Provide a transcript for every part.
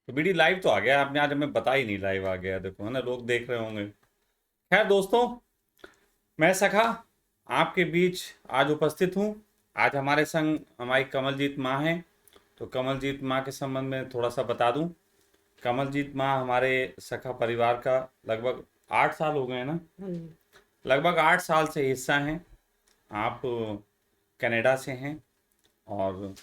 तो BD live तो आ गया, आपने आज हमें बता ही नहीं लाइव आ गया, देखो है ना, लोग देख रहे होंगे। खैर दोस्तों, मैं सखा आपके बीच आज उपस्थित हूँ। आज हमारे संग हमारी कमलजीत माँ हैं। तो कमलजीत माँ के संबंध में थोड़ा सा बता दूं। कमलजीत माँ हमारे सखा परिवार का लगभग 8 साल हो गए हैं ना, लगभग 8 साल से हिस्सा हैं। आप कनाडा से हैं और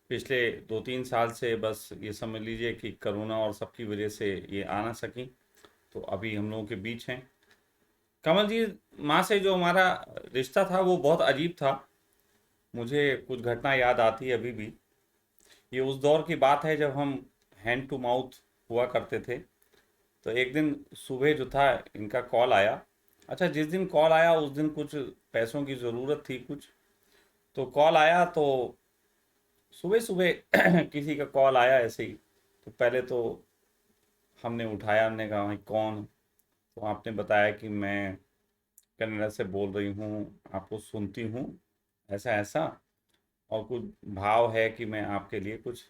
पिछले 2-3 साल से बस ये समझ लीजिए कि कोरोना और सबकी वजह से ये आ ना सकी, तो अभी हम लोगों के बीच हैं। कमल जी, माँ से जो हमारा रिश्ता था वो बहुत अजीब था। मुझे कुछ घटना याद आती है अभी भी। ये उस दौर की बात है जब हम हैंड टू माउथ हुआ करते थे। तो एक दिन सुबह जो था, इनका कॉल आया। अच्छा, जिस दिन कॉल आया उस दिन कुछ पैसों की ज़रूरत थी कुछ, तो कॉल आया। तो सुबह सुबह किसी का कॉल आया ऐसे ही। तो पहले तो हमने उठाया, हमने कहा भाई कौन। तो आपने बताया कि मैं कनाडा से बोल रही हूँ, आपको सुनती हूँ, ऐसा ऐसा, और कुछ भाव है कि मैं आपके लिए कुछ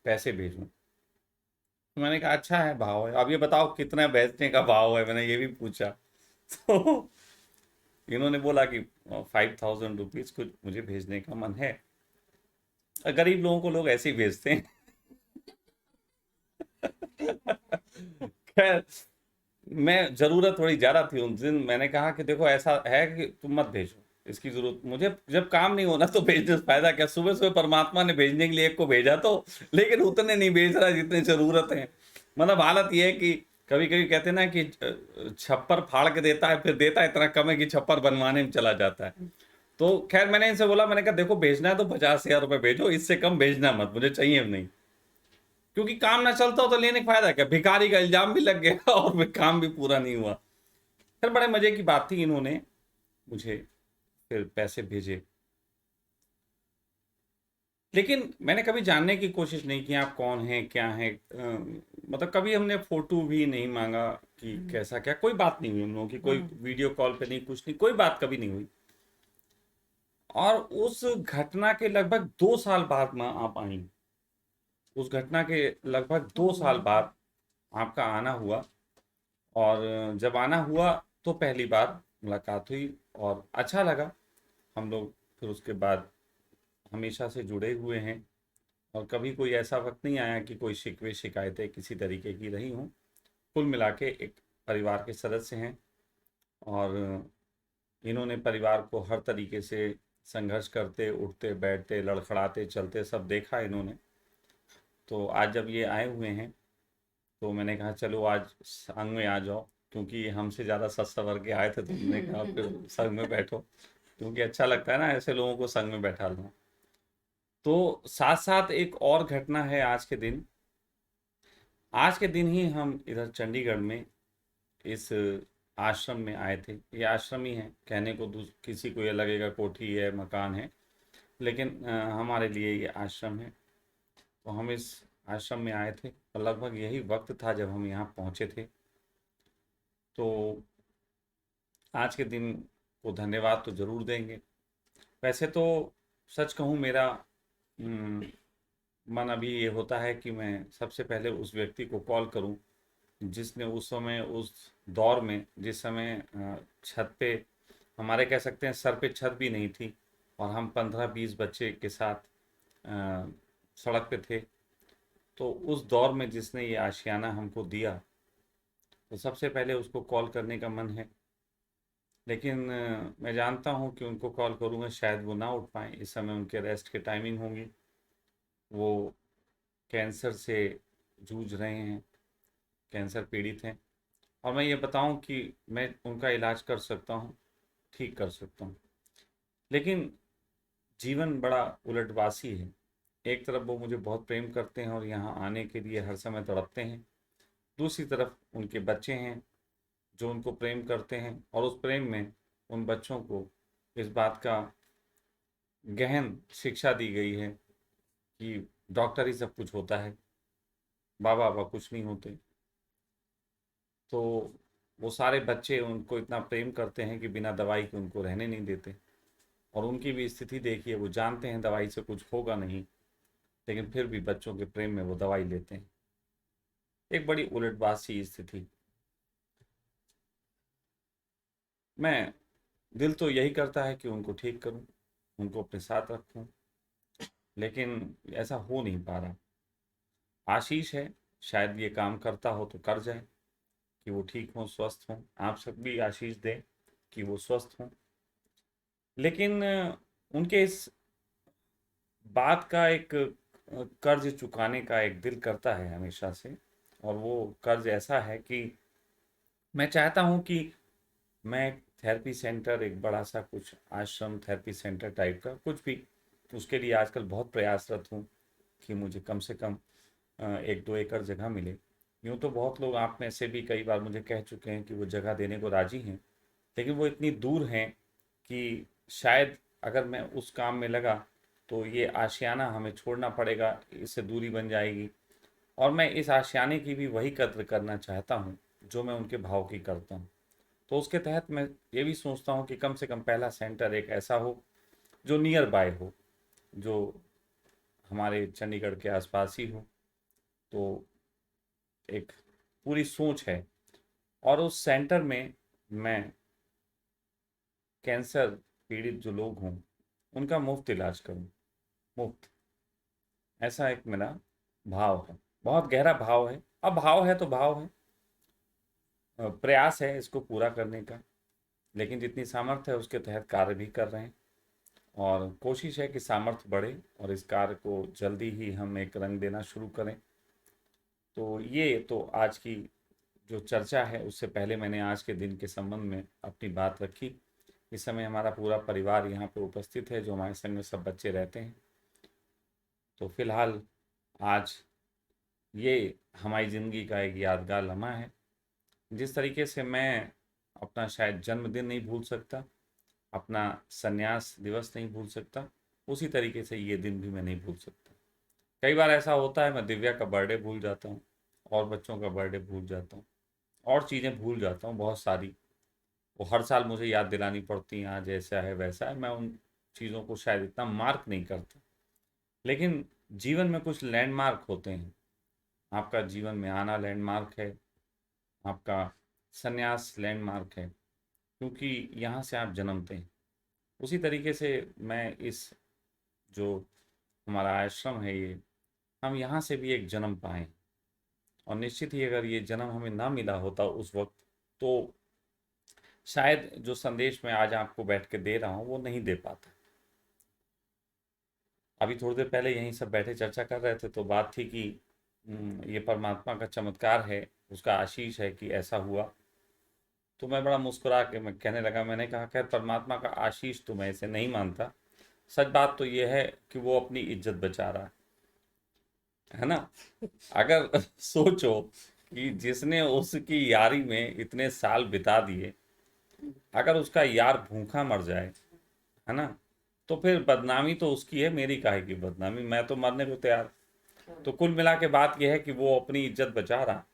पैसे भेजूं। तो मैंने कहा अच्छा है, भाव है, अब ये बताओ कितना भेजने का भाव है, मैंने ये भी पूछा। तो इन्होंने बोला कि 5,000 रुपीज़ कुछ मुझे भेजने का मन है। गरीब लोगों को लोग ऐसे ही भेजते हैं। खैर, मैं ज़रूरत थोड़ी ज़्यादा थी उस दिन। मैंने कहा कि देखो ऐसा है कि तुम मत भेजो, इसकी ज़रूरत मुझे जब काम नहीं होना तो भेजने से फायदा क्या। सुबह सुबह परमात्मा ने भेजने के लिए एक को भेजा, तो लेकिन उतने नहीं भेज रहा जितने ज़रूरत है। मतलब हालत ये है कि कभी कभी कहते हैं ना कि छप्पर फाड़ के देता है, फिर देता इतना कम है कि छप्पर बनवाने में चला जाता है। तो खैर मैंने इनसे बोला, मैंने कहा देखो भेजना है तो 50,000 रुपये भेजो, इससे कम भेजना मत, मुझे चाहिए नहीं। क्योंकि काम ना चलता हो तो लेने का फायदा क्या, भिखारी का इल्जाम भी लग गया और फिर काम भी पूरा नहीं हुआ। फिर बड़े मजे की बात थी, इन्होंने मुझे फिर पैसे भेजे। लेकिन मैंने कभी जानने की कोशिश नहीं की आप कौन हैं क्या हैं। मतलब कभी हमने फोटो भी नहीं मांगा कि कैसा क्या, कोई बात नहीं हुई हम लोगों की, कोई वीडियो कॉल पे नहीं, कुछ नहीं, कोई बात कभी नहीं हुई। और उस घटना के लगभग 2 साल बाद माँ आप आई। उस घटना के लगभग 2 साल बाद आपका आना हुआ। और जब आना हुआ तो पहली बार मुलाकात हुई और अच्छा लगा। हम लोग फिर उसके बाद हमेशा से जुड़े हुए हैं और कभी कोई ऐसा वक्त नहीं आया कि कोई शिकवे शिकायतें किसी तरीके की रही हों। कुल मिला के एक परिवार के सदस्य हैं और इन्होंने परिवार को हर तरीके से संघर्ष करते उठते बैठते लड़खड़ाते चलते सब देखा इन्होंने। तो आज जब ये आए हुए हैं तो मैंने कहा चलो आज संग में आ जाओ, क्योंकि हमसे ज़्यादा सज सवर के आए थे, तो मैंने कहा फिर संग में बैठो, क्योंकि अच्छा लगता है ना ऐसे लोगों को संग में बैठा लो। तो साथ साथ एक और घटना है आज के दिन। आज के दिन ही हम इधर चंडीगढ़ में इस आश्रम में आए थे। ये आश्रम ही है, कहने को किसी को ये लगेगा कोठी है मकान है, लेकिन हमारे लिए ये आश्रम है। तो हम इस आश्रम में आए थे और लगभग यही वक्त था जब हम यहाँ पहुँचे थे। तो आज के दिन को धन्यवाद तो ज़रूर देंगे। वैसे तो सच कहूँ मेरा हम्म, मन अभी ये होता है कि मैं सबसे पहले उस व्यक्ति को कॉल करूं जिसने उस समय उस दौर में, जिस समय छत पे, हमारे कह सकते हैं सर पे छत भी नहीं थी और हम 15-20 बच्चे के साथ अ, सड़क पे थे। तो उस दौर में जिसने ये आशियाना हमको दिया, तो सबसे पहले उसको कॉल करने का मन है। लेकिन मैं जानता हूँ कि उनको कॉल करूँगा शायद वो ना उठ पाएँ, इस समय उनके रेस्ट की टाइमिंग होंगी। वो कैंसर से जूझ रहे हैं, कैंसर पीड़ित हैं। और मैं ये बताऊं कि मैं उनका इलाज कर सकता हूँ, ठीक कर सकता हूँ, लेकिन जीवन बड़ा उलटवासी है। एक तरफ वो मुझे बहुत प्रेम करते हैं और यहाँ आने के लिए हर समय तड़पते हैं, दूसरी तरफ उनके बच्चे हैं जो उनको प्रेम करते हैं और उस प्रेम में उन बच्चों को इस बात का गहन शिक्षा दी गई है कि डॉक्टर ही सब कुछ होता है, बाबा बाबा कुछ नहीं होते। तो वो सारे बच्चे उनको इतना प्रेम करते हैं कि बिना दवाई के उनको रहने नहीं देते। और उनकी भी स्थिति देखिए, वो जानते हैं दवाई से कुछ होगा नहीं, लेकिन फिर भी बच्चों के प्रेम में वो दवाई लेते हैं। एक बड़ी उलटबाज सी स्थिति। मैं दिल तो यही करता है कि उनको ठीक करूं, उनको अपने साथ रखूं, लेकिन ऐसा हो नहीं पा रहा। आशीष है, शायद ये काम करता हो तो कर जाए, कि वो ठीक हों, स्वस्थ हों। आप सब भी आशीष दें कि वो स्वस्थ हों। लेकिन उनके इस बात का एक कर्ज चुकाने का एक दिल करता है हमेशा से। और वो कर्ज ऐसा है कि मैं चाहता हूँ कि मैं एक थेरेपी सेंटर, एक बड़ा सा कुछ आश्रम थेरेपी सेंटर टाइप का कुछ भी, उसके लिए आजकल बहुत प्रयासरत हूँ कि मुझे कम से कम 1-2 एकड़ जगह मिले। यूँ तो बहुत लोग आप में से भी कई बार मुझे कह चुके हैं कि वो जगह देने को राजी हैं, लेकिन वो इतनी दूर हैं कि शायद अगर मैं उस काम में लगा तो ये आशियाना हमें छोड़ना पड़ेगा, इससे दूरी बन जाएगी। और मैं इस आशियाने की भी वही कद्र करना चाहता हूँ जो मैं उनके भाव की करता हूँ। तो उसके तहत मैं ये भी सोचता हूँ कि कम से कम पहला सेंटर एक ऐसा हो जो नियर बाय हो, जो हमारे चंडीगढ़ के आसपास ही हो। तो एक पूरी सोच है। और उस सेंटर में मैं कैंसर पीड़ित जो लोग हों उनका मुफ्त इलाज करूं, मुफ्त। ऐसा एक मेरा भाव है, बहुत गहरा भाव है। अब भाव है तो भाव है, प्रयास है इसको पूरा करने का, लेकिन जितनी सामर्थ्य है उसके तहत कार्य भी कर रहे हैं। और कोशिश है कि सामर्थ्य बढ़े और इस कार्य को जल्दी ही हम एक रंग देना शुरू करें। तो ये तो आज की जो चर्चा है, उससे पहले मैंने आज के दिन के संबंध में अपनी बात रखी। इस समय हमारा पूरा परिवार यहाँ पे उपस्थित है, जो हमारे संग में सब बच्चे रहते हैं। तो फिलहाल आज ये हमारी ज़िंदगी का एक यादगार लम्हा है। जिस तरीके से मैं अपना शायद जन्मदिन नहीं भूल सकता, अपना संन्यास दिवस नहीं भूल सकता, उसी तरीके से ये दिन भी मैं नहीं भूल सकता। कई बार ऐसा होता है मैं दिव्या का बर्थडे भूल जाता हूँ, और बच्चों का बर्थडे भूल जाता हूँ, और चीज़ें भूल जाता हूँ बहुत सारी। वो हर साल मुझे याद दिलानी पड़ती हैं, आज ऐसा है वैसा है, मैं उन चीज़ों को शायद इतना मार्क नहीं करता। लेकिन जीवन में कुछ लैंडमार्क होते हैं। आपका जीवन में आना लैंडमार्क है, आपका संन्यास लैंडमार्क है, क्योंकि यहाँ से आप जन्मते हैं। उसी तरीके से मैं इस जो हमारा आश्रम है ये, हम यहाँ से भी एक जन्म पाएँ। और निश्चित ही अगर ये जन्म हमें ना मिला होता उस वक्त, तो शायद जो संदेश मैं आज आपको बैठ के दे रहा हूँ वो नहीं दे पाता। अभी थोड़ी देर पहले यहीं सब बैठे चर्चा कर रहे थे, तो बात थी कि ये परमात्मा का चमत्कार है, उसका आशीष है कि ऐसा हुआ। तो मैं बड़ा मुस्कुरा के मैं कहने लगा, मैंने कहा खैर परमात्मा का आशीष तो मैं इसे नहीं मानता, सच बात तो ये है कि वो अपनी इज्जत बचा रहा है ना। अगर सोचो कि जिसने उसकी यारी में इतने साल बिता दिए, अगर उसका यार भूखा मर जाए, है ना, तो फिर बदनामी तो उसकी है, मेरी काहे की बदनामी, मैं तो मरने को तैयार। तो कुल मिला के बात यह है कि वो अपनी इज्जत बचा रहा,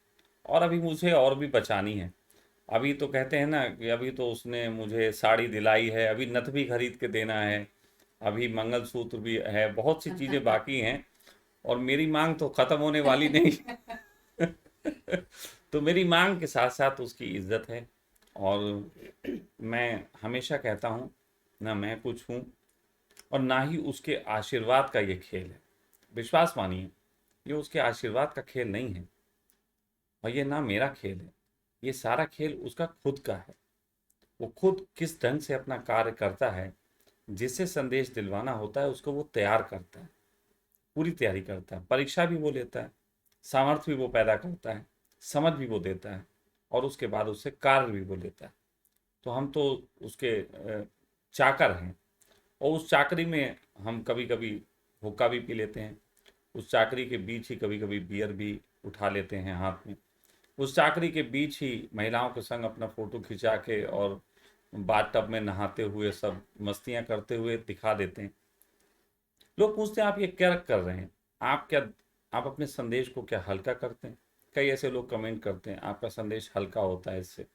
और अभी मुझे और भी बचानी है। अभी तो कहते हैं ना कि अभी तो उसने मुझे साड़ी दिलाई है, अभी नथ भी खरीद के देना है, अभी मंगलसूत्र भी है, बहुत सी चीज़ें बाकी हैं, और मेरी मांग तो ख़त्म होने वाली नहीं। तो मेरी मांग के साथ साथ उसकी इज्जत है। और मैं हमेशा कहता हूँ, ना मैं कुछ हूँ और ना ही उसके आशीर्वाद का ये खेल है। विश्वास मानिए, ये उसके आशीर्वाद का खेल नहीं है, और ये ना मेरा खेल है। ये सारा खेल उसका खुद का है। वो खुद किस ढंग से अपना कार्य करता है, जिससे संदेश दिलवाना होता है उसको वो तैयार करता है, पूरी तैयारी करता है, परीक्षा भी वो लेता है, सामर्थ्य भी वो पैदा करता है, समझ भी वो देता है, और उसके बाद उससे कार्य भी वो लेता है। तो हम तो उसके चाकर हैं, और उस चाकरी में हम कभी कभी हुक्का भी पी लेते हैं, उस चाकरी के बीच ही कभी कभी बियर भी उठा लेते हैं हाथ में, उस चाकरी के बीच ही महिलाओं के संग अपना फोटो खिंचा के और बाथ टब में नहाते हुए सब मस्तियां करते हुए दिखा देते हैं। लोग पूछते हैं आप ये क्या कर रहे हैं, आप क्या, आप अपने संदेश को क्या हल्का करते हैं। कई ऐसे लोग कमेंट करते हैं आपका संदेश हल्का होता है इससे।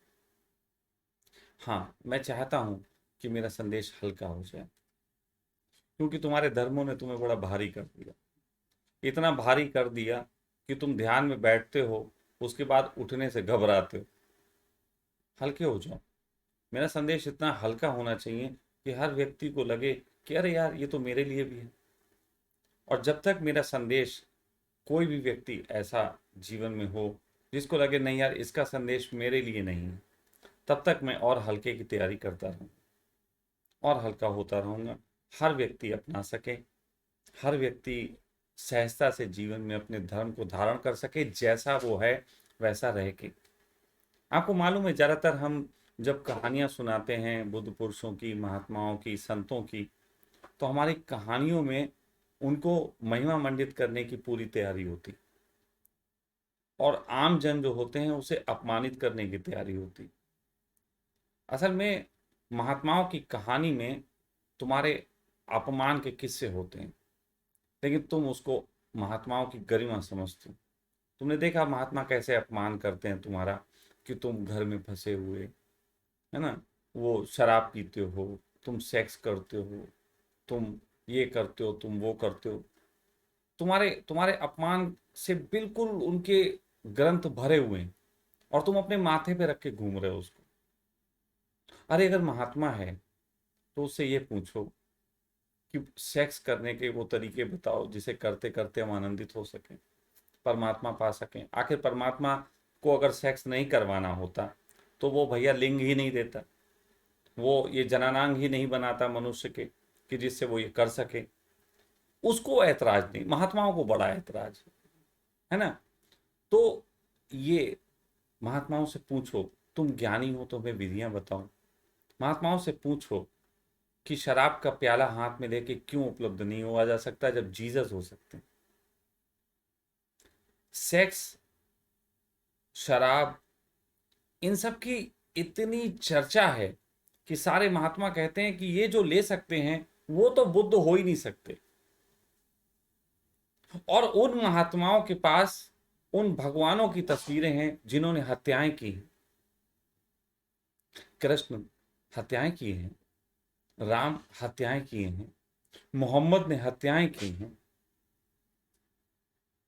हाँ, मैं चाहता हूँ कि मेरा संदेश हल्का हो जाए, क्योंकि तुम्हारे धर्मों ने तुम्हें बड़ा भारी कर दिया, इतना भारी कर दिया कि तुम ध्यान में बैठते हो, उसके बाद उठने से घबराते हो। हल्के हो जाओ। मेरा संदेश इतना हल्का होना चाहिए कि हर व्यक्ति को लगे कि अरे यार ये तो मेरे लिए भी है। और जब तक मेरा संदेश कोई भी व्यक्ति ऐसा जीवन में हो जिसको लगे नहीं यार इसका संदेश मेरे लिए नहीं है, तब तक मैं और हल्के की तैयारी करता रहूँ और हल्का होता रहूँगा। हर व्यक्ति अपना सके, हर व्यक्ति सहजता से जीवन में अपने धर्म को धारण कर सके, जैसा वो है वैसा रह के। आपको मालूम है ज़्यादातर हम जब कहानियाँ सुनाते हैं बुद्ध पुरुषों की, महात्माओं की, संतों की, तो हमारी कहानियों में उनको महिमा मंडित करने की पूरी तैयारी होती और आम जन जो होते हैं उसे अपमानित करने की तैयारी होती। असल में महात्माओं की कहानी में तुम्हारे अपमान के किस्से होते हैं, लेकिन तुम उसको महात्माओं की गरिमा समझते हो। तुमने देखा महात्मा कैसे अपमान करते हैं तुम्हारा, कि तुम घर में फंसे हुए, है ना, वो शराब पीते हो, तुम सेक्स करते हो, तुम ये करते हो, तुम वो करते हो। तुम्हारे तुम्हारे अपमान से बिल्कुल उनके ग्रंथ भरे हुए हैं और तुम अपने माथे पे रख के घूम रहे हो उसको। अरे अगर महात्मा है तो उससे ये पूछो कि सेक्स करने के वो तरीके बताओ जिसे करते करते हम आनंदित हो सकें, परमात्मा पा सकें। आखिर परमात्मा को अगर सेक्स नहीं करवाना होता तो वो भैया लिंग ही नहीं देता, वो ये जनानांग ही नहीं बनाता मनुष्य के कि जिससे वो ये कर सके। उसको ऐतराज नहीं, महात्माओं को बड़ा ऐतराज है ना। तो ये महात्माओं से पूछो, तुम ज्ञानी हो तो हमें विधियां बताओ। महात्माओं से पूछो कि शराब का प्याला हाथ में लेके क्यों उपलब्ध नहीं हुआ जा सकता जब जीसस हो सकते हैं। सेक्स, शराब, इन सब की इतनी चर्चा है कि सारे महात्मा कहते हैं कि ये जो ले सकते हैं वो तो बुद्ध हो ही नहीं सकते। और उन महात्माओं के पास उन भगवानों की तस्वीरें हैं जिन्होंने हत्याएं की हैं। कृष्ण हत्याएं की हैं, राम हत्याएं किए हैं, मोहम्मद ने हत्याएं की हैं।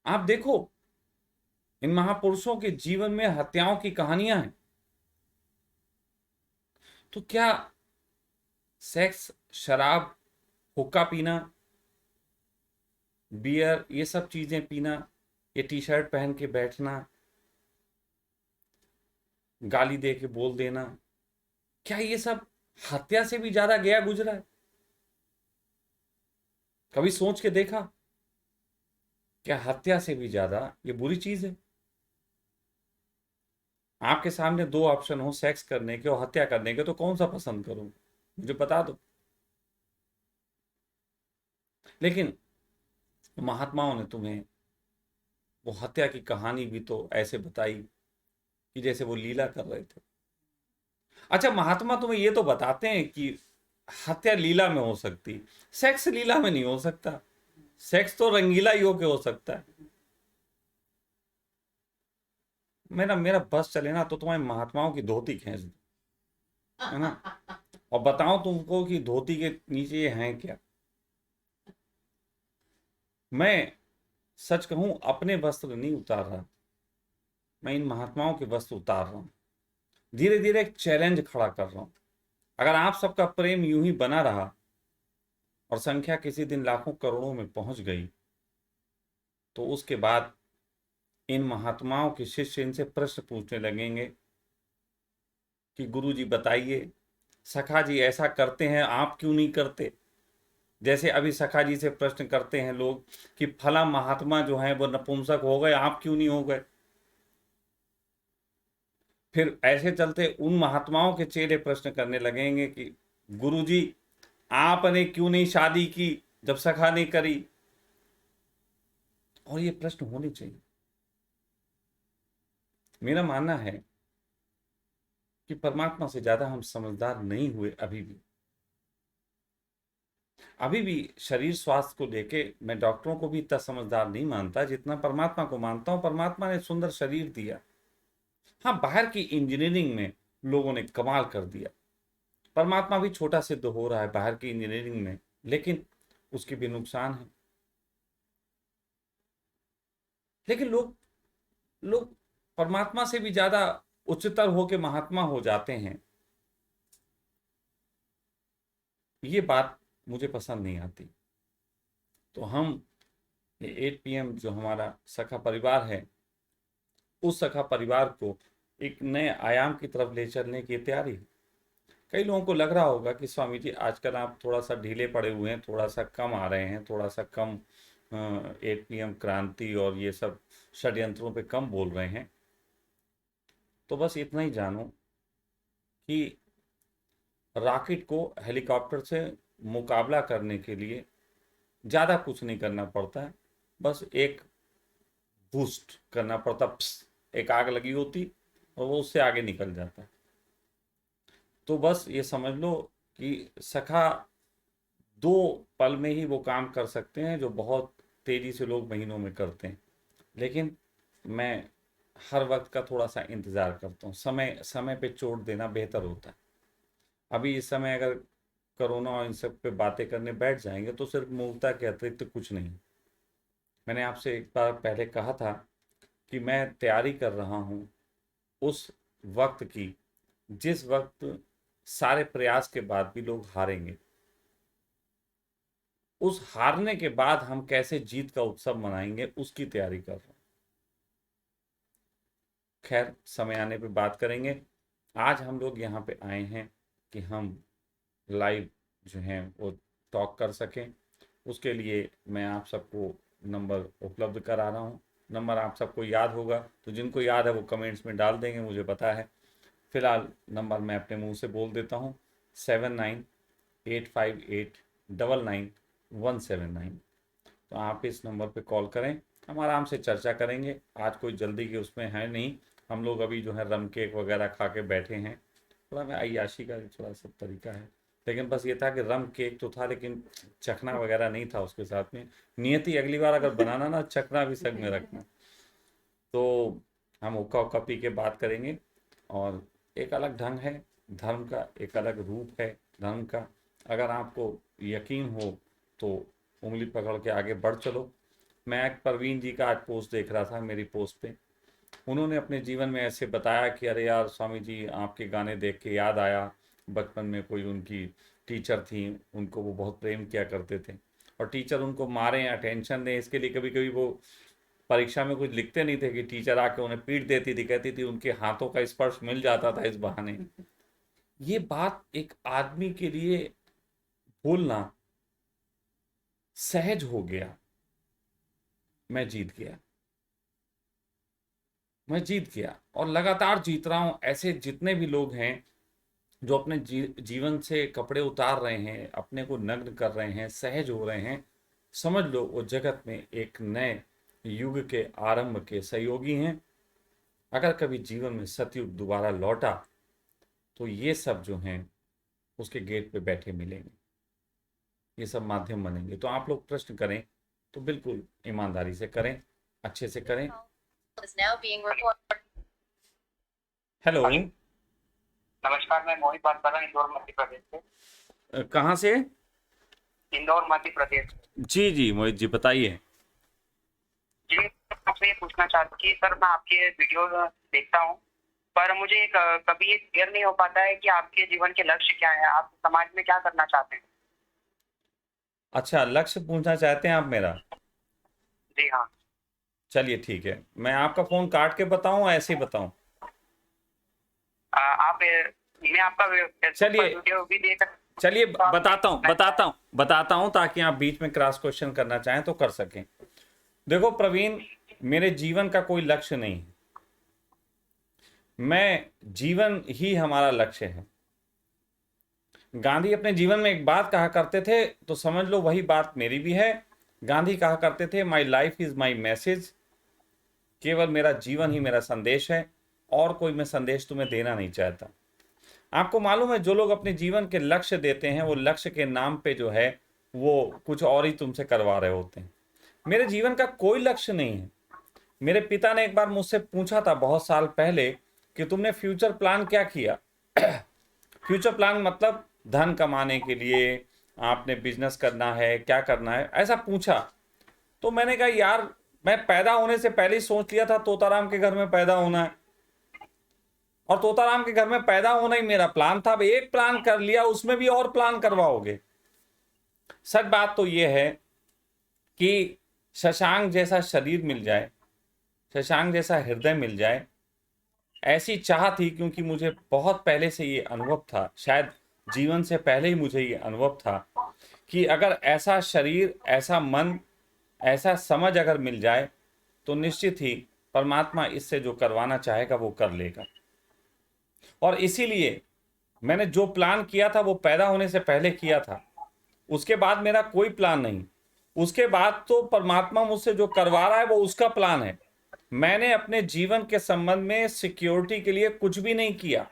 आप देखो इन महापुरुषों के जीवन में हत्याओं की कहानियां हैं। तो क्या सेक्स, शराब, हुक्का पीना, बियर, ये सब चीजें पीना, ये टी शर्ट पहन के बैठना, गाली दे के बोल देना, क्या ये सब हत्या से भी ज्यादा गया गुजरा है? कभी सोच के देखा क्या हत्या से भी ज्यादा ये बुरी चीज है? आपके सामने दो ऑप्शन हो, सेक्स करने के और हत्या करने के, तो कौन सा पसंद करूं? मुझे बता दो। लेकिन महात्माओं ने तुम्हें वो हत्या की कहानी भी तो ऐसे बताई कि जैसे वो लीला कर रहे थे। अच्छा, महात्मा तुम्हें ये तो बताते हैं कि हत्या लीला में हो सकती, सेक्स लीला में नहीं हो सकता। सेक्स तो रंगीला ही होके हो सकता है। मेरा मेरा बस चले ना तो तुम्हारे महात्माओं की धोती खींच दो, है ना, और बताओ तुमको कि धोती के नीचे ये है क्या। मैं सच कहूं अपने वस्त्र नहीं उतार रहा, मैं इन महात्माओं के वस्त्र उतार रहा हूं। धीरे धीरे एक चैलेंज खड़ा कर रहा हूं। अगर आप सबका प्रेम यूं ही बना रहा और संख्या किसी दिन लाखों करोड़ों में पहुंच गई तो उसके बाद इन महात्माओं के शिष्य इनसे प्रश्न पूछने लगेंगे कि गुरु जी बताइए, सखा जी ऐसा करते हैं आप क्यों नहीं करते? जैसे अभी सखा जी से प्रश्न करते हैं लोग कि फला महात्मा जो हैं वो नपुंसक हो गए, आप क्यों नहीं हो गए? फिर ऐसे चलते उन महात्माओं के चेले प्रश्न करने लगेंगे कि गुरुजी आपने क्यों नहीं शादी की जब सखा ने करी? और ये प्रश्न होने चाहिए। मेरा मानना है कि परमात्मा से ज्यादा हम समझदार नहीं हुए अभी भी। अभी भी शरीर स्वास्थ्य को लेके मैं डॉक्टरों को भी इतना समझदार नहीं मानता जितना परमात्मा को मानता हूं। परमात्मा ने सुंदर शरीर दिया। हाँ, बाहर की इंजीनियरिंग में लोगों ने कमाल कर दिया। परमात्मा भी छोटा सिद्ध हो रहा है बाहर की इंजीनियरिंग में, लेकिन उसके भी नुकसान है। लेकिन लोग लोग परमात्मा से भी ज्यादा उच्चतर होके महात्मा हो जाते हैं, ये बात मुझे पसंद नहीं आती। तो हम ये 8 PM जो हमारा सखा परिवार है, उस सखा परिवार को एक नए आयाम की तरफ ले चलने की तैयारी है। कई लोगों को लग रहा होगा कि स्वामी जी आजकल आप थोड़ा सा ढीले पड़े हुए हैं, थोड़ा सा कम आ रहे हैं, थोड़ा सा कम 8 PM क्रांति और ये सब षड्यंत्रों पे कम बोल रहे हैं। तो बस इतना ही जानो कि रॉकेट को हेलीकॉप्टर से मुकाबला करने के लिए ज़्यादा कुछ नहीं करना पड़ता है, बस एक बूस्ट करना पड़ता, एक आग लगी होती और वो उससे आगे निकल जाता है। तो बस ये समझ लो कि सखा 2 पल में ही वो काम कर सकते हैं जो बहुत तेजी से लोग महीनों में करते हैं। लेकिन मैं हर वक्त का थोड़ा सा इंतज़ार करता हूँ, समय समय पे चोट देना बेहतर होता है। अभी इस समय अगर कोरोना और इन सब पे बातें करने बैठ जाएंगे तो सिर्फ मूर्खता के अतिरिक्त कुछ नहीं। मैंने आपसे एक बार पहले कहा था कि मैं तैयारी कर रहा हूँ उस वक्त की जिस वक्त सारे प्रयास के बाद भी लोग हारेंगे। उस हारने के बाद हम कैसे जीत का उत्सव मनाएंगे उसकी तैयारी कर रहा हूँ। खैर, समय आने पे बात करेंगे। आज हम लोग यहाँ पे आए हैं कि हम लाइव जो हैं वो टॉक कर सकें। उसके लिए मैं आप सबको नंबर उपलब्ध करा रहा हूँ। नंबर आप सबको याद होगा, तो जिनको याद है वो कमेंट्स में डाल देंगे, मुझे पता है। फिलहाल नंबर मैं अपने मुंह से बोल देता हूँ, 7985899179। तो आप इस नंबर पे कॉल करें, हम आराम से चर्चा करेंगे। आज कोई जल्दी के उसमें है नहीं, हम लोग अभी जो है रम केक वगैरह खा के बैठे हैं। थोड़ा मैं अय्याशी का थोड़ा सा तरीका है, लेकिन बस ये था कि रम केक तो था लेकिन चखना वगैरह नहीं था उसके साथ में। नियति अगली बार अगर बनाना ना, चखना भी संग में रखना। तो हम हुक्का हुक्का पी के बात करेंगे। और एक अलग ढंग है धर्म का, एक अलग रूप है धर्म का। अगर आपको यकीन हो तो उंगली पकड़ के आगे बढ़ चलो। मैं एक परवीन जी का आज पोस्ट देख रहा था, मेरी पोस्ट पे उन्होंने अपने जीवन में ऐसे बताया कि अरे यार स्वामी जी, आपके गाने देख के याद आया, बचपन में कोई उनकी टीचर थी, उनको वो बहुत प्रेम किया करते थे, और टीचर उनको मारे या टेंशन दें इसके लिए कभी कभी वो परीक्षा में कुछ लिखते नहीं थे कि टीचर आके उन्हें पीट देती थी, कहती थी उनके हाथों का स्पर्श मिल जाता था इस बहाने। ये बात एक आदमी के लिए बोलना सहज हो गया। मैं जीत गया, मैं जीत गया और लगातार जीत रहा हूं। ऐसे जितने भी लोग हैं जो अपने जीवन से कपड़े उतार रहे हैं, अपने को नग्न कर रहे हैं, सहज हो रहे हैं, समझ लो वो जगत में एक नए युग के आरंभ के सहयोगी हैं। अगर कभी जीवन में सतयुग दोबारा लौटा तो ये सब जो हैं उसके गेट पे बैठे मिलेंगे, ये सब माध्यम बनेंगे। तो आप लोग प्रश्न करें तो बिल्कुल ईमानदारी से करें, अच्छे से करें। हेलो, नमस्कार, मैं मोहित बात कर रहा हूँ इंदौर मध्य प्रदेश से। कहाँ से? इंदौर मध्य प्रदेश। जी जी मोहित जी, बताइए। जी, आपसे ये पूछना चाहता कि सर मैं आपके वीडियो देखता हूँ, पर मुझे कभी ये क्लियर नहीं हो पाता है कि आपके जीवन के लक्ष्य क्या है, आप समाज में क्या करना चाहते हैं। अच्छा, लक्ष्य पूछना चाहते हैं आप मेरा? जी हाँ। चलिए ठीक है, मैं आपका फोन काट के बताऊं ऐसे ही बताऊं? आप मैं आपका फेसबुक पर चलिए वीडियो भी देख चलिए तो आप बताता हूं ताकि आप बीच में क्रॉस क्वेश्चन करना चाहें तो कर सकें। देखो प्रवीण, मेरे जीवन का कोई लक्ष्य नहीं है, मैं जीवन ही हमारा लक्ष्य है। गांधी अपने जीवन में एक बात कहा करते थे, तो समझ लो वही बात मेरी भी है। गांधी कहा करते थे, my life is my message, केवल मेरा जीवन ही मेरा संदेश है, और कोई मैं संदेश तुम्हें देना नहीं चाहता। आपको मालूम है, जो लोग अपने जीवन के लक्ष्य देते हैं वो लक्ष्य के नाम पे जो है वो कुछ और ही तुमसे करवा रहे होते हैं। मेरे जीवन का कोई लक्ष्य नहीं है। मेरे पिता ने एक बार मुझसे पूछा था बहुत साल पहले कि तुमने फ्यूचर प्लान क्या किया? फ्यूचर प्लान मतलब धन कमाने के लिए आपने बिजनेस करना है, क्या करना है, ऐसा पूछा। तो मैंने कहा यार मैं पैदा होने से पहले ही सोच लिया था तोताराम के घर में पैदा होना है, और तोताराम के घर में पैदा होना ही मेरा प्लान था। अब एक प्लान कर लिया, उसमें भी और प्लान करवाओगे। सच बात तो यह है कि शशांक जैसा शरीर मिल जाए, शशांक जैसा हृदय मिल जाए, ऐसी चाह थी, क्योंकि मुझे बहुत पहले से ये अनुभव था, शायद जीवन से पहले ही मुझे ये अनुभव था कि अगर ऐसा शरीर, ऐसा मन, ऐसा समझ अगर मिल जाए तो निश्चित ही परमात्मा इससे जो करवाना चाहेगा वो कर लेगा। और इसीलिए मैंने जो प्लान किया था वो पैदा होने से पहले किया था। उसके बाद मेरा कोई प्लान नहीं। उसके बाद तो परमात्मा मुझसे जो करवा रहा है वो उसका प्लान है। मैंने अपने जीवन के संबंध में सिक्योरिटी के लिए कुछ भी नहीं किया,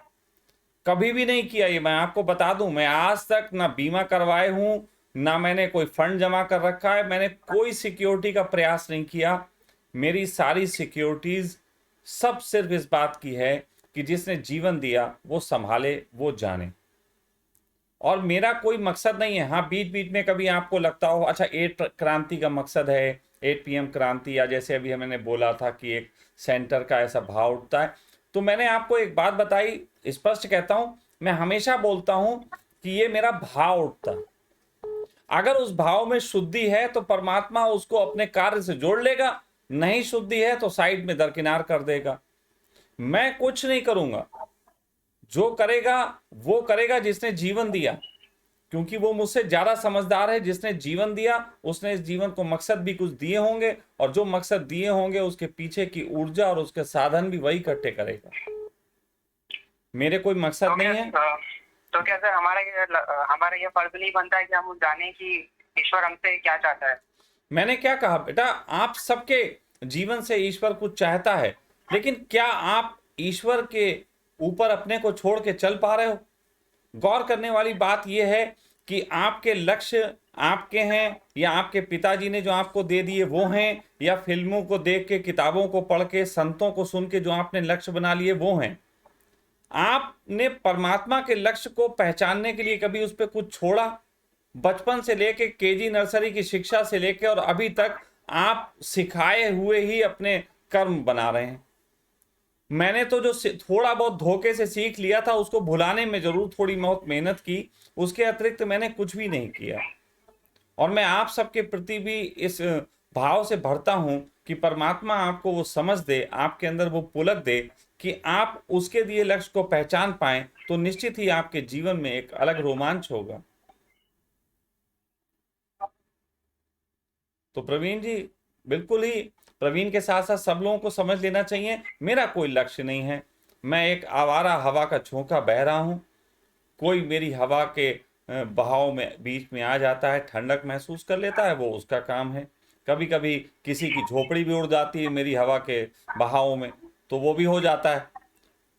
कभी भी नहीं किया। ये मैं आपको बता दूं, मैं आज तक ना बीमा करवाए हूं, ना मैंने कोई फंड जमा कर रखा है, मैंने कोई सिक्योरिटी का प्रयास नहीं किया। मेरी सारी सिक्योरिटीज सब सिर्फ इस बात की है कि जिसने जीवन दिया वो संभाले, वो जाने। और मेरा कोई मकसद नहीं है। हाँ, बीच बीच में कभी आपको लगता हो अच्छा 8 क्रांति का मकसद है, 8 PM क्रांति, या जैसे अभी मैंने बोला था कि एक सेंटर का ऐसा भाव उठता है, तो मैंने आपको एक बात बताई, स्पष्ट कहता हूं, मैं हमेशा बोलता हूं कि ये मेरा भाव उठता है। अगर उस भाव में शुद्धि है तो परमात्मा उसको अपने कार्य से जोड़ लेगा, नहीं शुद्धि है तो साइड में दरकिनार कर देगा। मैं कुछ नहीं करूंगा, जो करेगा वो करेगा जिसने जीवन दिया, क्योंकि वो मुझसे ज्यादा समझदार है। जिसने जीवन दिया उसने इस जीवन को मकसद भी कुछ दिए होंगे, और जो मकसद दिए होंगे उसके पीछे की ऊर्जा और उसके साधन भी वही इकट्ठे करेगा। मेरे कोई मकसद तो नहीं क्या है। तो क्या सर हमारा ये फर्ज नहीं बनता है कि हम जाने कि ईश्वर हमसे क्या चाहता है? मैंने क्या कहा बेटा, आप सबके जीवन से ईश्वर कुछ चाहता है, लेकिन क्या आप ईश्वर के ऊपर अपने को छोड़ के चल पा रहे हो? गौर करने वाली बात यह है कि आपके लक्ष्य आपके हैं, या आपके पिताजी ने जो आपको दे दिए वो हैं, या फिल्मों को देख के, किताबों को पढ़ के, संतों को सुन के जो आपने लक्ष्य बना लिए वो हैं। आपने परमात्मा के लक्ष्य को पहचानने के लिए कभी उस पर कुछ छोड़ा? बचपन से लेके KG नर्सरी की शिक्षा से लेके और अभी तक आप सिखाए हुए ही अपने कर्म बना रहे हैं। मैंने तो जो थोड़ा बहुत धोखे से सीख लिया था उसको भुलाने में जरूर थोड़ी बहुत मेहनत की, उसके अतिरिक्त मैंने कुछ भी नहीं किया। और मैं आप सबके प्रति भी इस भाव से भरता हूं कि परमात्मा आपको वो समझ दे, आपके अंदर वो पुलक दे कि आप उसके दिए लक्ष्य को पहचान पाएं, तो निश्चित ही आपके जीवन में एक अलग रोमांच होगा। तो प्रवीण जी, बिल्कुल ही, प्रवीण के साथ साथ सब लोगों को समझ लेना चाहिए, मेरा कोई लक्ष्य नहीं है। मैं एक आवारा हवा का झोंका बह रहा हूं। कोई मेरी हवा के बहाव में बीच में आ जाता है, ठंडक महसूस कर लेता है, वो उसका काम है। कभी कभी किसी की झोपड़ी भी उड़ जाती है मेरी हवा के बहाव में, तो वो भी हो जाता है।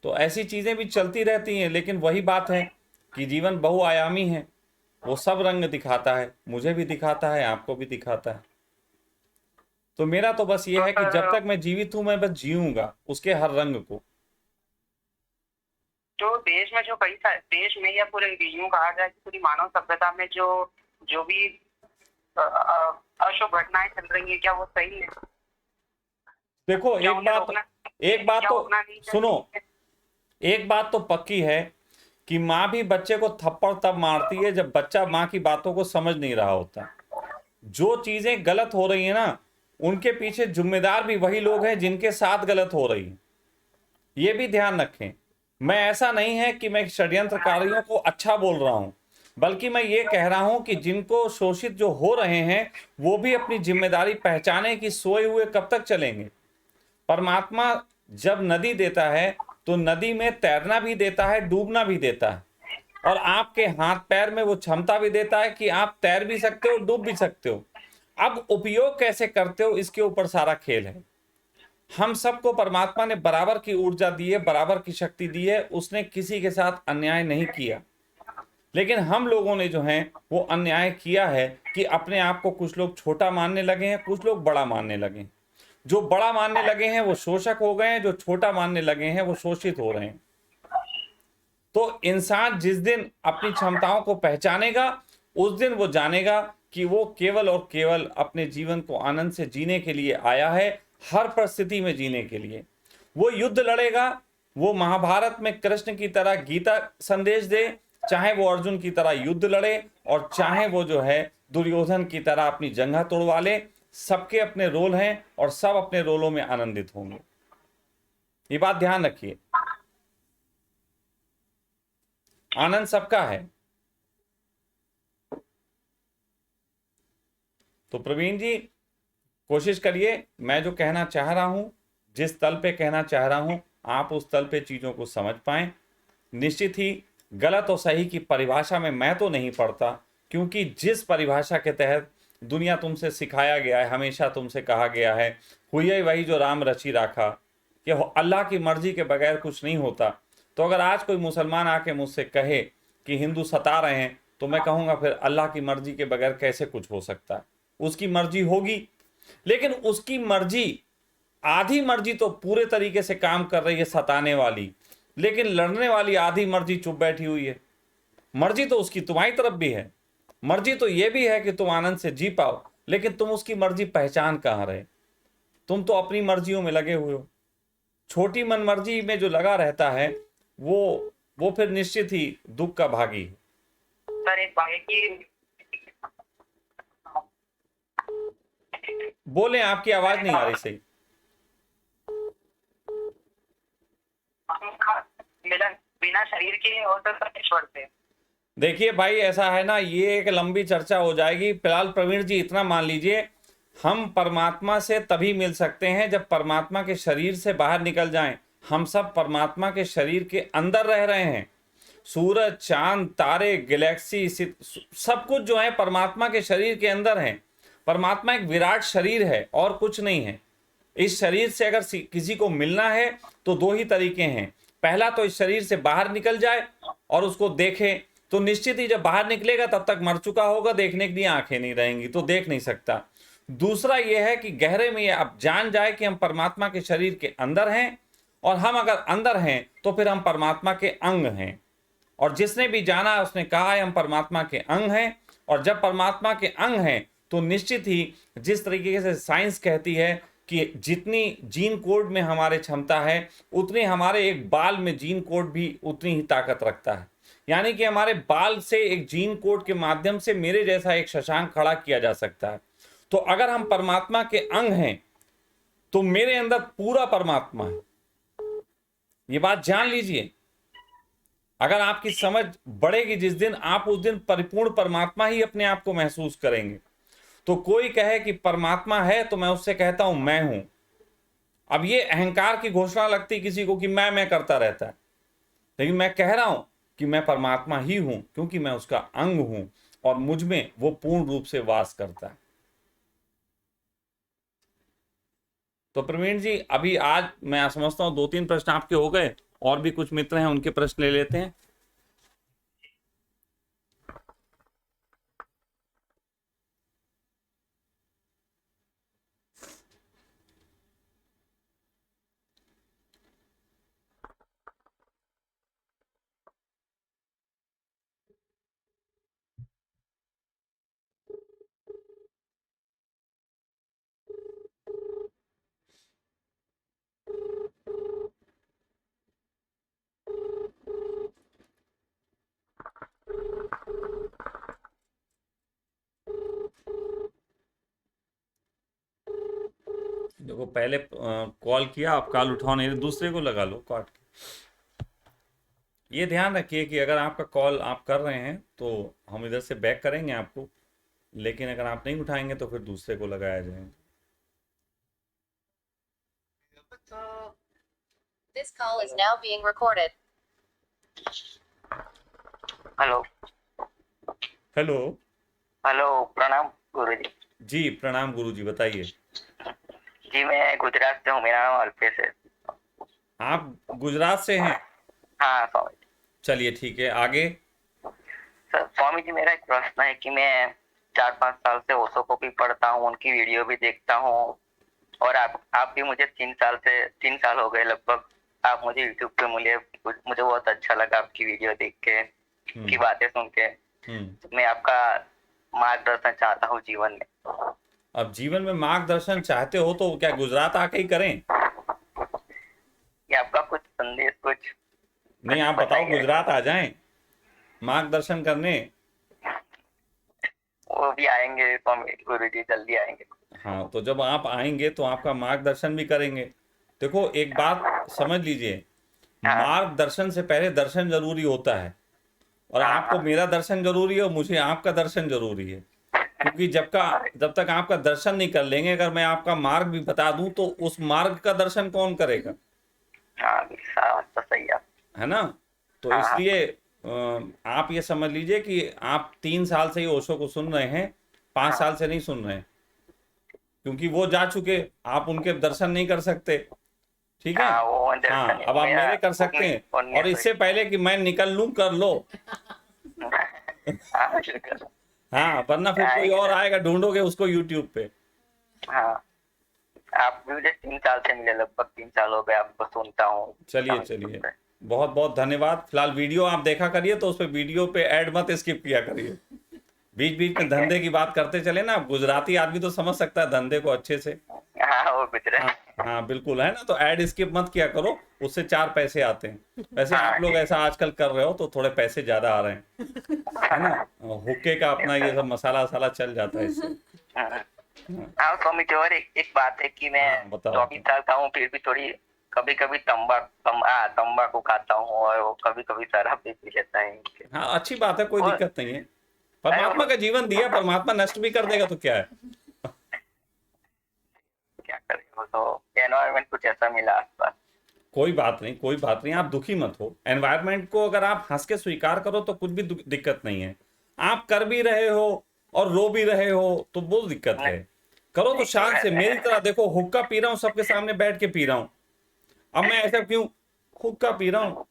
तो ऐसी चीजें भी चलती रहती हैं, लेकिन वही बात है कि जीवन बहुआयामी है। वो सब रंग दिखाता है, मुझे भी दिखाता है, आपको भी दिखाता है। तो मेरा तो बस ये है कि जब तक मैं जीवित हूं मैं बस जीऊंगा उसके हर रंग को। जो देश में जो कई सारे देश में या पूरे यूं कहा जाए कि पूरी मानव सभ्यता में जो जो भी अशुभ घटनाएं चल रही है, क्या वो सही है? देखो, क्या उन्हें एक बात क्या तो रोकना नहीं चाहिए? सुनो, एक बात तो पक्की है कि माँ भी बच्चे को थप्पड़ तब मारती है जब बच्चा माँ की बातों को समझ नहीं रहा होता। जो चीजें गलत हो रही है ना, उनके पीछे जिम्मेदार भी वही लोग हैं जिनके साथ गलत हो रही है। ये भी ध्यान रखें। मैं ऐसा नहीं है कि मैं षड्यंत्रकारियों को अच्छा बोल रहा हूं, बल्कि मैं ये कह रहा हूं कि जिनको शोषित जो हो रहे हैं वो भी अपनी जिम्मेदारी पहचाने कि सोए हुए कब तक चलेंगे। परमात्मा जब नदी देता है तो नदी में तैरना भी देता है, डूबना भी देता है, और आपके हाथ पैर में वो क्षमता भी देता है कि आप तैर भी सकते हो, डूब भी सकते हो। अब उपयोग कैसे करते हो इसके ऊपर सारा खेल है। हम सबको परमात्मा ने बराबर की ऊर्जा दी है, बराबर की शक्ति दी है, उसने किसी के साथ अन्याय नहीं किया। लेकिन हम लोगों ने जो है वो अन्याय किया है कि अपने आप को कुछ लोग छोटा मानने लगे हैं, कुछ लोग बड़ा मानने लगे हैं। जो बड़ा मानने लगे हैं वो शोषक हो गए हैं, जो छोटा मानने लगे हैं वो शोषित हो रहे हैं। तो इंसान जिस दिन अपनी क्षमताओं को पहचानेगा उस दिन वो जानेगा कि वो केवल और केवल अपने जीवन को आनंद से जीने के लिए आया है, हर परिस्थिति में जीने के लिए। वो युद्ध लड़ेगा, वो महाभारत में कृष्ण की तरह गीता संदेश दे, चाहे वो अर्जुन की तरह युद्ध लड़े, और चाहे वो जो है दुर्योधन की तरह अपनी जंघा तोड़वा ले। सबके अपने रोल हैं और सब अपने रोलों में आनंदित होंगे। ये बात ध्यान रखिए, आनंद सबका है। तो प्रवीण जी कोशिश करिए, मैं जो कहना चाह रहा हूं, जिस तल पे कहना चाह रहा हूं, आप उस तल पे चीजों को समझ पाएं। निश्चित ही गलत और सही की परिभाषा में मैं तो नहीं पढ़ता, क्योंकि जिस परिभाषा के तहत दुनिया तुमसे सिखाया गया है, हमेशा तुमसे कहा गया है, हुई वही जो राम रची राखा, कि अल्लाह की मर्जी के बगैर कुछ नहीं होता। तो अगर आज कोई मुसलमान आके मुझसे कहे कि हिंदू सता रहे हैं, तो मैं कहूँगा फिर अल्लाह की मर्जी के बगैर कैसे कुछ हो सकता है। उसकी मर्जी होगी, लेकिन उसकी मर्जी, आधी मर्जी तो पूरे तरीके से काम कर रही है सताने वाली, लेकिन लड़ने वाली आधी मर्जी चुप बैठी हुई है। मर्जी तो उसकी तुम्हारी तरफ भी है, मर्जी तो ये भी है कि तुम आनंद से जी पाओ, लेकिन तुम उसकी मर्जी पहचान कहाँ रहे। तुम तो अपनी मर्जियों में लगे हुए हो। छोटी मनमर्जी में जो लगा रहता है वो फिर निश्चित ही दुख का भागी है। सर एक बात है कि बोले, आपकी आवाज नहीं आ रही सही। मिलन बिना शरीर के हो सकता है ईश्वर से। देखिए भाई, ऐसा है ना, ये एक लंबी चर्चा हो जाएगी। फिलहाल प्रवीण जी इतना मान लीजिए, हम परमात्मा से तभी मिल सकते हैं जब परमात्मा के शरीर से बाहर निकल जाएं। हम सब परमात्मा के शरीर के अंदर रह रहे हैं। सूरज, चांद, तारे, गैलेक्सी, सब कुछ जो है परमात्मा के शरीर के अंदर है। परमात्मा एक विराट शरीर है और कुछ नहीं है। इस शरीर से अगर किसी को मिलना है तो दो ही तरीके हैं। पहला तो इस शरीर से बाहर निकल जाए और उसको देखे, तो निश्चित ही जब बाहर निकलेगा तब तक मर चुका होगा, देखने के लिए आंखें नहीं रहेंगी, तो देख नहीं सकता। दूसरा यह है कि गहरे में ये अब जान जाए कि हम परमात्मा के शरीर के अंदर हैं, और हम अगर अंदर हैं तो फिर हम परमात्मा के अंग हैं। और जिसने भी जाना उसने कहा है हम परमात्मा के अंग हैं। और जब परमात्मा के अंग हैं तो निश्चित ही जिस तरीके से साइंस कहती है कि जितनी जीन कोड में हमारे क्षमता है, उतनी हमारे एक बाल में जीन कोड भी उतनी ही ताकत रखता है। यानी कि हमारे बाल से एक जीन कोड के माध्यम से मेरे जैसा एक शशांक खड़ा किया जा सकता है। तो अगर हम परमात्मा के अंग हैं तो मेरे अंदर पूरा परमात्मा है। ये बात जान लीजिए। अगर आपकी समझ बढ़ेगी जिस दिन, आप उस दिन परिपूर्ण परमात्मा ही अपने आप को महसूस करेंगे। तो कोई कहे कि परमात्मा है तो मैं उससे कहता हूं मैं हूं। अब ये अहंकार की घोषणा लगती किसी को कि मैं करता रहता है, लेकिन मैं कह रहा हूं कि मैं परमात्मा ही हूं, क्योंकि मैं उसका अंग हूं और मुझ में वो पूर्ण रूप से वास करता है। तो प्रवीण जी, अभी आज मैं समझता हूं 2-3 प्रश्न आपके हो गए, और भी कुछ मित्र हैं उनके प्रश्न ले लेते हैं। देखो, पहले कॉल किया, आप कॉल उठाओ नहीं, दूसरे को लगा लो काट के। ये ध्यान रखिए कि अगर आपका कॉल आप कर रहे हैं तो हम इधर से बैक करेंगे आपको, लेकिन अगर आप नहीं उठाएंगे तो फिर दूसरे को लगाया जाएगा। This call is now being recorded. Hello hello. Hello, प्रणाम गुरुजी। जी प्रणाम गुरुजी, बताइए। जी मैं गुजरात से हूँ, मेरा नाम अल्पेश है। आप गुजरात से हैं? हाँ स्वामी जी। चलिए ठीक है, आगे। सर स्वामी जी, मेरा एक प्रश्न है कि मैं 4-5 साल से ओशो को भी पढ़ता हूँ, उनकी वीडियो भी देखता हूँ, और आप भी मुझे 3 साल हो गए लगभग। आप मुझे यूट्यूब पे मुझे बहुत अच्छा लगा आपकी वीडियो देख के, की बातें सुन के। हम्म। मैं आपका मार्गदर्शन चाहता हूँ जीवन में। अब जीवन में मार्गदर्शन चाहते हो तो क्या गुजरात आके ही करें? ये आपका कुछ संदेश कुछ नहीं, आप बताओ, बताइए। गुजरात आ जाएं मार्गदर्शन करने। वो भी आएंगे स्वामी गुरु जी, जल्दी आएंगे। हाँ, तो जब आप आएंगे तो आपका मार्गदर्शन भी करेंगे। देखो, एक बात समझ लीजिए, हाँ मार्गदर्शन से पहले दर्शन जरूरी होता है। और हाँ आपको हाँ मेरा दर्शन जरूरी है और मुझे आपका दर्शन जरूरी है। क्योंकि जब तक आपका दर्शन नहीं कर लेंगे, अगर मैं आपका मार्ग भी बता दूं तो उस मार्ग का दर्शन कौन करेगा? हाँ, बात तो सही है। है ना? तो हाँ हाँ इसलिए आप ये समझ लीजिए कि आप 3 साल से ही ओशो को सुन रहे हैं, 5 साल से नहीं सुन रहे हैं। क्योंकि वो जा चुके, आप उनके दर्शन नहीं कर सकते। ठीक है? हाँ, वो दर्शन हाँ, है अब आप मेरा। मेरे कर सकते हैं। और इससे पहले कि मैं निकल लूं, कर लो। हाँ शुक्र। हाँ, वरना फिर कोई आएंगे और सर। आएगा, ढूंढोगे उसको यूट्यूब पे। हाँ, आप भी मुझे 3 साल से मिले, लगभग 3 साल हो गए आपको सुनता हूँ। चलिए चलिए, बहुत बहुत धन्यवाद। फिलहाल वीडियो आप देखा करिए, तो उस पे वीडियो पे ऐड मत स्किप किया करिए। बीच बीच में ठीक है। धंधे की बात करते चले ना, गुजराती आदमी तो समझ सकता है धंधे को अच्छे से। हाँ वो गुजरे। हाँ हाँ, बिल्कुल, है ना? तो ऐड स्किप मत किया करो, उससे 4 पैसे आते हैं। वैसे हाँ आप लोग ठीक ऐसा आजकल कर रहे हो तो थोड़े पैसे ज्यादा आ रहे हैं। है ना? हुक्के का अपना ये सब मसाला वसाला चल जाता है इससे। है। हाँ हाँ स्वामी जी, और एक बात है कि मैं हाँ, बताओ। 24 साल का हूँ, फिर भी थोड़ी कभी कभी तंबाकू खाता हूँ, और वो कभी कभी शराब भी पी लेता है। हाँ, अच्छी बात है, कोई और दिक्कत नहीं है। परमात्मा का जीवन दिया, परमात्मा नष्ट भी कर देगा तो क्या है। क्या करें, वो तो एनवायरनमेंट कुछ ऐसा मिला आसपास। कोई बात नहीं, कोई बात नहीं, आप दुखी मत हो। एनवायरनमेंट को अगर आप हंस के स्वीकार करो तो कुछ भी दिक्कत नहीं है। आप कर भी रहे हो और रो भी रहे हो तो वो दिक्कत है। करो तो शान से, मेरी तरह। देखो, हुक्का पी रहा हूँ, सबके सामने बैठ के पी रहा हूँ। अब मैं ऐसा क्यों हुक्का पी रहा हूँ?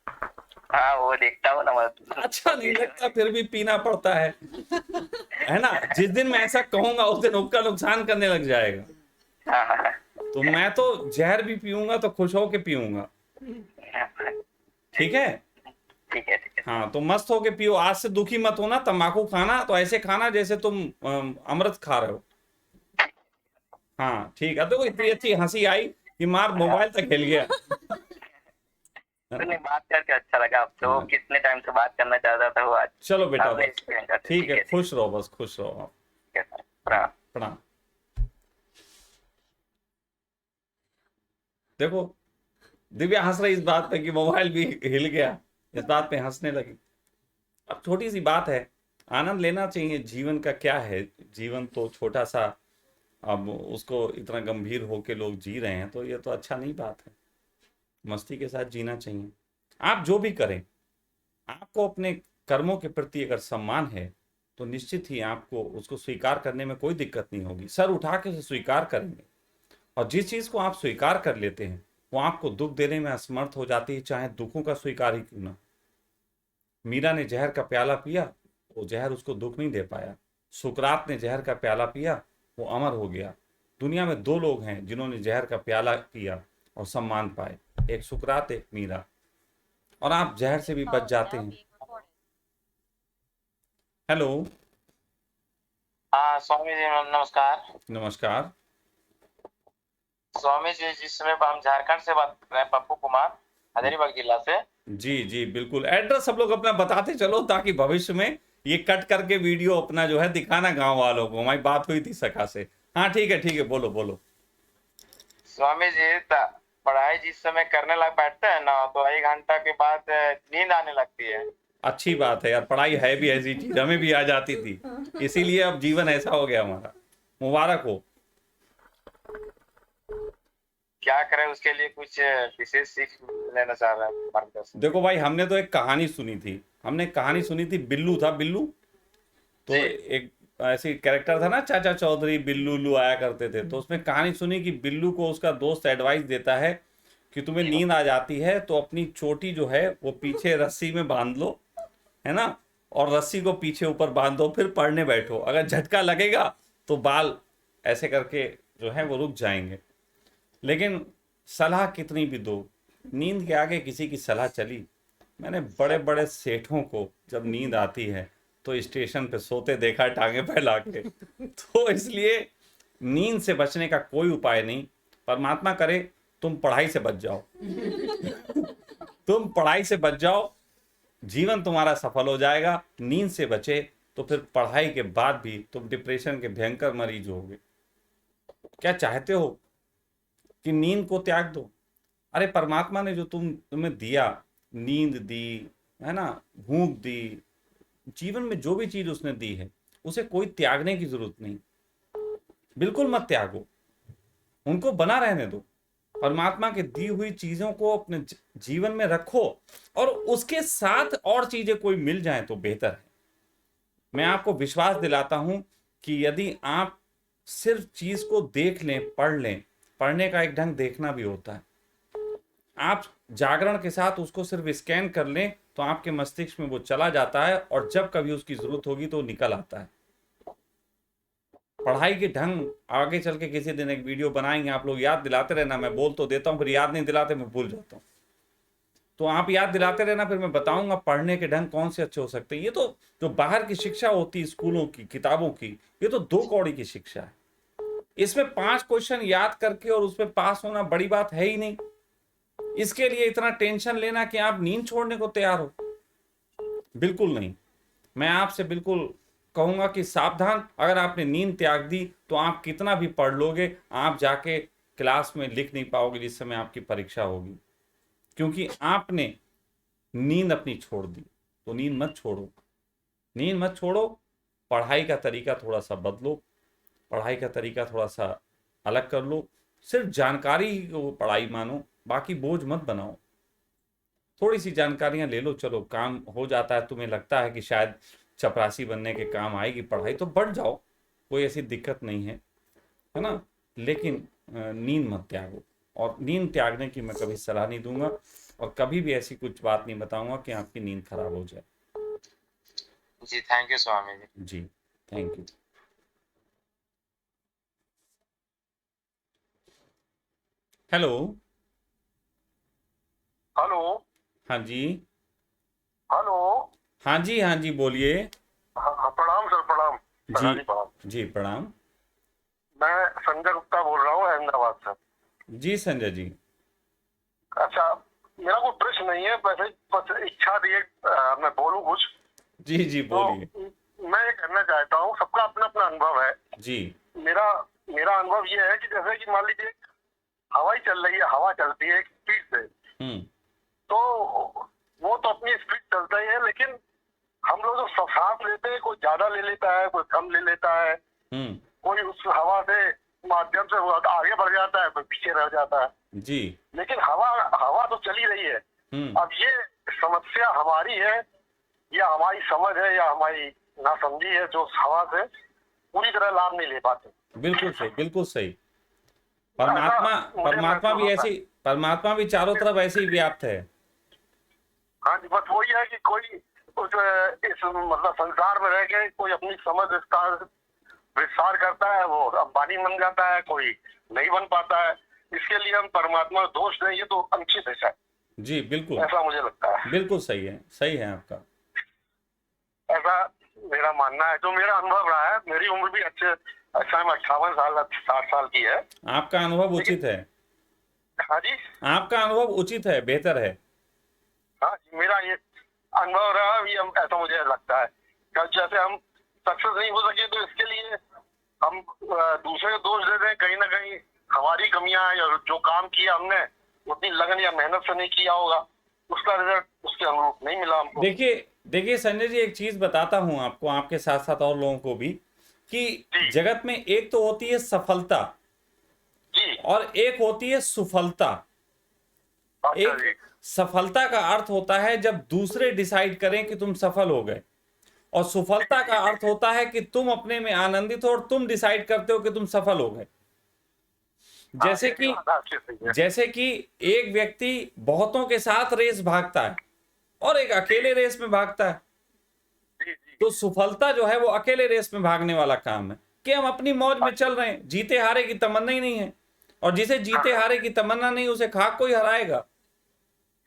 हाँ वो देखता हूँ ना मैं। अच्छा नहीं लगता, फिर भी पीना पड़ता है ना? जिस दिन मैं ऐसा कहूंगा उस दिन हुक्का नुकसान करने लग जाएगा। हाँ हाँ तो मैं तो जहर भी पीऊंगा तो खुश होके पीऊंगा। हाँ, ठीक है? ठीक है ठीक है। हाँ, तो मस्त होके पियो। आज से दुखी मत होना। तंबाकू खाना तो ऐसे खाना जैसे तुम अमृत खा रहे हो। हाँ ठीक है। देखो, इतनी अच्छी हंसी आई कि मार मोबाइल तक हिल गया। है तो ना? नहीं, बात करके अच्छा लगा आपसे। वो हाँ, कितने टाइम से बात करना चाहता था, वो आज चलो बेटा, आपने बस एक्सप्लेन कर दिया। ठीक ठीक है, है ठीक खुश रहो, बस खुश रहो आप। है सर। प्रणाम। प्रणाम। देखो, दिव्या हंस रही इस बात पे कि मोबाइल भी हिल गया, इस बात पे हंसने लगी। अब छोटी सी बात है, आनंद लेना चाहिए। जीवन का क्या है, जीवन तो छोटा सा। अब उसको इतना गंभीर होके लोग जी रहे हैं तो ये तो अच्छा नहीं बात है। मस्ती के साथ जीना चाहिए। आप जो भी करें, आपको अपने कर्मों के प्रति अगर सम्मान है तो निश्चित ही आपको उसको स्वीकार करने में कोई दिक्कत नहीं होगी। सर उठा के उसे स्वीकार करेंगे। और जिस चीज को आप स्वीकार कर लेते हैं वो आपको दुख देने में असमर्थ हो जाती है, चाहे दुखों का स्वीकार ही क्यों ना। मीरा ने जहर का प्याला पिया, वो जहर उसको दुख नहीं दे पाया। सुकरात ने जहर का प्याला पिया, वो अमर हो गया। दुनिया में 2 लोग हैं जिन्होंने जहर का प्याला पिया और सम्मान पाए, एक सुकरात, एक मीरा। और आप जहर से भी Call बच is जाते now हैं। being recorded. हेलो। हाँ स्वामी जी, नमस्कार। नमस्कार। स्वामी जी, जिस समय हम झारखंड से बात कर रहे हैं, पप्पू कुमार, हजारीबाग जिला से। जी जी, बिल्कुल। एड्रेस सब लोग अपना बताते चलो ताकि भविष्य में ये कट करके वीडियो अपना जो है दिखाना गांव वालों को। हमारी बात हुई थी सखा से। हाँ ठीक है, बोलो बोलो। स्वामी जी, पढ़ाई जिस समय करने लग बैठते हैं ना, तो 1 घंटा के बाद नींद आने लगती है। अच्छी बात है यार, पढ़ाई है भी ऐसी चीज, हमें भी आ जाती थी। इसीलिए अब जीवन ऐसा हो गया हमारा। मुबारक हो। क्या करें, उसके लिए कुछ विशेष सीख लेना चाह रहे हैं, मार्गदर्शन। देखो भाई, हमने तो एक कहानी सुनी थी। हमने कहानी सुनी थी, बिल्लू था, बिल्लू। तो जी एक ऐसी कैरेक्टर था ना, चाचा चौधरी, बिल्लू उल्लू आया करते थे। तो उसमें कहानी सुनी कि बिल्लू को उसका दोस्त एडवाइस देता है कि तुम्हें नींद आ जाती है तो अपनी चोटी जो है वो पीछे रस्सी में बांध लो, है ना? और रस्सी को पीछे ऊपर बांध दो, फिर पढ़ने बैठो। अगर झटका लगेगा तो बाल ऐसे करके जो है वो रुक जाएंगे। लेकिन सलाह कितनी भी दो, नींद के आगे किसी की सलाह चली? मैंने बड़े बड़े सेठों को जब नींद आती है तो स्टेशन पे सोते देखा टांगे फैला के। तो इसलिए नींद से बचने का कोई उपाय नहीं। परमात्मा करे तुम पढ़ाई से बच जाओ। तुम पढ़ाई से बच जाओ, जीवन तुम्हारा सफल हो जाएगा। नींद से बचे तो फिर पढ़ाई के बाद भी तुम डिप्रेशन के भयंकर मरीज होगे। क्या चाहते हो कि नींद को त्याग दो? अरे परमात्मा ने जो तुम्हें दिया, नींद दी है ना, भूख दी, जीवन में जो भी चीज उसने दी है उसे कोई त्यागने की जरूरत नहीं। बिल्कुल मत त्यागो, उनको बना रहने दो। परमात्मा की दी हुई चीजों को अपने जीवन में रखो और उसके साथ और चीजें कोई मिल जाएं तो बेहतर है। मैं आपको विश्वास दिलाता हूं कि यदि आप सिर्फ चीज को देख लें, पढ़ लें, पढ़ने का एक ढंग देखना भी होता है। आप जागरण के साथ उसको सिर्फ स्कैन कर लें तो आपके मस्तिष्क में वो चला जाता है और जब कभी उसकी जरूरत होगी तो निकल आता है। पढ़ाई के ढंग आगे चल के किसी दिन एक वीडियो बनाएंगे, आप लोग याद दिलाते रहना। मैं बोल तो देता हूँ, फिर याद नहीं दिलाते, मैं भूल जाता हूँ। तो आप याद दिलाते रहना, फिर मैं बताऊंगा पढ़ने के ढंग कौन से अच्छे हो सकते हैं। ये तो जो बाहर की शिक्षा होती है, स्कूलों की, किताबों की, ये तो 2 कौड़ी की शिक्षा है। इसमें 5 क्वेश्चन याद करके और उसमें पास होना बड़ी बात है ही नहीं। इसके लिए इतना टेंशन लेना कि आप नींद छोड़ने को तैयार हो, बिल्कुल नहीं। मैं आपसे बिल्कुल कहूंगा कि सावधान। अगर आपने नींद त्याग दी तो आप कितना भी पढ़ लोगे, आप जाके क्लास में लिख नहीं पाओगे जिस समय आपकी परीक्षा होगी, क्योंकि आपने नींद अपनी छोड़ दी। तो नींद मत छोड़ो, नींद मत छोड़ो। पढ़ाई का तरीका थोड़ा सा बदलो, पढ़ाई का तरीका थोड़ा सा अलग कर लो। सिर्फ जानकारी को पढ़ाई मानो, बाकी बोझ मत बनाओ। थोड़ी सी जानकारियां ले लो, चलो काम हो जाता है। तुम्हें लगता है कि शायद चपरासी बनने के काम आएगी पढ़ाई, तो बढ़ जाओ, कोई ऐसी दिक्कत नहीं है ना। लेकिन नींद मत त्यागो, और नींद त्यागने की मैं कभी सलाह नहीं दूंगा और कभी भी ऐसी कुछ बात नहीं बताऊंगा कि आपकी नींद खराब हो जाए। जी थैंक यू स्वामी जी। जी थैंक यू। हेलो। हेलो। हाँ जी। हेलो। हाँ जी, हाँ जी, बोलिए। हाँ, प्रणाम सर, प्रणाम। जी प्रणाम। जी प्रणाम। मैं संजय गुप्ता बोल रहा हूँ अहमदाबाद से। जी संजय जी। अच्छा, मेरा कोई प्रश्न नहीं है, वैसे बस इच्छा थी मैं बोलूँ कुछ। जी जी बोलिए। तो मैं ये कहना चाहता हूँ, सबका अपना अपना अनुभव है। जी। मेरा अनुभव ये है कि जैसे कि मान लीजिए हवा ही चल रही है, हवा चलती है एक स्पीड से, तो वो तो अपनी स्पीड चलता ही है, लेकिन हम लोग जो सांस लेते हैं, कोई ज्यादा ले लेता है, कोई कम ले लेता है, कोई उस हवा से माध्यम से आगे बढ़ जाता है, कोई पीछे रह जाता है। जी। लेकिन हवा तो चली रही है। अब ये समस्या हमारी है या हमारी समझ है या हमारी नासमझी है, जो हवा से पूरी तरह लाभ नहीं ले पाते। बिल्कुल सही, बिल्कुल सही। परमात्मा भी चारों तरफ ऐसे ही व्याप्त है। हाँ जी, बस वही है कि कोई इस मतलब संसार में रह के कोई अपनी समझ विस्तार करता है, वो अंबानी बन जाता है, कोई नहीं बन पाता है। इसके लिए हम परमात्मा को दोष दें, ये तो अनुचित है शायद। जी बिल्कुल, ऐसा मुझे लगता है। बिल्कुल सही है, सही है आपका। ऐसा मेरा मानना है, जो मेरा अनुभव रहा है। मेरी उम्र भी अच्छा 58 साल 60 साल की है। आपका अनुभव उचित है। हाँ जी, आपका अनुभव उचित है, बेहतर है। हाँ, मेरा ये अनुभव रहा, ये ऐसा मुझे लगता है। जैसे हम सक्सेस नहीं हो सके तो इसके लिए हम दूसरे को दोष दे दें, कहीं ना कहीं हमारी कमियां हैं, या जो काम किया हमने उतनी लगन या मेहनत से नहीं किया होगा, उसका रिजल्ट उसके अनुरूप नहीं मिला हमको। देखिए संजय जी, एक चीज बताता हूं आपको, आपके साथ साथ और लोगों को भी, कि जगत में एक तो होती है सफलता जी, और एक होती है सुफलता। एक सफलता का अर्थ होता है जब दूसरे डिसाइड करें कि तुम सफल हो गए, और सफलता का अर्थ होता है कि तुम अपने में आनंदित हो और तुम डिसाइड करते हो कि तुम सफल हो गए। जैसे कि एक व्यक्ति बहुतों के साथ रेस भागता है और एक अकेले रेस में भागता है। तो सफलता जो है वो अकेले रेस में भागने वाला काम है, कि हम अपनी मौज में चल रहे हैं, जीते हारे की तमन्ना ही नहीं है। और जिसे जीते हारे की तमन्ना नहीं, उसे खाक कोई हराएगा।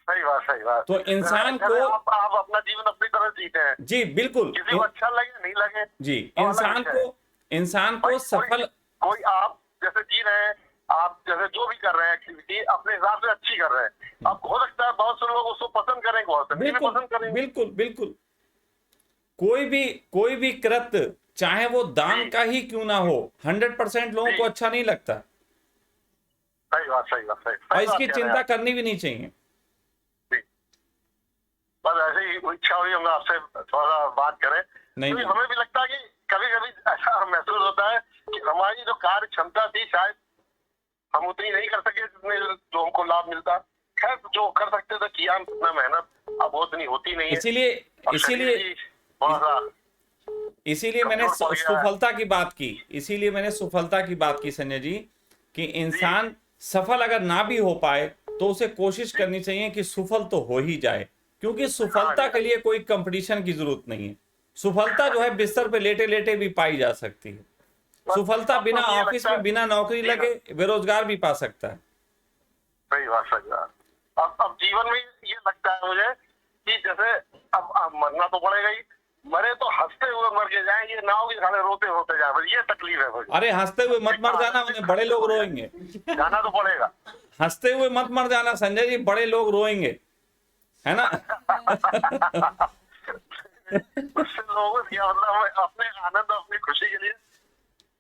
सही बात। तो इंसान जैसे को आप अपना जीवन अपनी तरह जीते हैं, जी बिल्कुल किसी को अच्छा लगे नहीं लगे जी वो अलग इंसान विषय है। को इंसान को भाई, सफल कोई आप जैसे जी रहे हैं, आप जैसे जो भी कर रहे हैं एक्टिविटी अपने हिसाब से अच्छी कर रहे हैं। अब हो सकता है बहुत से लोग उसको पसंद करेंगे, बहुत से नहीं भी बिल्कुल पसंद करेंगे। बिल्कुल बिल्कुल कोई भी कृत्य चाहे वो दान का ही क्यों ना हो 100% लोगों को अच्छा नहीं लगता सही बात और सही बात इसकी कह रहे हैं चिंता आप। करनी भी नहीं चाहिए। बस ऐसे ही इच्छा हुई हम आपसे थोड़ा सा बात करें। नहीं, क्योंकि नहीं। हमें भी लगता है कि कभी कभी ऐसा महसूस होता है कि हमारी जो कार्य क्षमता थी शायद हम उतनी नहीं कर सके जितने जो हमको लाभ मिलता। खैर जो कर सकते थे किया, उतना मेहनत अब वो उतनी होती नहीं है। इसीलिए और शरीर इसीलिए भी थोड़ा सा इसीलिए मैंने कमजोर पड़ गया है। सफलता की बात की, इसीलिए मैंने सफलता की बात की संजय जी, कि इंसान सफल अगर ना भी हो पाए तो उसे कोशिश करनी चाहिए कि सफल तो हो ही जाए, क्योंकि सफलता के लिए कोई कंपटीशन की जरूरत नहीं है। सफलता जो है बिस्तर पे लेटे लेटे भी पाई जा सकती है। सफलता बिना अब तो ये ऑफिस लगता में है- बिना नौकरी जी लगे बेरोजगार भी पा सकता है। सही बात सही बात। अब जीवन में ये लगता है मुझे कि जैसे अब मरना तो पड़ेगा ही, मरे तो हंसते हुए मर के जाए, ये ना हो कि खाली रोते होते जाए, बस ये तकलीफ है मुझे। अरे हंसते हुए मत मर जाना, उन्हें बड़े लोग रोएंगे। जाना तो पड़ेगा। हंसते हुए मत मर जाना संजय जी, बड़े लोग रोएंगे, है ना। उससे लोगों से क्या मतलब, हमें अपने आनंद अपनी खुशी के लिए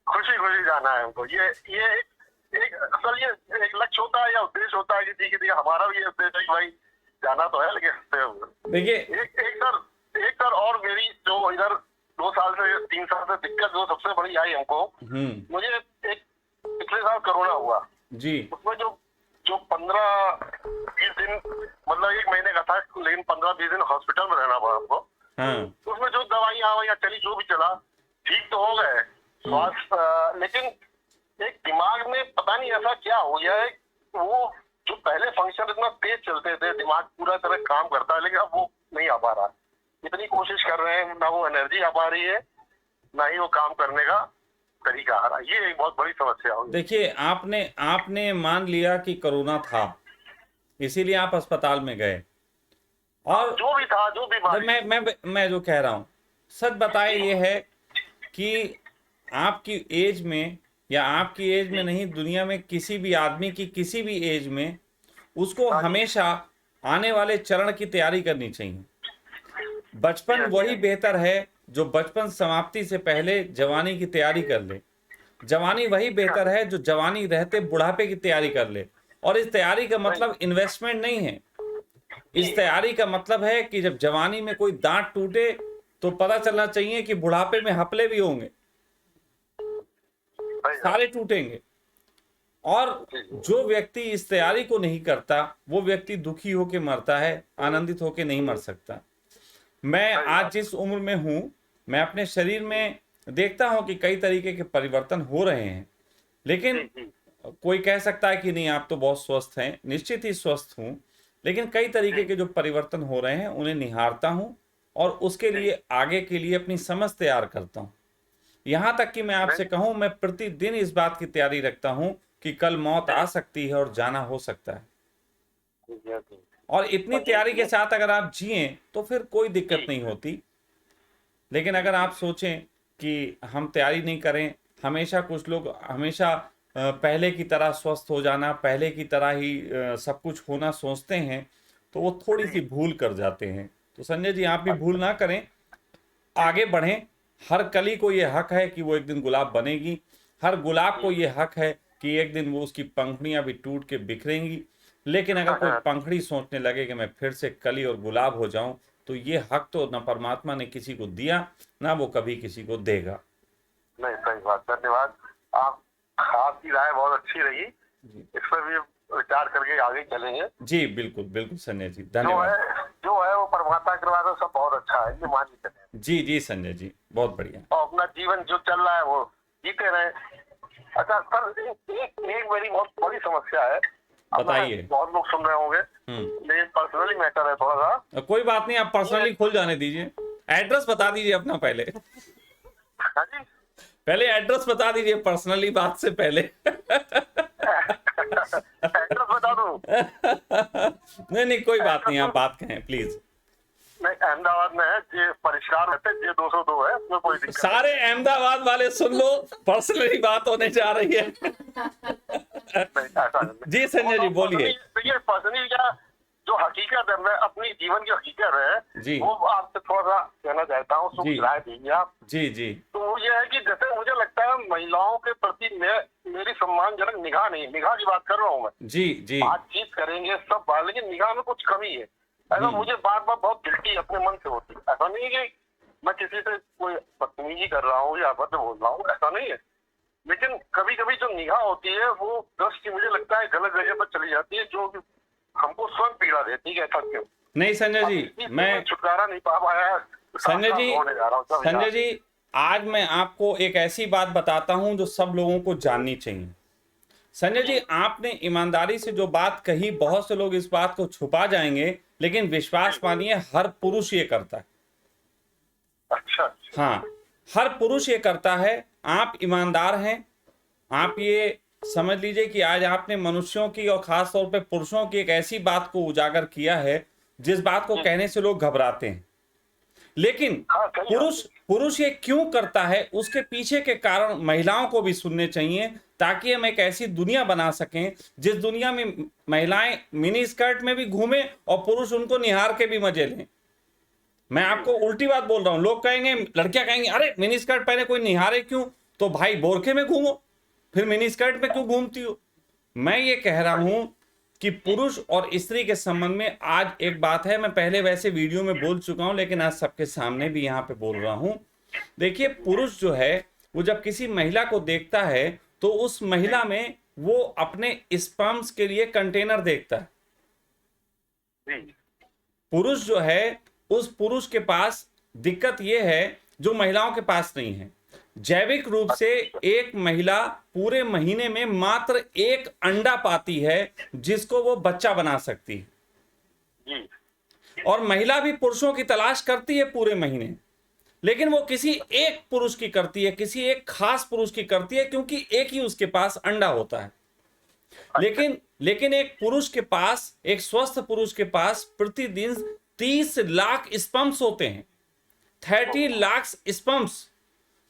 खुशी खुशी जाना है हमको। ये एक असल ये एक लक्ष्य होता है या उद्देश्य होता है कि ठीक है हमारा भी ये उद्देश्य है कि भाई जाना तो है लेकिन हंसते हुए। देखिए एक सर और मेरी जो इधर 2 साल से 3 साल से दिक्कत जो सबसे बड़ी आई हमको, मुझे एक पिछले साल कोरोना हुआ जी उसमें जो 15-20 दिन मतलब 1 महीने का था, लेकिन 15-20 दिन हॉस्पिटल में रहना पड़ा हमको। हाँ उसमें जो दवाइयाँ या चली जो भी चला ठीक तो हो गए स्वास्थ्य, लेकिन एक दिमाग में पता नहीं ऐसा क्या हो गया है, वो जो पहले फंक्शन इतना तेज चलते थे, दिमाग पूरा तरह काम करता है, लेकिन अब वो नहीं आ पा रहा। इतनी कोशिश कर रहे हैं, ना वो एनर्जी आ पा रही है, ना ही वो काम करने का तरीका आ रहा है। ये एक बहुत बड़ी समस्या होगी। देखिए आपने मान लिया कि कोरोना था, इसीलिए आप अस्पताल में गए, और जो भी था जो बीमारी मैं जो कह रहा हूँ सच बताए ये है कि आपकी एज में, या आपकी एज में नहीं, दुनिया में किसी भी आदमी की किसी भी एज में उसको हमेशा आने वाले चरण की तैयारी करनी चाहिए। बचपन वही बेहतर है जो बचपन समाप्ति से पहले जवानी की तैयारी कर ले। जवानी वही बेहतर है जो जवानी रहते बुढ़ापे की तैयारी कर ले। और इस तैयारी का मतलब इन्वेस्टमेंट नहीं है, इस तैयारी का मतलब है कि जब जवानी में कोई दांत टूटे तो पता चलना चाहिए कि बुढ़ापे में हपले भी होंगे, सारे टूटेंगे। और जो व्यक्ति इस तैयारी को नहीं करता वो व्यक्ति दुखी होकर मरता है, आनंदित होकर नहीं मर सकता। मैं आज जिस उम्र में हूं, मैं अपने शरीर में देखता हूं कि कई तरीके के परिवर्तन हो रहे हैं, लेकिन कोई कह सकता है कि नहीं आप तो बहुत स्वस्थ हैं, निश्चित ही स्वस्थ हूं, लेकिन कई तरीके के जो परिवर्तन हो रहे हैं उन्हें निहारता हूं और उसके लिए आगे के लिए अपनी समझ तैयार करता हूं। यहां तक कि मैं आपसे कहूं, मैं प्रतिदिन इस बात की तैयारी रखता हूं कि कल मौत आ सकती है और जाना हो सकता है। और इतनी तैयारी के साथ अगर आप जिए तो फिर कोई दिक्कत नहीं होती। लेकिन अगर आप सोचें कि हम तैयारी नहीं करें, हमेशा कुछ लोग हमेशा पहले की तरह स्वस्थ हो जाना, पहले की तरह ही सब कुछ होना सोचते हैं, तो वो थोड़ी सी भूल कर जाते हैं। तो संजय जी आप भी भूल ना करें, आगे बढ़ें। हर कली को ये हक है कि वो एक दिन गुलाब बनेगी, हर गुलाब को ये हक है कि एक दिन वो उसकी पंखुड़ियां भी टूट के बिखरेंगी। लेकिन अगर कोई पंखड़ी सोचने लगे कि मैं फिर से कली और गुलाब हो जाऊं, तो ये हक तो ना परमात्मा ने किसी को दिया, ना वो कभी किसी को देगा। नहीं सही बात, धन्यवाद। आपकी राय बहुत अच्छी रही, इस पर भी विचार करके आगे चलेंगे। जी बिल्कुल बिल्कुल संजय जी, धन्यवाद। जो है वो परमात्मा की कृपा से सब बहुत अच्छा है, ये मान के चलें। जी जी संजय जी, बहुत बढ़िया। और अपना जीवन जो चल रहा है वो जीते रहे। अच्छा सर, एक मेरी बहुत बड़ी समस्या है, बताइए। बहुत लोग सुन रहे होंगे, लेकिन पर्सनली मैटर है थोड़ा सा। कोई बात नहीं, आप पर्सनली खोल जाने दीजिए। एड्रेस बता दीजिए अपना पहले। हाँ जी, पहले एड्रेस बता दीजिए पर्सनली बात से पहले। एड्रेस बता दूं? नहीं नहीं, कोई बात नहीं, आप बात कहें प्लीज। नहीं, अहमदाबाद में है, ये परिष्कार रहते हैं, ये 202 है, उसमें कोई दिक्कत सारे अहमदाबाद वाले सुन लो, पर्सनली बात होने जा रही है। नहीं, ऐसा नहीं। जी संजय जी बोलिए। तो ये पर्सनली क्या जो हकीकत है, मैं अपनी जीवन की हकीकत है जी। वो आपसे थोड़ा सा कहना चाहता हूँ, जी। राय दीजिए आप। जी जी तो ये है कि जैसे मुझे लगता है महिलाओं के प्रति मेरी सम्मानजनक निगाह नहीं, निगाह की बात कर रहा हूँ मैं। जी जी बातचीत करेंगे सब बात, लेकिन निगाह में कुछ कमी है। ऐसा मुझे बार बार बहुत गिल्टी अपने मन से होती है। ऐसा नहीं है कि मैं किसी से कोई बदतमीजी कर रहा हूँ या अभद्र बोल रहा हूँ, ऐसा नहीं है। लेकिन कभी कभी जो निगाह होती है वो दृष्टि मुझे लगता है गलत जगह पर चली जाती है, जो कि हमको स्वयं पीड़ा देती है। ऐसा क्यों? नहीं संजय जी, मैं छुटकारा नहीं पा पाया। संजय जी आज मैं आपको एक ऐसी बात बताता हूं जो सब लोगों को जाननी चाहिए। संजय जी, आपने ईमानदारी से जो बात कही, बहुत से लोग इस बात को छुपा जाएंगे, लेकिन विश्वास मानिए हर पुरुष ये करता है। अच्छा। हाँ, हर पुरुष ये करता है। आप ईमानदार हैं, आप ये समझ लीजिए कि आज आपने मनुष्यों की और खास तौर पे पुरुषों की एक ऐसी बात को उजागर किया है जिस बात को कहने से लोग घबराते हैं। लेकिन पुरुष ये क्यों करता है, उसके पीछे के कारण महिलाओं को भी सुनने चाहिए, ताकि हम एक ऐसी दुनिया बना सकें जिस दुनिया में महिलाएं मिनी स्कर्ट में भी घूमें और पुरुष उनको निहार के भी मजे लें। मैं आपको उल्टी बात बोल रहा हूं। लोग कहेंगे, लड़कियां कहेंगी, अरे मिनी स्कर्ट पहने कोई निहारे क्यों? तो भाई बोरखे में घूमो, फिर मिनी स्कर्ट में क्यों घूमती हो? मैं ये कह रहा हूं कि पुरुष और स्त्री के संबंध में आज एक बात है, मैं पहले वैसे वीडियो में बोल चुका हूं, लेकिन आज सबके सामने भी यहाँ पे बोल रहा हूं। देखिए, पुरुष जो है वो जब किसी महिला को देखता है तो उस महिला में वो अपने स्पर्म्स के लिए कंटेनर देखता है। पुरुष जो है, उस पुरुष के पास दिक्कत ये है जो महिलाओं के पास नहीं है। जैविक रूप से एक महिला पूरे महीने में मात्र एक अंडा पाती है जिसको वो बच्चा बना सकती है। और महिला भी पुरुषों की तलाश करती है पूरे महीने, लेकिन वो किसी एक पुरुष की करती है, किसी एक खास पुरुष की करती है, क्योंकि एक ही उसके पास अंडा होता है। लेकिन एक पुरुष के पास, एक स्वस्थ पुरुष के पास प्रतिदिन 30 लाख स्पर्म्स होते हैं। 30 लाख स्पर्म्स।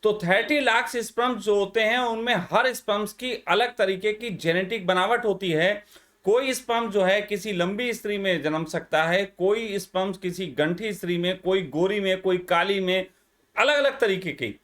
तो 30 लाख स्पर्म्स जो होते हैं उनमें हर स्पर्म्स की अलग तरीके की जेनेटिक बनावट होती है। कोई स्पर्म जो है किसी लंबी स्त्री में जन्म सकता है, कोई स्पर्म किसी गंठी स्त्री में, कोई गोरी में, कोई काली में, अलग अलग तरीके की।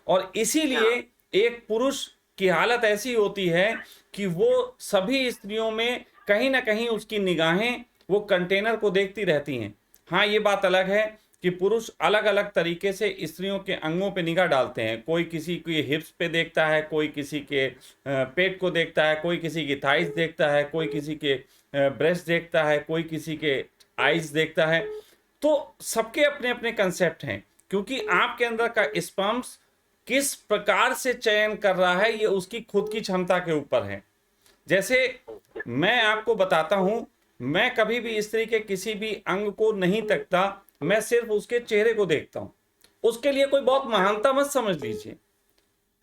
और इसीलिए एक पुरुष की हालत ऐसी होती है कि वो सभी स्त्रियों में कहीं ना कहीं उसकी निगाहें वो कंटेनर को देखती रहती हैं। हाँ, ये बात अलग है कि पुरुष अलग अलग तरीके से स्त्रियों के अंगों पे निगाह डालते हैं। कोई किसी के हिप्स पे देखता है, कोई किसी के पेट को देखता है, कोई किसी की थाइस देखता है, कोई किसी के ब्रेस्ट देखता है, कोई किसी के आईज देखता है। तो सबके अपने अपने कंसेप्ट हैं, क्योंकि आपके अंदर का स्पर्म्स किस प्रकार से चयन कर रहा है ये उसकी खुद की क्षमता के ऊपर है। जैसे मैं आपको बताता हूं, मैं कभी भी स्त्री के किसी भी अंग को नहीं तकता, मैं सिर्फ उसके चेहरे को देखता हूं। उसके लिए कोई बहुत महानता मत समझ लीजिए।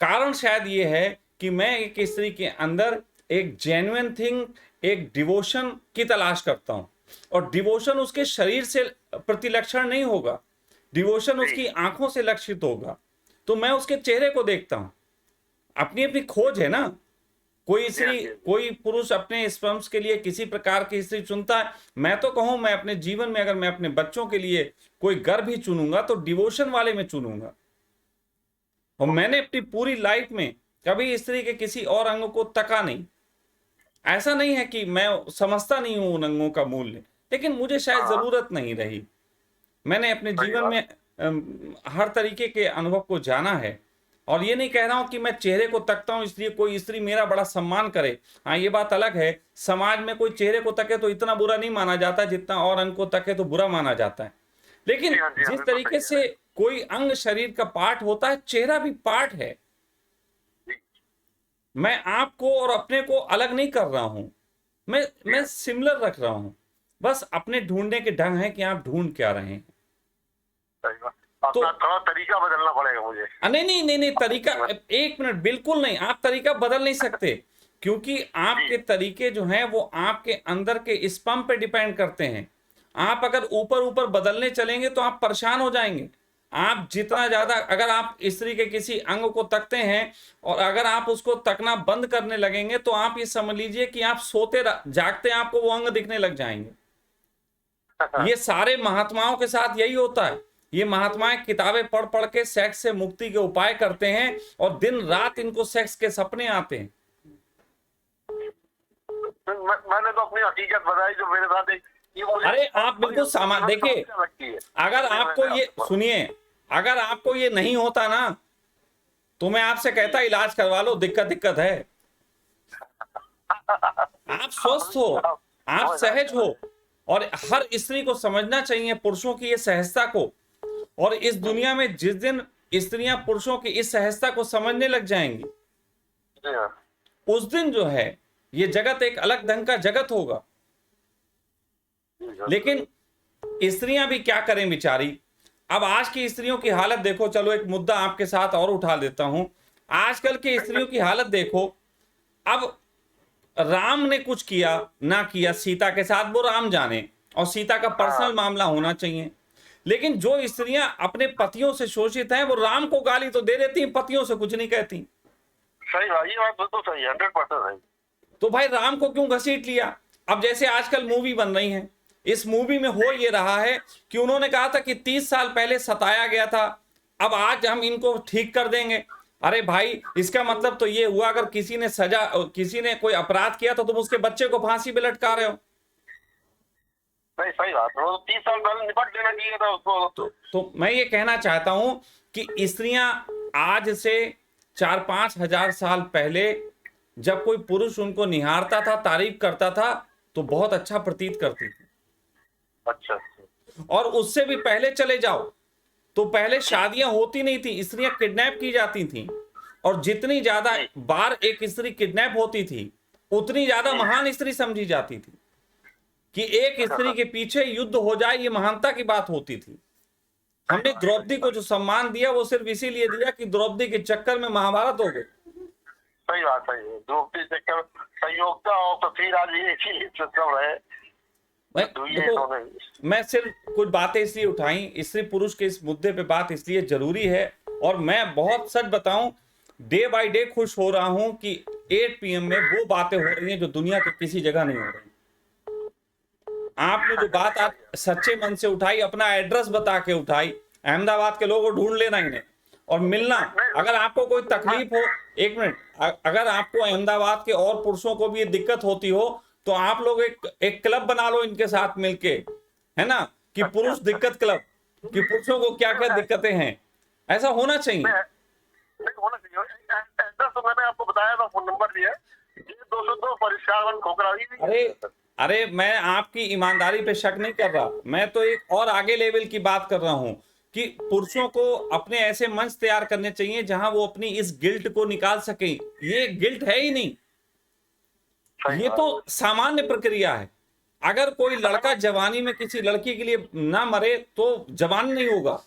कारण शायद ये है कि मैं एक स्त्री के अंदर एक जेन्युइन थिंग, एक डिवोशन की तलाश करता हूं। और डिवोशन उसके शरीर से प्रतिलक्षण नहीं होगा, डिवोशन उसकी आंखों से लक्षित होगा। तो मैं उसके चेहरे को देखता हूं। अपनी अपनी खोज है ना। कोई पुरुष अपने स्पर्म्स के लिए किसी प्रकार की स्त्री चुनता है। मैं तो कहूं, मैं अपने जीवन में अगर मैं अपने बच्चों के लिए कोई गर्भ ही चुनूंगा तो डिवोशन वाले में चुनूंगा। और मैंने अपनी पूरी लाइफ में कभी स्त्री के किसी और अंग को तका नहीं। ऐसा नहीं है कि मैं समझता नहीं हूं उन अंगों का मूल्य, लेकिन मुझे शायद जरूरत नहीं रही। मैंने अपने जीवन में हर तरीके के अनुभव को जाना है। और ये नहीं कह रहा हूं कि मैं चेहरे को तकता हूं इसलिए कोई स्त्री मेरा बड़ा सम्मान करे। हाँ, ये बात अलग है, समाज में कोई चेहरे को तके तो इतना बुरा नहीं माना जाता जितना और अंग को तके तो बुरा माना जाता है। लेकिन जिस तरीके से कोई अंग शरीर का पार्ट होता है, चेहरा भी पार्ट है। मैं आपको और अपने को अलग नहीं कर रहा हूं, मैं सिमिलर रख रहा हूं। बस अपने ढूंढने के ढंग है कि आप ढूंढ क्या रहे हैं। तो थोड़ा तरीका बदलना पड़ेगा मुझे। नहीं, तरीका 1 मिनट, बिल्कुल नहीं। आप तरीका बदल नहीं सकते। क्योंकि आपके तरीके जो हैं वो आपके अंदर के स्पर्म पे डिपेंड करते हैं। आप अगर ऊपर ऊपर बदलने चलेंगे तो आप परेशान हो जाएंगे। आप जितना ज्यादा, अगर आप स्त्री के किसी अंग को तकते हैं और अगर आप उसको तकना बंद करने लगेंगे तो आप ये समझ लीजिए कि आप जागते आपको वो अंग दिखने लग जाएंगे। ये सारे महात्माओं के साथ यही होता है। ये महात्माएं किताबें पढ़ पढ़ के सेक्स से मुक्ति के उपाय करते हैं और दिन रात इनको सेक्स के सपने आते हैं। मैंने तो अपनी हकीकत बताई जो मेरे साथ अरे आप बिल्कुल सामान देखिए, अगर आपको ये सुनिए, अगर आपको ये नहीं होता ना तो मैं आपसे कहता इलाज करवा लो, दिक्कत है। आप स्वस्थ हो, आप सहज हो, और हर स्त्री को समझना चाहिए पुरुषों की ये सहजता को। और इस दुनिया में जिस दिन स्त्रियां पुरुषों की इस सहजता को समझने लग जाएंगी, उस दिन जो है ये जगत एक अलग ढंग का जगत होगा। लेकिन स्त्रियां भी क्या करें बेचारी। अब आज की स्त्रियों की हालत देखो, चलो एक मुद्दा आपके साथ और उठा देता हूं। आजकल के स्त्रियों की हालत देखो। अब राम ने कुछ किया ना किया सीता के साथ, वो राम जाने, और सीता का पर्सनल मामला होना चाहिए। लेकिन जो स्त्रियां अपने पतियों से शोषित हैं वो राम को गाली तो दे देती, पतियों से कुछ नहीं कहती। सही भाई, ये बात बिल्कुल सही, 100% सही। तो भाई राम को क्यों घसीट लिया। अब जैसे आजकल मूवी बन रही है, इस मूवी में हो ये रहा है कि उन्होंने कहा था कि 30 साल पहले सताया गया था, अब आज हम इनको ठीक कर देंगे। अरे भाई, इसका मतलब तो ये हुआ अगर किसी ने कोई अपराध किया तो तुम उसके बच्चे को फांसी पे लटका रहे हो। सही बात, 30 साल पहले निपट लेना चाहिए था उसको। तो मैं ये कहना चाहता हूं कि स्त्रियां आज से 4-5 हजार साल पहले जब कोई पुरुष उनको निहारता था, तारीफ करता था, तो बहुत अच्छा प्रतीत करती थी। अच्छा। और उससे भी पहले चले जाओ तो पहले शादियां होती नहीं थी, स्त्रियां किडनैप की जाती थी, और जितनी ज्यादा बार एक स्त्री किडनैप होती थी उतनी ज्यादा महान स्त्री समझी जाती थी। कि एक स्त्री के पीछे युद्ध हो जाए ये महानता की बात होती थी। हमने द्रौपदी को जो सम्मान दिया वो सिर्फ इसीलिए दिया कि द्रौपदी के चक्कर में महाभारत हो गए। सही बात है, द्रौपदी चक्कर संयोग था, और तो फिर आज ये सिस्टम है। मैं सिर्फ कुछ बातें इसलिए उठाई, स्त्री पुरुष के इस मुद्दे पे बात इसलिए जरूरी है। और मैं बहुत सच बताऊं, डे बाय डे खुश हो रहा हूं कि 8 PM में वो बातें हो रही हैं जो दुनिया के किसी जगह नहीं हो रही। आपने जो बात आज सच्चे मन से उठाई, अपना एड्रेस बता के उठाई, अहमदाबाद के लोगों को ढूंढ लेना इन्हें और मिलना। अगर आपको कोई तकलीफ हो, 1 मिनट, अगर आपको अहमदाबाद के और पुरुषों को भी ये दिक्कत होती हो तो आप लोग एक क्लब बना लो इनके साथ मिलके, है ना, कि पुरुष दिक्कत क्लब, कि पुरुषों को क्या क्या दिक्कतें हैं। ऐसा होना चाहिए। एड्रेस तो मैंने आपको बताया था, फोन नंबर भी है, 202 परिष्कार खोखरा। अरे मैं आपकी ईमानदारी पे शक नहीं कर रहा, मैं तो एक और आगे लेवल की बात कर रहा हूं कि पुरुषों को अपने ऐसे मंच तैयार करने चाहिए जहां वो अपनी इस गिल्ट को निकाल सके। ये गिल्ट है ही नहीं, ये तो सामान्य प्रक्रिया है। अगर कोई लड़का जवानी में किसी लड़की के लिए ना मरे तो जवान नहीं होगा।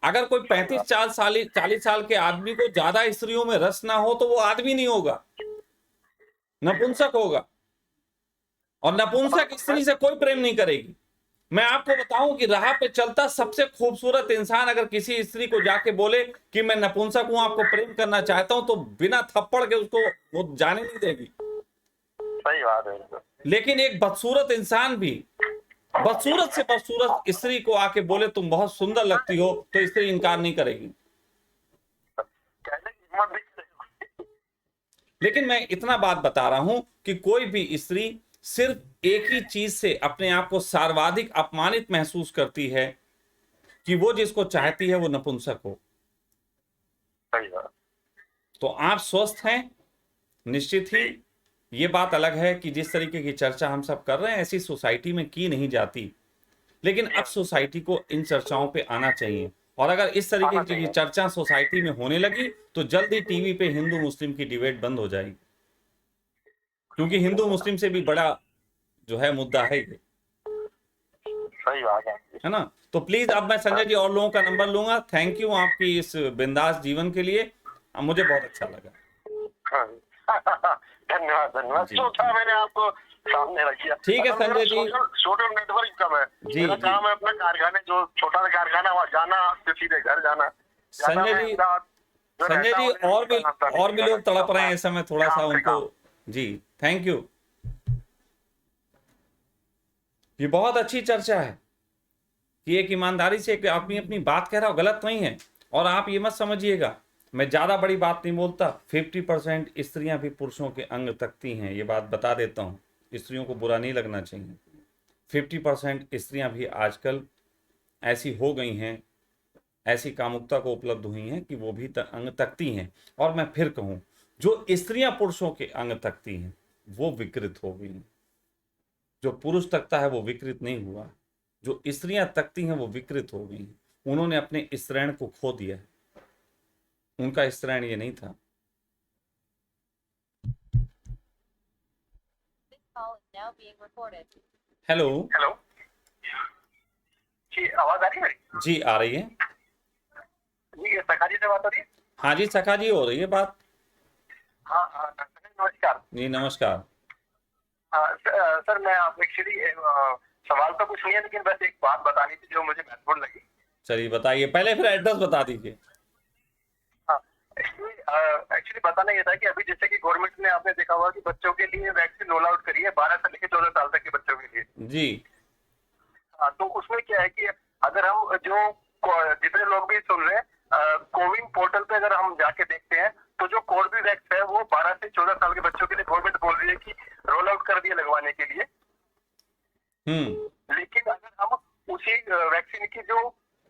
अगर कोई 35-40 साल के आदमी को ज्यादा स्त्रियों में रस ना हो तो वो आदमी नहीं होगा, नपुंसक होगा। और नपुंसक स्त्री से कोई प्रेम नहीं करेगी। मैं आपको बताऊं कि राह पे चलता सबसे खूबसूरत इंसान अगर किसी स्त्री को जाके बोले कि मैं नपुंसक हूं, आपको प्रेम करना चाहता हूं, तो बिना थप्पड़ के उसको वो जाने नहीं देगी। सही बात है। लेकिन एक बदसूरत इंसान भी बदसूरत से बदसूरत स्त्री को आके बोले तुम बहुत सुंदर लगती हो, तो स्त्री इनकार नहीं करेगी। लेकिन मैं इतना बात बता रहा हूं कि कोई भी स्त्री सिर्फ एक ही चीज से अपने आप को सर्वाधिक अपमानित महसूस करती है कि वो जिसको चाहती है वो नपुंसक हो। तो आप स्वस्थ हैं निश्चित ही। ये बात अलग है कि जिस तरीके की चर्चा हम सब कर रहे हैं ऐसी सोसाइटी में की नहीं जाती, लेकिन अब सोसाइटी को इन चर्चाओं पे आना चाहिए। और अगर इस तरीके की चर्चा सोसाइटी में होने लगी तो जल्द ही टीवी पे हिंदू मुस्लिम की डिबेट बंद हो जाएगी, क्योंकि हिंदू मुस्लिम से भी बड़ा जो है मुद्दा है ये। सही बात है ना। तो प्लीज अब मैं संजय जी और लोगों का नंबर लूंगा। थैंक यू आपकी इस बिंदास जीवन के लिए, मुझे बहुत अच्छा लगा। धन्यवाद धन्यवाद। जी। चौथा मैंने आपको सामने रख दिया। ठीक है असल मेरा संजय जी। सोशल नेटवर्क कम है। जी, मेरा जी। काम है अपना कारखाने, जो छोटा सा कारखाना, वहाँ जाना, फिर सीधे घर जाना। संजय जी, संजय जी, और भी लोग तड़प रहे हैं इस समय, थोड़ा सा उनको। जी, थैंक यू। ये बहुत अच्छी चर्चा है कि एक ईमानदारी से एक आदमी अपनी बात कह रहा हो, गलत नहीं है। और आप ये मत समझिएगा, मैं ज्यादा बड़ी बात नहीं बोलता। 50% स्त्रियां भी पुरुषों के अंग तकती हैं, ये बात बता देता हूं, स्त्रियों को बुरा नहीं लगना चाहिए। 50% स्त्रियां भी आजकल ऐसी हो गई हैं, ऐसी कामुकता को उपलब्ध हुई हैं कि वो भी अंग तकती हैं। और मैं फिर कहूं, जो स्त्रियां पुरुषों के अंग तकती हैं वो विकृत हो गई हैं। जो पुरुष तकता है वो विकृत नहीं हुआ, जो स्त्रियां तकती हैं वो विकृत हो गई हैं। उन्होंने अपने स्त्रैण को खो दिया है, उनका स्त्रैण ये नहीं था। This call is now being recorded. Hello hello जी, आवाज आ रही है मेरी? जी, आ रही है। जी, ये सखा जी से बात हो रही है? हाँ जी, सखा जी हो रही है बात। हाँ हाँ, नमस्कार। जी नमस्कार। सर मैं आप एक्चुअली सवाल तो कुछ नहीं है, लेकिन बस एक बात बतानी थी जो मुझे महत्वपूर्ण लगी। चलिए बताइए, पहले फिर एड्रेस बता दीजिए। हाँ, एक्चुअली बताना ये था कि अभी जैसे कि गवर्नमेंट ने, आपने देखा होगा कि बच्चों के लिए वैक्सीन रोल आउट करी है 12 से लेकर 14 साल तक के बच्चों के लिए। जी। हाँ, तो उसमें क्या है कि अगर हम जितने लोग भी सुन रहे हैं, कोविन पोर्टल पे अगर हम जाके देखते हैं तो जो कोर्बेवैक्स है वो 12 से 14 साल के बच्चों के लिए गवर्नमेंट बोल रही है कि रोल आउट कर दिया लगवाने के लिए। लेकिन अगर हम उसी वैक्सीन की जो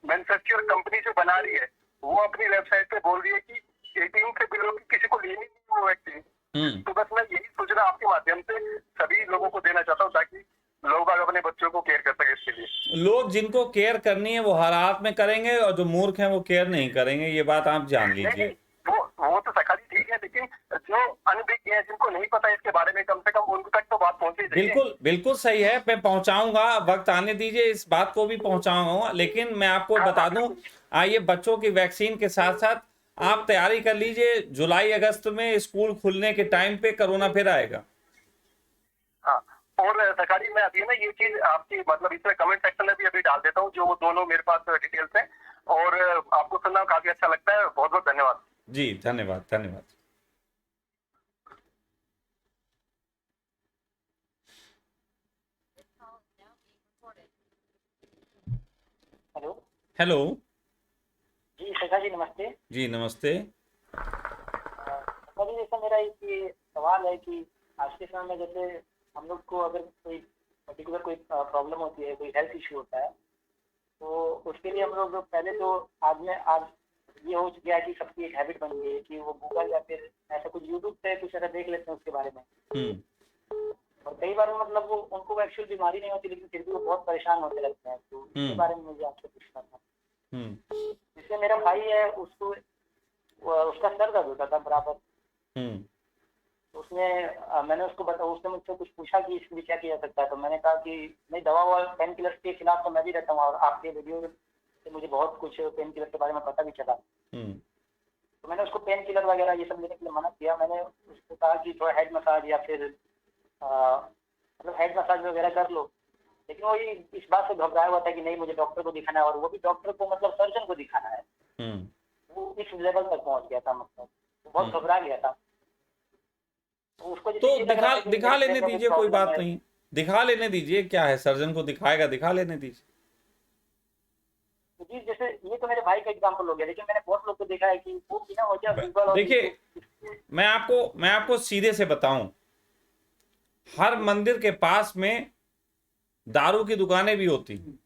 मैन्युफैक्चर कंपनी जो बना रही है वो अपनी वेबसाइट पे बोल रही है कि 18 से बिलो की किसी को लेनी नहीं वो वैक्सीन। तो बस मैं यही सूचना आपके माध्यम से सभी लोगों को देना चाहता हूँ, ताकि लोग अपने बच्चों को केयर कर सके इसके लिए। लोग जिनको केयर करनी है वो हर हाथ में करेंगे, और जो मूर्ख हैं वो केयर नहीं करेंगे, ये बात आप जान लीजिए। वो तो सखा जी ठीक है, लेकिन जो अनभिज्ञ है, जिनको नहीं पता इसके बारे में, कम से कम उन तक तो बात पहुंची चाहिए। बिल्कुल बिल्कुल सही है, मैं पहुंचाऊंगा, वक्त आने दीजिए, इस बात को भी पहुंचाऊंगा। लेकिन मैं आपको बता दूं, आइए बच्चों की वैक्सीन के साथ साथ आप तैयारी कर लीजिए, जुलाई अगस्त में स्कूल खुलने के टाइम पे कोरोना फिर आएगा। हाँ, और सरकारी मैं अभी ना ये चीज आपकी मतलब इसमें कमेंट सेक्शन में भी अभी डाल देता हूँ, जो वो दोनों मेरे पास डिटेल्स हैं, और आपको सुनना काफी अच्छा लगता है। बहुत बहुत धन्यवाद जी, धन्यवाद धन्यवाद। This call is now being recorded. Hello hello जी, सखा जी नमस्ते। जी नमस्ते। सखा जी, जैसा मेरा एक ये सवाल है कि आज के समय में जैसे हम लोग को अगर कोई पर्टिकुलर कोई प्रॉब्लम होती है, कोई हेल्थ इश्यू होता है, तो उसके लिए हम लोग पहले तो आज ये हो गया है कि सबकी एक हैबिट बन गई है कि वो गूगल या फिर ऐसा कुछ यूट्यूब पे कुछ ऐसा देख लेते हैं उसके बारे में। और कई बार मतलब वो उनको एक्चुअल बीमारी नहीं होती, लेकिन फिर भी वो बहुत परेशान होते रहते हैं। तो इसके बारे में मुझे आपसे पूछना था। जिससे मेरा भाई है, उसका सर दर्द होता था बराबर। उसने मैंने उसको उसने मुझसे कुछ पूछा कि इसके लिए क्या किया जा सकता है। तो मैंने कहा कि नहीं, दवा व पेन किलर के खिलाफ तो मैं भी रहता हूँ, और आपके वीडियो से मुझे बहुत कुछ पेन किलर के बारे में पता भी चला। तो मैंने उसको पेन किलर वगैरह ये सब लेने के लिए मना किया। मैंने उसको कहा कि थोड़ा हेड मसाज या फिर मतलब हेड मसाज वगैरह कर लो। लेकिन वो ये इस बात से घबराया हुआ था कि नहीं, मुझे डॉक्टर को दिखाना है, और वो भी डॉक्टर को मतलब सर्जन को दिखाना है। वो इस लेवल तक पहुंच गया था, मतलब वो बहुत घबरा गया था। उसको तो दिखा लेने दीजिए, कोई बात नहीं, दिखा लेने दीजिए, क्या है, सर्जन को दिखाएगा, दिखा लेने दीजिए। जी, जैसे ये तो मेरे भाई का एग्जांपल हो गया, लेकिन मैंने बहुत लोग को देखा है कि वो बिना वजह देखिए, मैं आपको सीधे से बताऊं, हर मंदिर के पास में दारू की दुकानें भी होती हैं,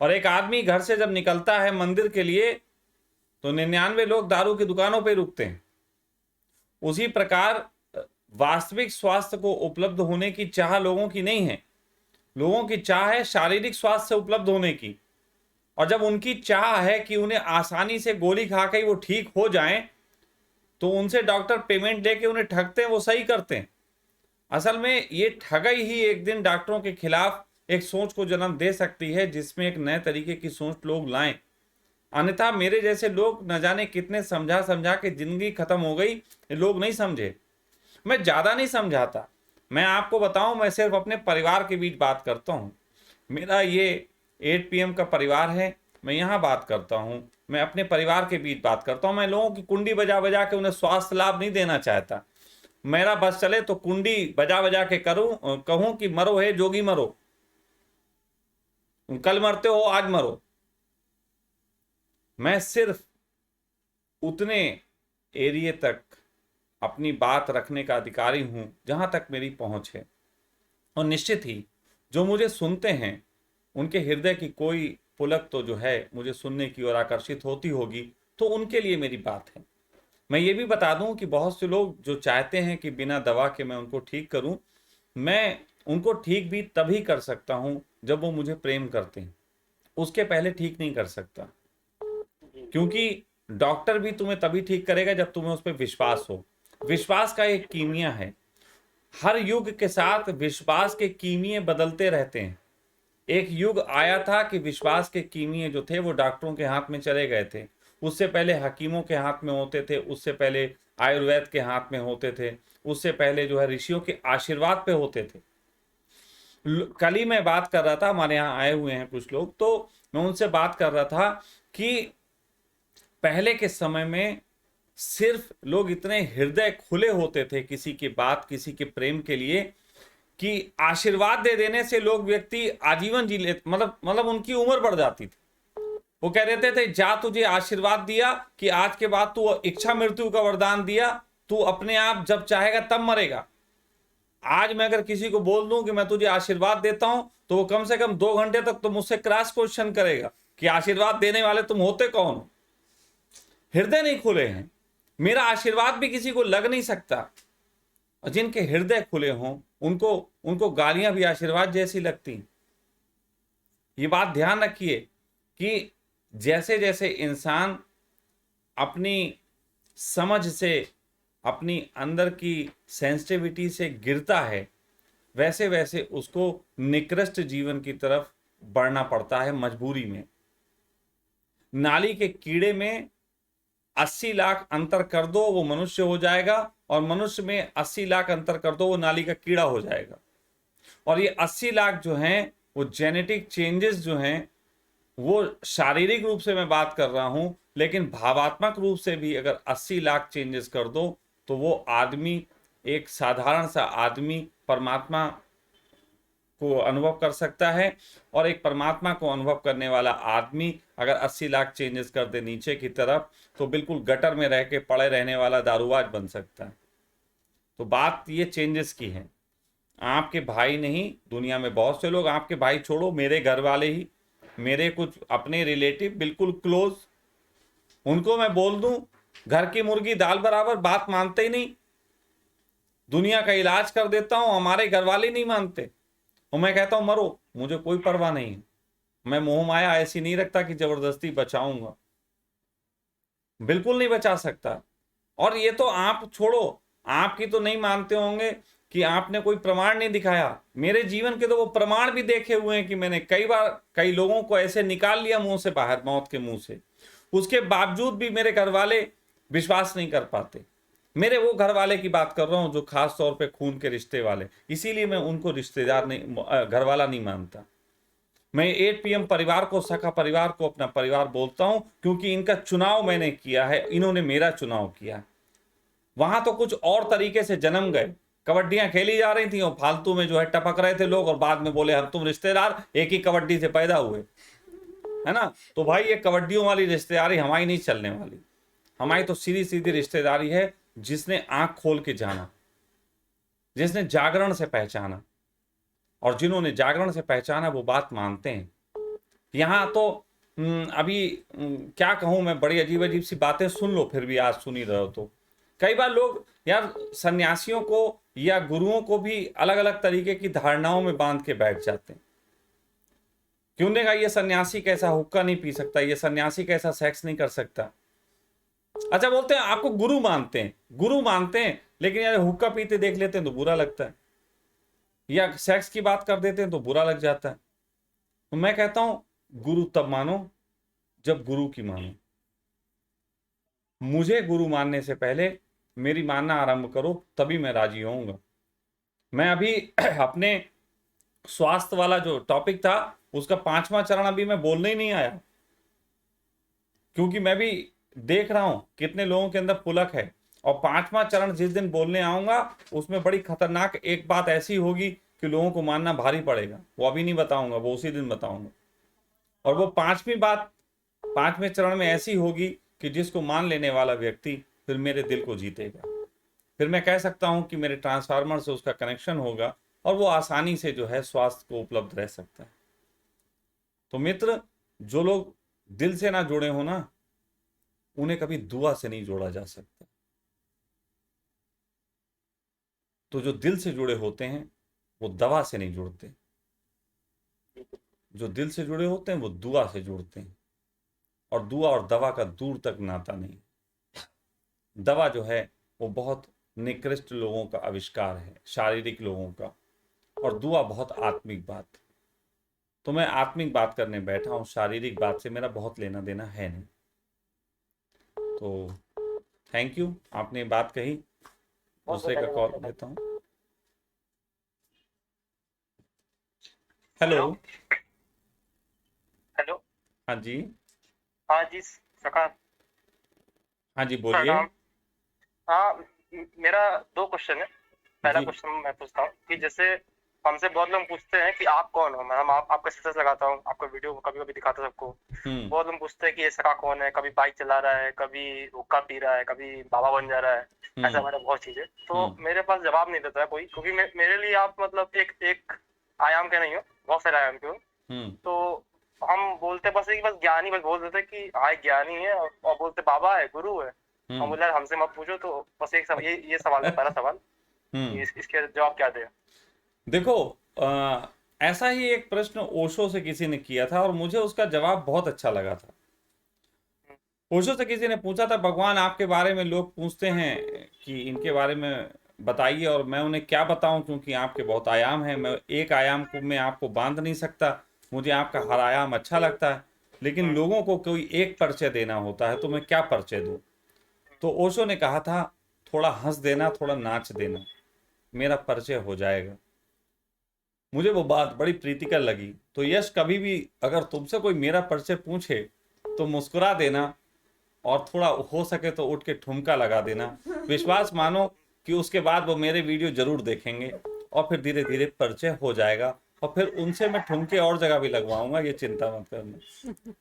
और एक आदमी घर से जब निकलता है मंदिर के लिए तो 99 लोग दारू की दुकानों पे रुकते हैं। उसी प्रकार वास्तविक स्वास्थ्य को उपलब्ध होने की चाह लोगों की नहीं है, लोगों की चाह है शारीरिक स्वास्थ्य से उपलब्ध होने की। और जब उनकी चाह है कि उन्हें आसानी से गोली खा के वो ठीक हो जाएं, तो उनसे डॉक्टर पेमेंट लेके उन्हें ठगते हैं, वो सही करते हैं। असल में ये ठगाई ही एक दिन डॉक्टरों के खिलाफ एक सोच को जन्म दे सकती है, जिसमें एक नए तरीके की सोच लोग लाएं। अन्यथा मेरे जैसे लोग न जाने कितने समझा के जिंदगी खत्म हो गई, ये लोग नहीं समझे। मैं ज़्यादा नहीं समझाता। मैं आपको बताऊं, मैं सिर्फ अपने परिवार के बीच बात करता हूं। मेरा ये 8 PM का परिवार है, मैं यहाँ बात करता हूँ, मैं अपने परिवार के बीच बात करता हूँ। मैं लोगों की कुंडी बजा बजा के उन्हें स्वास्थ्य लाभ नहीं देना चाहता। मेरा बस चले तो कुंडी बजा बजा के कहूँ कि मरो हे जोगी मरो, कल मरते हो आज मरो। मैं सिर्फ उतने एरिए तक अपनी बात रखने का अधिकारी हूं जहां तक मेरी पहुंच है। और निश्चित ही जो मुझे सुनते हैं उनके हृदय की कोई पुलक तो जो है मुझे सुनने की ओर आकर्षित होती होगी, तो उनके लिए मेरी बात है। मैं ये भी बता दूं कि बहुत से लोग जो चाहते हैं कि बिना दवा के मैं उनको ठीक करूं, मैं उनको ठीक भी तभी कर सकता हूं जब वो मुझे प्रेम करते हैं। उसके पहले ठीक नहीं कर सकता, क्योंकि डॉक्टर भी तुम्हें तभी ठीक करेगा जब तुम्हें उस पर विश्वास हो। विश्वास का एक कीमिया है, हर युग के साथ विश्वास के कीमिये बदलते रहते हैं। एक युग आया था कि विश्वास के कीमिये जो थे वो डॉक्टरों के हाथ में चले गए थे, उससे पहले हकीमों के हाथ में होते थे, उससे पहले आयुर्वेद के हाथ में होते थे, उससे पहले जो है ऋषियों के आशीर्वाद पे होते थे। कल ही मैं बात कर रहा था, हमारे यहाँ आए हुए हैं कुछ लोग, तो मैं उनसे बात कर रहा था कि पहले के समय में सिर्फ लोग इतने हृदय खुले होते थे किसी की बात, किसी के प्रेम के लिए, कि आशीर्वाद दे देने से लोग व्यक्ति आजीवन जी लेते, मतलब उनकी उम्र बढ़ जाती थी। वो कह देते थे जा तुझे आशीर्वाद दिया कि आज के बाद तू इच्छा मृत्यु का वरदान दिया, तू अपने आप जब चाहेगा तब मरेगा। आज मैं अगर किसी को बोल दूं कि मैं तुझे आशीर्वाद देता हूं तो वो कम से कम 2 घंटे तक तो मुझसे क्रॉस क्वेश्चन करेगा कि आशीर्वाद देने वाले तुम होते कौन। हृदय नहीं खुले हैं, मेरा आशीर्वाद भी किसी को लग नहीं सकता। और जिनके हृदय खुले हों उनको गालियां भी आशीर्वाद जैसी लगती। ये बात ध्यान रखिए कि जैसे जैसे इंसान अपनी समझ से, अपनी अंदर की सेंसिटिविटी से गिरता है, वैसे वैसे उसको निकृष्ट जीवन की तरफ बढ़ना पड़ता है मजबूरी में। नाली के कीड़े में 80 लाख अंतर कर दो वो मनुष्य हो जाएगा, और मनुष्य में 80 लाख अंतर कर दो वो नाली का कीड़ा हो जाएगा। और ये 80 लाख जो हैं वो जेनेटिक चेंजेस जो हैं, वो शारीरिक रूप से मैं बात कर रहा हूं, लेकिन भावात्मक रूप से भी अगर 80 लाख चेंजेस कर दो तो वो आदमी, एक साधारण सा आदमी परमात्मा को अनुभव कर सकता है। और एक परमात्मा को अनुभव करने वाला आदमी अगर 80 लाख चेंजेस कर दे नीचे की तरफ तो बिल्कुल गटर में रह के पड़े रहने वाला दारूबाज बन सकता है। तो बात ये चेंजेस की है, आपके भाई नहीं, दुनिया में बहुत से लोग, आपके भाई छोड़ो, मेरे घर वाले ही, मेरे कुछ अपने रिलेटिव बिल्कुल क्लोज, उनको मैं बोल दूं घर की मुर्गी दाल बराबर, बात मानते ही नहीं। दुनिया का इलाज कर देता हूं, हमारे घर वाले नहीं मानते, और मैं कहता हूं मरो, मुझे कोई परवाह नहीं है। मैं मोह माया ऐसी नहीं रखता कि जबरदस्ती बचाऊंगा, बिल्कुल नहीं बचा सकता। और ये तो आप छोड़ो, आपकी तो नहीं मानते होंगे कि आपने कोई प्रमाण नहीं दिखाया। मेरे जीवन के तो वो प्रमाण भी देखे हुए हैं कि मैंने कई बार कई लोगों को ऐसे निकाल लिया मुंह से बाहर, मौत के मुंह से। उसके बावजूद भी मेरे घर वाले विश्वास नहीं कर पाते। मेरे वो घर वाले की बात कर रहा हूं जो खास तौर पे खून के रिश्ते वाले, इसीलिए मैं उनको रिश्तेदार नहीं, घर वाला नहीं मानता। मैं 8 PM परिवार को, सखा परिवार को अपना परिवार बोलता हूं, क्योंकि इनका चुनाव मैंने किया है, इन्होंने मेरा चुनाव किया। वहां तो कुछ और तरीके से जन्म गए, कबड्डियां खेली जा रही थी और फालतू में जो है टपक रहे थे लोग, और बाद में बोले हम तुम रिश्तेदार एक ही कबड्डी से पैदा हुए, है ना। तो भाई ये कबड्डियों वाली रिश्तेदारी हमारी नहीं चलने वाली। हमारी तो सीधी सीधी रिश्तेदारी है जिसने आंख खोल के जाना, जिसने जागरण से पहचाना, और जिन्होंने जागरण से पहचाना वो बात मानते हैं। यहाँ तो अभी क्या कहूँ मैं, बड़ी अजीब अजीब सी बातें सुन लो, फिर भी आज सुन ही रहे हो तो। कई बार लोग यार सन्यासियों को या गुरुओं को भी अलग अलग तरीके की धारणाओं में बांध के बैठ जाते हैं। क्यों ने कहा ये सन्यासी कैसा हुक्का नहीं पी सकता, ये सन्यासी कैसा सेक्स नहीं कर सकता। अच्छा बोलते हैं आपको गुरु मानते हैं, गुरु मानते हैं, लेकिन यार हुक्का पीते देख लेते हैं तो बुरा लगता है, या सेक्स की बात कर देते हैं तो बुरा लग जाता है। तो मैं कहता हूं गुरु तब मानो जब गुरु की मानो। मुझे गुरु मानने से पहले मेरी मानना आरंभ करो, तभी मैं राजी होऊंगा। मैं अभी अपने स्वास्थ्य वाला जो टॉपिक था उसका 5वां चरण अभी मैं बोलने ही नहीं आया, क्योंकि मैं भी देख रहा हूं कितने लोगों के अंदर पुलक है। और 5वां चरण जिस दिन बोलने आऊंगा उसमें बड़ी खतरनाक एक बात ऐसी होगी कि लोगों को मानना भारी पड़ेगा। वो अभी नहीं बताऊंगा, वो उसी दिन बताऊंगा। और वो 5वीं बात 5वें चरण में ऐसी होगी कि जिसको मान लेने वाला व्यक्ति फिर मेरे दिल को जीतेगा। फिर मैं कह सकता हूं कि मेरे ट्रांसफार्मर से उसका कनेक्शन होगा और वो आसानी से जो है स्वास्थ्य को उपलब्ध रह सकता है। तो मित्र, जो लोग दिल से ना जुड़े हो ना, उन्हें कभी दुआ से नहीं जोड़ा जा सकता। तो जो दिल से जुड़े होते हैं वो दवा से नहीं जुड़ते, जो दिल से जुड़े होते हैं वो दुआ से जुड़ते हैं। और दुआ और दवा का दूर तक नाता नहीं। दवा जो है वो बहुत निकृष्ट लोगों का आविष्कार है, शारीरिक लोगों का, और दुआ बहुत आत्मिक बात। तो मैं आत्मिक बात करने बैठा हूं, शारीरिक बात से मेरा बहुत लेना देना है नहीं। तो थैंक यू, आपने बात कही। दूसरे का कॉल लेता हूं। हेलो। हेलो। हाँ जी। हाँ जी सका। हाँ जी बोलिए। हाँ, मेरा 2 क्वेश्चन है। पहला जी। क्वेश्चन मैं पूछता हूँ कि जैसे हमसे बहुत लोग पूछते हैं कि आप कौन हो। मैं आपका स्टेटस लगाता हूँ, आपका वीडियो कभी कभी दिखाता हूँ सबको। बहुत लोग पूछते हैं कि ये सका कौन है, कभी बाइक चला रहा है, कभी हुक्का पी रहा है, कभी बाबा बन जा रहा है, ऐसा मैंने बहुत चीजें। तो मेरे पास जवाब नहीं देता है कोई, क्योंकि मेरे लिए आप मतलब एक आयाम के नहीं हो, बहुत सारे आयाम के हो। तो हम बोलते बस है कि बस ज्ञानी, बस बोल देते कि हाँ ज्ञानी है, और बोलते बाबा है, गुरु है। हम बोले हमसे मत पूछो। तो बस एक सवाल, ये सवाल है, पहला सवाल। इसके जवाब क्या दे? देखो, ऐसा ही एक प्रश्न ओशो से किसी ने किया था और मुझे उसका जवाब बहुत अच्छा लगा था। ओशो से किसी ने पूछा था, भगवान आपके बारे में लोग पूछते हैं कि इनके बारे में बताइए, और मैं उन्हें क्या बताऊं, क्योंकि आपके बहुत आयाम हैं। मैं एक आयाम को मैं आपको बांध नहीं सकता, मुझे आपका हर आयाम अच्छा लगता है, लेकिन लोगों को कोई एक परिचय देना होता है, तो मैं क्या परिचय दूं। तो ओशो ने कहा था, थोड़ा हंस देना, थोड़ा नाच देना, मेरा परिचय हो जाएगा। मुझे वो बात बड़ी प्रीतिकर लगी। तो यश, कभी भी अगर तुमसे कोई मेरा परिचय पूछे तो मुस्कुरा देना, और थोड़ा हो सके तो उठ के ठुमका लगा देना। विश्वास मानो कि उसके बाद वो मेरे वीडियो जरूर देखेंगे और फिर धीरे धीरे परिचय हो जाएगा, और फिर उनसे मैं ठुमके और जगह भी लगवाऊंगा, ये चिंता मत करना।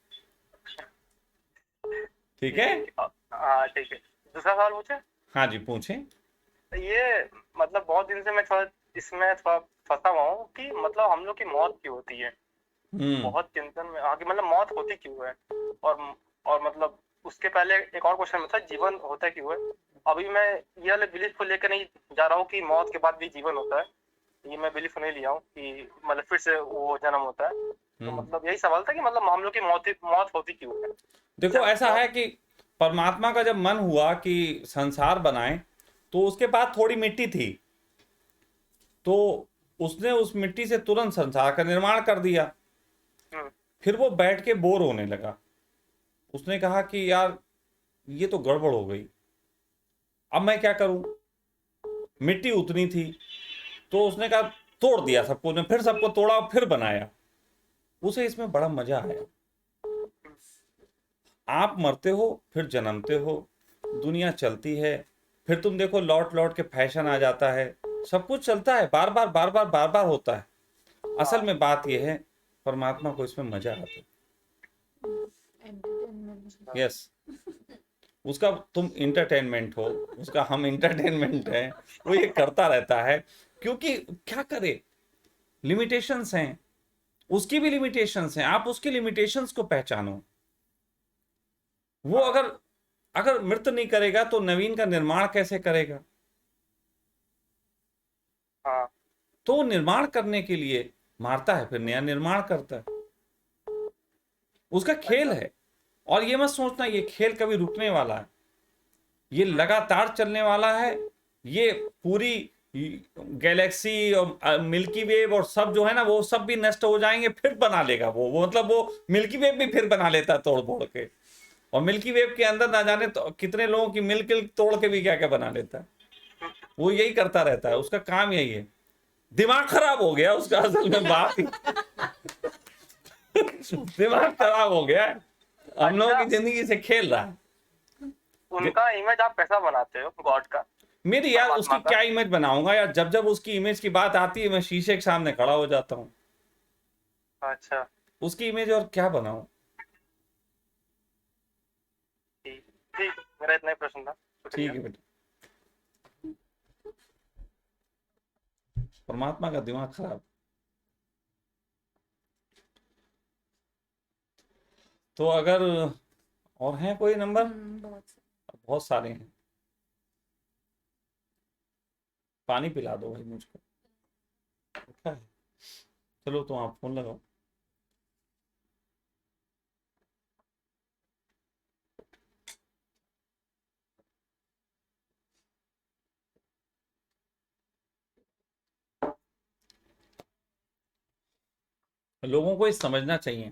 ठीक है? हाँ ठीक है। दूसरा सवाल पूछे? हाँ जी पूछें। ये मतलब बहुत दिन से मैं थोड़ा इसमें थोड़ा फंसा हुआ हूँ कि मतलब हम लोग की मौत क्यों होती है। बहुत चिंतन में कि मतलब मौत होती क्यों है, और मतलब उसके पहले एक और क्वेश्चन था, जीवन होता क्यों है। अभी मैं ये वाले बिलीफ को लेकर नहीं जा रहा हूँ कि मौत के बाद भी जीवन होता है, ये मैं बिलीफ नहीं लिया हूँ कि मतलब फिर से वो जन्म होता है। तो मतलब यही सवाल था कि मतलब हम लोग की मौत होती क्यों है। देखो, ऐसा है कि परमात्मा का जब मन हुआ कि संसार बनाए, तो उसके बाद थोड़ी मिट्टी थी, तो उसने उस मिट्टी से तुरंत संसार का निर्माण कर दिया। फिर वो बैठ के बोर होने लगा। उसने कहा कि यार ये तो गड़बड़ हो गई, अब मैं क्या करूं। मिट्टी उतनी थी, तो उसने कहा तोड़ दिया सबको ने, फिर सबको तोड़ा, फिर बनाया। उसे इसमें बड़ा मजा आया। आप मरते हो, फिर जन्मते हो, दुनिया चलती है, फिर तुम देखो लौट लौट के फैशन आ जाता है, सब कुछ चलता है, बार बार बार बार बार बार होता है। असल में बात यह है, परमात्मा को इसमें मजा आता है। यस, उसका तुम इंटरटेनमेंट हो, उसका हम इंटरटेनमेंट है, वो ये करता रहता है। क्योंकि क्या करे, लिमिटेशंस हैं, उसकी भी लिमिटेशंस हैं, आप उसकी लिमिटेशंस को पहचानो। वो अगर मृत नहीं करेगा तो नवीन का निर्माण कैसे करेगा। तो निर्माण करने के लिए मारता है, फिर नया निर्माण करता है, उसका खेल है। और ये मत सोचना ये खेल कभी रुकने वाला है, ये लगातार चलने वाला है। ये पूरी गैलेक्सी और मिल्की वेव और सब जो है ना, वो सब भी नष्ट हो जाएंगे, फिर बना लेगा वो मतलब वो मिल्की वेव भी फिर बना लेता है तोड़ फोड़ के। और मिल्की वेव के अंदर ना जाने तो कितने लोगों की मिल्क तोड़ के भी क्या क्या बना लेता है। वो यही करता रहता है, उसका काम यही है। दिमाग खराब हो गया उसका, असल में बात ही दिमाग खराब हो गया है, हम लोगों की जिंदगी से खेल रहा है। उनका इमेज आप कैसा बनाते हो गॉड का? मेरी यार उसकी परमात्मा का? क्या इमेज बनाऊंगा यार, जब जब उसकी इमेज की बात आती है मैं शीशे के सामने खड़ा हो जाता हूँ। अच्छा, उसकी इमेज और क्या बनाऊं। ठीक ठीक, मेरा इतना ही प्रश्न था। शुक्रिया। ठीक है बेटा, परमात्मा का दिमाग खराब। तो अगर और हैं कोई नंबर? बहुत सारे हैं। पानी पिला दो भाई मुझको, क्या है? चलो तो आप फोन लगाओ। लोगों को ये समझना चाहिए,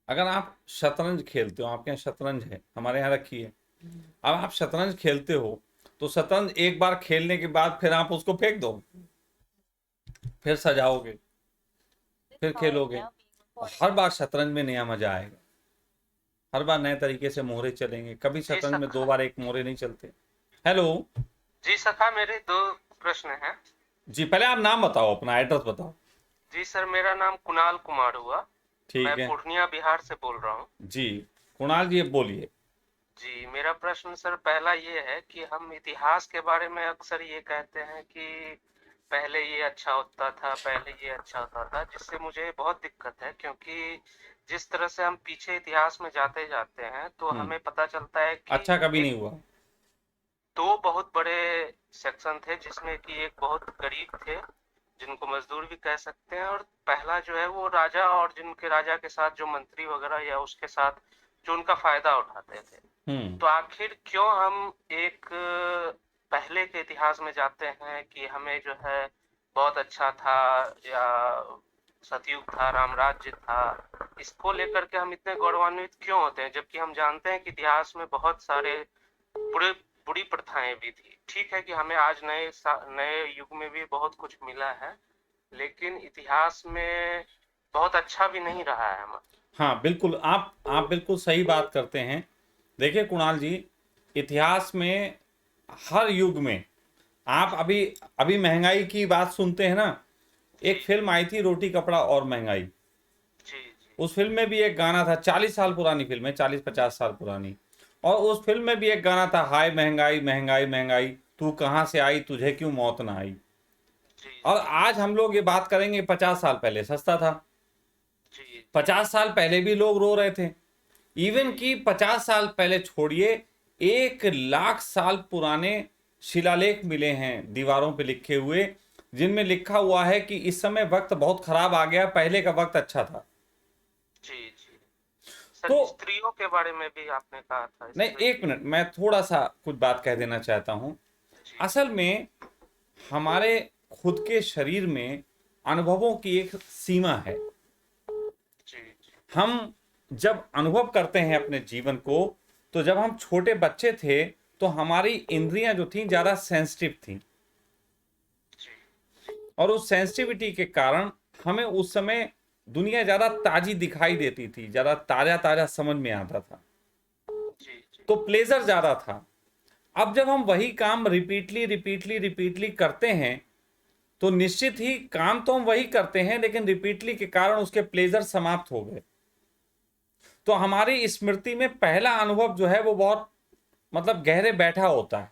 अगर आप शतरंज खेलते हो, आपके यहाँ शतरंज है, हमारे यहाँ रखी है, अब आप शतरंज खेलते हो तो शतरंज एक बार खेलने के बाद फिर आप उसको फेंक दो, फिर सजाओगे, फिर खेलोगे। हर बार शतरंज में नया मजा आएगा, हर बार नए तरीके से मोहरे चलेंगे, कभी शतरंज में दो बार एक मोहरे नहीं चलते। हेलो जी सखा, मेरे 2 प्रश्न हैं। जी, पहले आप नाम बताओ, अपना एड्रेस बताओ। जी सर, मेरा नाम कुणाल कुमार हुआ। ठीक मैं है पूर्णिया बिहार से बोल रहा हूँ। जी, कुणाल जी बोलिए। जी, मेरा प्रश्न सर पहला ये है कि हम इतिहास के बारे में अक्सर ये कहते हैं कि पहले ये अच्छा होता था, पहले ये अच्छा होता था, जिससे मुझे बहुत दिक्कत है, क्योंकि जिस तरह से हम पीछे इतिहास में जाते जाते हैं तो हमें पता चलता है कि अच्छा कभी नहीं हुआ। 2 बहुत बड़े सेक्शन थे, जिसमें कि एक बहुत गरीब थे जिनको मजदूर भी कह सकते हैं, और पहला जो है वो राजा, और जिनके राजा के साथ जो मंत्री वगैरह या उसके साथ जो उनका फायदा उठाते थे। तो आखिर क्यों हम एक पहले के इतिहास में जाते हैं कि हमें जो है बहुत अच्छा था, या सतयुग था, राम राज्य था, इसको लेकर के हम इतने गौरवान्वित क्यों होते हैं, जबकि हम जानते हैं कि इतिहास में बहुत सारे बुरी प्रथाएं भी थी। ठीक है कि हमें आज नए युग में भी बहुत कुछ मिला है, लेकिन इतिहास में बहुत अच्छा भी नहीं रहा है हमारा। हाँ बिल्कुल, आप बिल्कुल सही बात करते हैं। देखिए कुणाल जी, इतिहास में हर युग में आप अभी महंगाई की बात सुनते हैं ना। एक फिल्म आई थी रोटी कपड़ा और महंगाई, जी उस फिल्म में भी एक गाना था, 40 साल पुरानी फिल्म है, 40-50 साल पुरानी, और उस फिल्म में भी एक गाना था, हाय महंगाई महंगाई महंगाई, तू कहाँ से आई, तुझे क्यों मौत ना आई। जी और आज हम लोग ये बात करेंगे, 50 साल पहले सस्ता था, जी 50 साल पहले भी लोग रो रहे थे। इवन कि 50 साल पहले छोड़िए, 1 लाख साल पुराने शिलालेख मिले हैं दीवारों पे लिखे हुए, जिनमें लिखा हुआ है कि इस समय वक्त बहुत खराब आ गया, पहले का वक्त अच्छा था। जी जी सर, तो स्त्रियों के बारे में भी आपने कहा था। नहीं, एक मिनट, मैं थोड़ा सा कुछ बात कह देना चाहता हूं। असल में हमारे खुद के शरीर में अनुभवों की एक सीमा है। हम जब अनुभव करते हैं अपने जीवन को, तो जब हम छोटे बच्चे थे तो हमारी इंद्रियां जो थी ज्यादा सेंसिटिव थी, और उस सेंसिटिविटी के कारण हमें उस समय दुनिया ज्यादा ताजी दिखाई देती थी, ज्यादा ताजा ताजा समझ में आता था, तो प्लेजर ज्यादा था। अब जब हम वही काम रिपीटली करते हैं, तो निश्चित ही काम तो हम वही करते हैं, लेकिन रिपीटली के कारण उसके प्लेजर समाप्त हो गए। तो हमारी स्मृति में पहला अनुभव जो है वो बहुत मतलब गहरे बैठा होता है,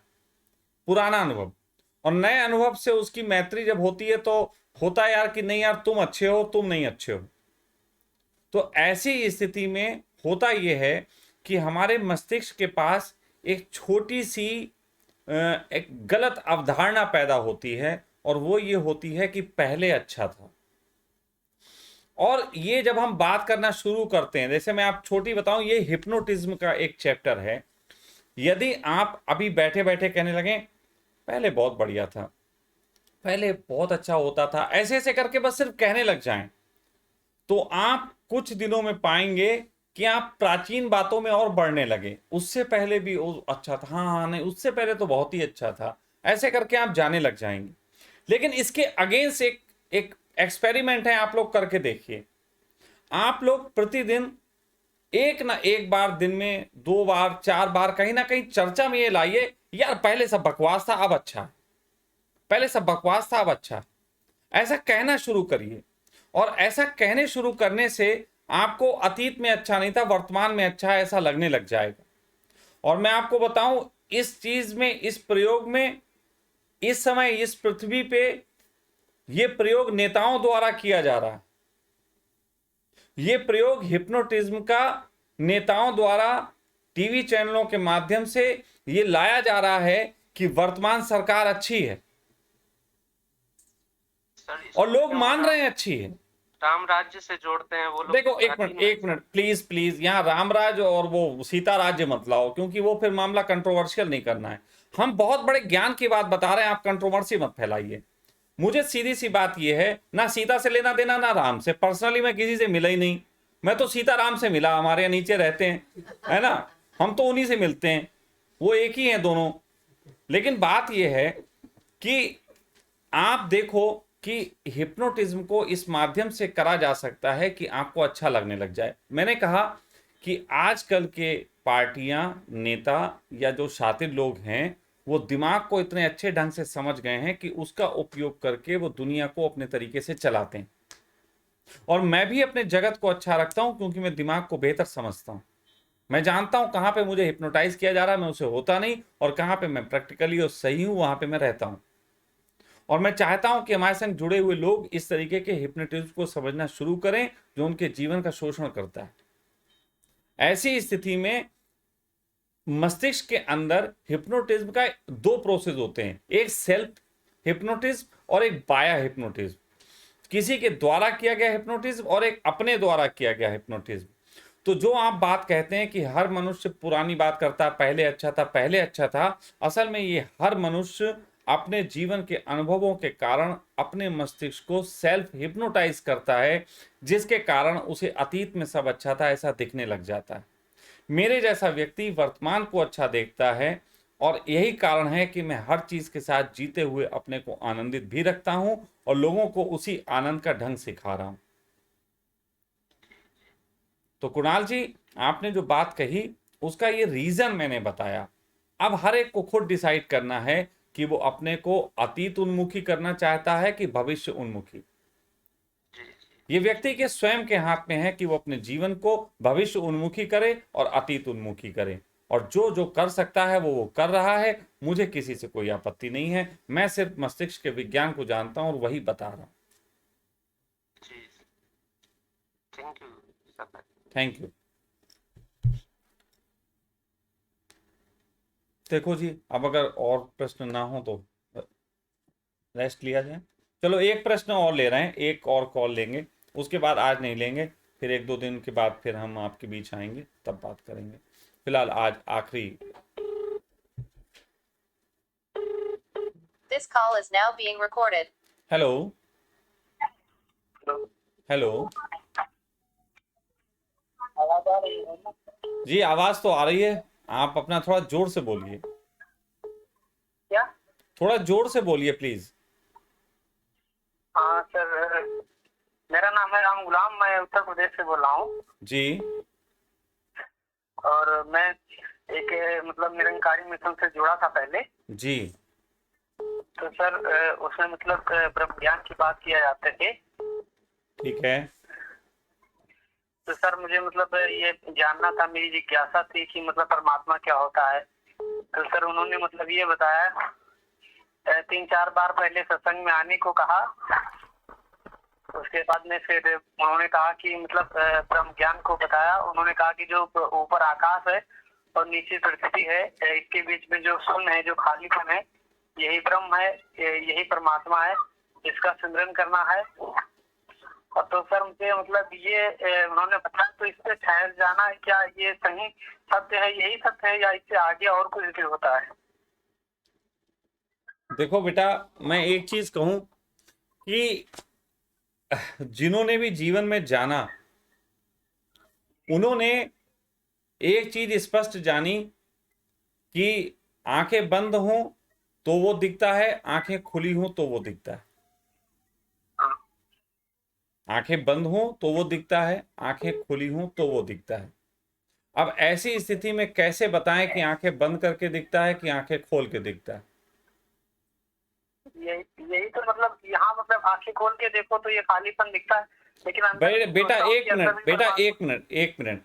पुराना अनुभव, और नए अनुभव से उसकी मैत्री जब होती है तो होता है यार कि नहीं यार, तुम अच्छे हो, तुम नहीं अच्छे हो। तो ऐसी स्थिति में होता यह है कि हमारे मस्तिष्क के पास एक छोटी सी एक गलत अवधारणा पैदा होती है, और वो ये होती है कि पहले अच्छा था। और ये जब हम बात करना शुरू करते हैं, जैसे मैं आप छोटी बताऊं, ये हिप्नोटिज्म का एक चैप्टर है। यदि आप अभी बैठे बैठे कहने लगे पहले बहुत बढ़िया था, पहले बहुत अच्छा होता था, ऐसे ऐसे करके बस सिर्फ कहने लग जाएं, तो आप कुछ दिनों में पाएंगे कि आप प्राचीन बातों में और बढ़ने लगे, उससे पहले भी वो अच्छा था, हाँ हाँ नहीं उससे पहले तो बहुत ही अच्छा था, ऐसे करके आप जाने लग जाएंगे। लेकिन इसके अगेंस्ट एक एक्सपेरिमेंट है, आप लोग करके देखिए। आप लोग प्रतिदिन एक ना एक बार, दिन में 2 बार 4 बार कहीं ना कहीं चर्चा में ये लाइए, यार पहले सब बकवास था अब अच्छा है, पहले सब बकवास था अब अच्छा है। ऐसा कहना शुरू करिए, और ऐसा कहने शुरू करने से आपको अतीत में अच्छा नहीं था, वर्तमान में अच्छा है ऐसा लगने लग जाएगा। और मैं आपको बताऊं, इस चीज में, इस प्रयोग में, इस समय इस पृथ्वी पे ये प्रयोग नेताओं द्वारा किया जा रहा है। ये प्रयोग हिप्नोटिज्म का नेताओं द्वारा टीवी चैनलों के माध्यम से ये लाया जा रहा है कि वर्तमान सरकार अच्छी है, और लोग मान रहे हैं अच्छी है। राम राज्य से जोड़ते हैं वो लोग। देखो एक मिनट प्लीज प्लीज, यहाँ रामराज और वो सीता राज्य मत लाओ, क्योंकि वो फिर मामला कंट्रोवर्शियल नहीं करना है। हम बहुत बड़े ज्ञान की बात बता रहे हैं, आप कंट्रोवर्सी मत फैलाइए। मुझे सीधी सी बात यह है, ना सीता से लेना देना ना राम से। पर्सनली मैं किसी से मिला ही नहीं, मैं तो सीता राम से मिला, हमारे यहाँ नीचे रहते हैं, है ना, हम तो उन्हीं से मिलते हैं, वो एक ही हैं दोनों। लेकिन बात यह है कि आप देखो कि हिप्नोटिज्म को इस माध्यम से करा जा सकता है कि आपको अच्छा लगने लग जाए। मैंने कहा कि आजकल के पार्टियां, नेता या जो शातिर लोग हैं, वो दिमाग को इतने अच्छे ढंग से समझ गए हैं कि उसका उपयोग करके वो दुनिया को अपने तरीके से चलाते हैं। और मैं भी अपने जगत को अच्छा रखता हूं, क्योंकि मैं दिमाग को बेहतर समझता हूं। मैं जानता हूं कहां पे मुझे हिप्नोटाइज किया जा रहा है, मैं उसे होता नहीं, और कहां पे मैं प्रैक्टिकली और सही हूं, वहां पे मैं रहता हूं। और मैं चाहता हूं कि हमारे संग जुड़े हुए लोग इस तरीके के हिप्नोटिज्म को समझना शुरू करें जो उनके जीवन का शोषण करता है। ऐसी स्थिति में मस्तिष्क के अंदर हिप्नोटिज्म का 2 प्रोसेस होते हैं, एक सेल्फ हिप्नोटिज्म और एक बाया हिप्नोटिज्म। किसी के द्वारा किया गया हिप्नोटिज्म और एक अपने द्वारा किया गया हिप्नोटिज्म। तो जो आप बात कहते हैं कि हर मनुष्य पुरानी बात करता है, पहले अच्छा था पहले अच्छा था, असल में ये हर मनुष्य अपने जीवन के अनुभवों के कारण अपने मस्तिष्क को सेल्फ हिप्नोटाइज करता है, जिसके कारण उसे अतीत में सब अच्छा था ऐसा दिखने लग जाता है। मेरे जैसा व्यक्ति वर्तमान को अच्छा देखता है, और यही कारण है कि मैं हर चीज के साथ जीते हुए अपने को आनंदित भी रखता हूं और लोगों को उसी आनंद का ढंग सिखा रहा हूं। तो कुणाल जी, आपने जो बात कही उसका ये रीजन मैंने बताया। अब हर एक को खुद डिसाइड करना है कि वो अपने को अतीत उन्मुखी करना चाहता है कि भविष्य उन्मुखी। ये व्यक्ति के स्वयं के हाथ में है कि वो अपने जीवन को भविष्य उन्मुखी करे और अतीत उन्मुखी करे, और जो जो कर सकता है वो कर रहा है। मुझे किसी से कोई आपत्ति नहीं है, मैं सिर्फ मस्तिष्क के विज्ञान को जानता हूं और वही बता रहा हूं। Thank you sir. Thank you. देखो जी, अब अगर और प्रश्न ना हो तो रेस्ट लिया जाए। चलो एक प्रश्न और ले रहे हैं, एक और कॉल लेंगे, उसके बाद आज नहीं लेंगे, फिर 1-2 दिन के बाद फिर हम आपके बीच आएंगे तब बात करेंगे। फिलहाल आज आखिरी। This call is now being recorded. Hello hello आवाज आ रही है ना? जी, आवाज तो आ रही है, आप अपना थोड़ा जोर से बोलिए, क्या? थोड़ा जोर से बोलिए प्लीज। हाँ सर, मेरा नाम है राम गुलाम, मैं उत्तर प्रदेश से बोल रहा हूँ जी और मैं एक मतलब निरंकारी मिशन से जुड़ा था पहले। जी। तो सर उसमें मतलब ब्रह्म ज्ञान की बात किया जाते थे। ठीक है। तो सर मुझे मतलब ये जानना था, मेरी जिज्ञासा थी कि मतलब परमात्मा क्या होता है। तो सर उन्होंने मतलब ये बताया, 3-4 बार पहले सत्संग में आने को कहा। उसके बाद में फिर उन्होंने कहा कि मतलब ब्रह्म ज्ञान को बताया। उन्होंने कहा कि जो ऊपर आकाश है और नीचे पृथ्वी है, इसके बीच में जो शून्य है, जो खालीपन है, यही ब्रह्म है, यही परमात्मा है, इसका सिमरन करना है। और तो सर मुझे मतलब ये उन्होंने बताया, तो इससे ठहर जाना है क्या, ये सही सत्य है, यही सत्य है, या इससे आगे और कुछ भी होता है? देखो बेटा, मैं एक चीज कहूं कि जिन्होंने भी जीवन में जाना उन्होंने एक चीज स्पष्ट जानी कि आंखें बंद हों तो वो दिखता है, आंखें खुली हों तो वो दिखता है। आंखें बंद हों तो वो दिखता है, आंखें खुली हों तो वो दिखता है। अब ऐसी स्थिति में कैसे बताएं कि आंखें बंद करके दिखता है कि आंखें खोल के दिखता है? यही तो मतलब यहाँ मतलब आंखें खोल के देखो तो ये खालीपन दिखता है, लेकिन बेटा एक मिनट,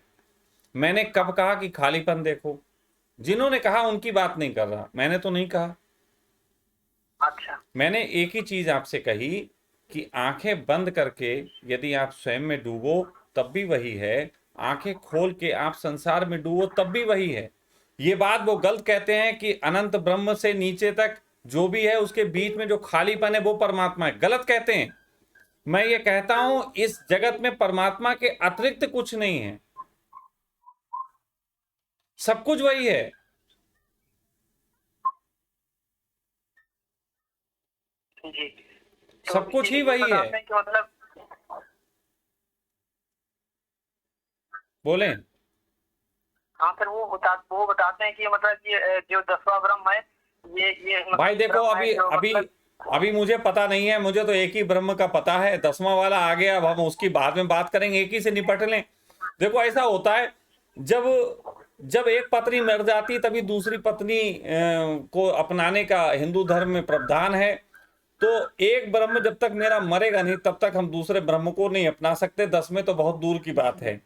मैंने कब कहा कि खालीपन देखो? जिन्होंने कहा उनकी बात नहीं कर रहा, मैंने तो नहीं कहा। अच्छा, मैंने एक ही चीज आपसे कही कि आंखें बंद करके यदि आप स्वयं में डूबो तब भी वही है, आंखें खोल के आप संसार में डूबो तब भी वही है। ये बात वो गलत कहते हैं कि अनंत ब्रह्म से नीचे तक जो भी है उसके बीच में जो खालीपन है वो परमात्मा है, गलत कहते हैं। मैं ये कहता हूं इस जगत में परमात्मा के अतिरिक्त कुछ नहीं है, सब कुछ वही है। जी, सब कुछ ही वही है। कि मतलब बोले हाँ, फिर वो बताते हैं कि मतलब ये जो 10वां ब्रह्म है ये मतलब भाई देखो, ब्रह्म अभी है जो अभी मतलब अभी मुझे पता नहीं है, मुझे तो एक ही ब्रह्म का पता है, 10वां वाला आ गया, अब हम उसकी बाद में बात करेंगे, एक ही से निपट लें। देखो ऐसा होता है, जब जब एक पत्नी मर जाती तभी दूसरी पत्नी को अपनाने का हिंदू धर्म में प्रावधान है। तो एक ब्रह्म जब तक मेरा मरेगा नहीं तब तक हम दूसरे ब्रह्म को नहीं अपना सकते। 10वें तो बहुत दूर की बात है।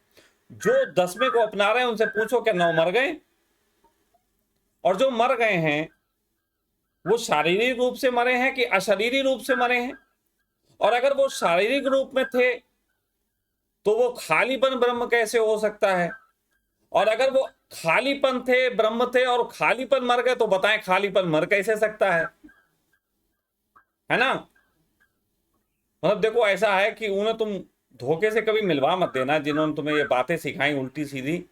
जो 10वें को अपना रहे हैं उनसे पूछो क्या 9 मर गए? और जो मर गए हैं वो शारीरिक रूप से मरे हैं कि अशारीरिक रूप से मरे हैं? और अगर वो शारीरिक रूप में थे तो वो खालीपन ब्रह्म कैसे हो सकता है? और अगर वो खालीपन थे, ब्रह्म थे और खालीपन मर गए तो बताएं खालीपन मर कैसे सकता है ना? मतलब देखो ऐसा है कि उन्हें तुम धोखे से कभी मिलवा मत देना जिन्होंने तुम्हें ये बातें सिखाई उल्टी सीधी,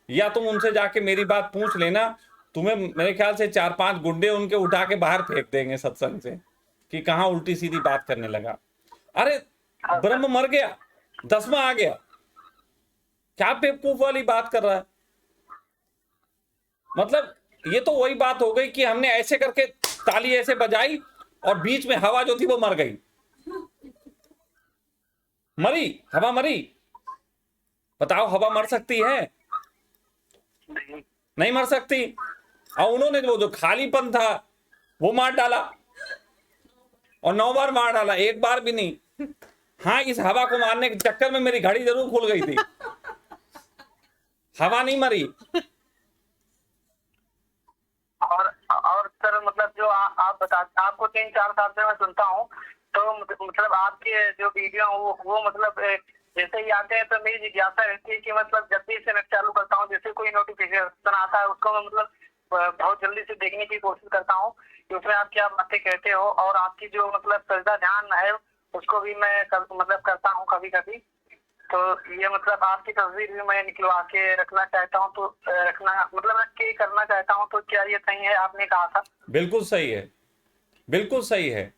या तुम उनसे जाके मेरी बात पूछ लेना, तुम्हें मेरे ख्याल से 4-5 गुंडे उनके उठा के बाहर फेंक देंगे सत्संग से कि कहाँ उल्टी सीधी बात करने लगा। अरे ब्रह्म मर गया, 10वां आ गया, क्या बेवकूफ वाली बात कर रहा है? मतलब ये तो वही बात हो गई कि हमने ऐसे करके ताली ऐसे बजाई और बीच में हवा जो थी वो मर गई। मरी हवा, मरी? बताओ हवा मर सकती है? नहीं मर सकती। और उन्होंने वो जो खालीपन था वो मार डाला, और 9 बार मार डाला, एक बार भी नहीं। हाँ, इस हवा को मारने के चक्कर में मेरी घड़ी जरूर खुल गई थी, हवा नहीं मरी। और सर मतलब जो आप बताते, आपको 3-4 साल से मैं सुनता हूँ, तो मतलब आपके जो वीडियो वो मतलब जैसे ही आते हैं तो मेरी जिज्ञासा रहती है कि मतलब जब भी इसे मैं चालू करता हूँ, जैसे कोई नोटिफिकेशन आता है उसको मैं मतलब बहुत जल्दी से देखने की कोशिश करता हूँ कि उसमें आप क्या बातें कहते हो, और आपकी जो मतलब सजदा ध्यान है उसको भी मैं मतलब करता हूँ कभी कभी। तो ये मतलब आपकी तस्वीर भी मैं निकलवा के रखना चाहता हूँ, तो रखना मतलब रख के करना चाहता हूँ, तो क्या ये सही है? आपने कहा था बिल्कुल सही है, बिल्कुल सही है।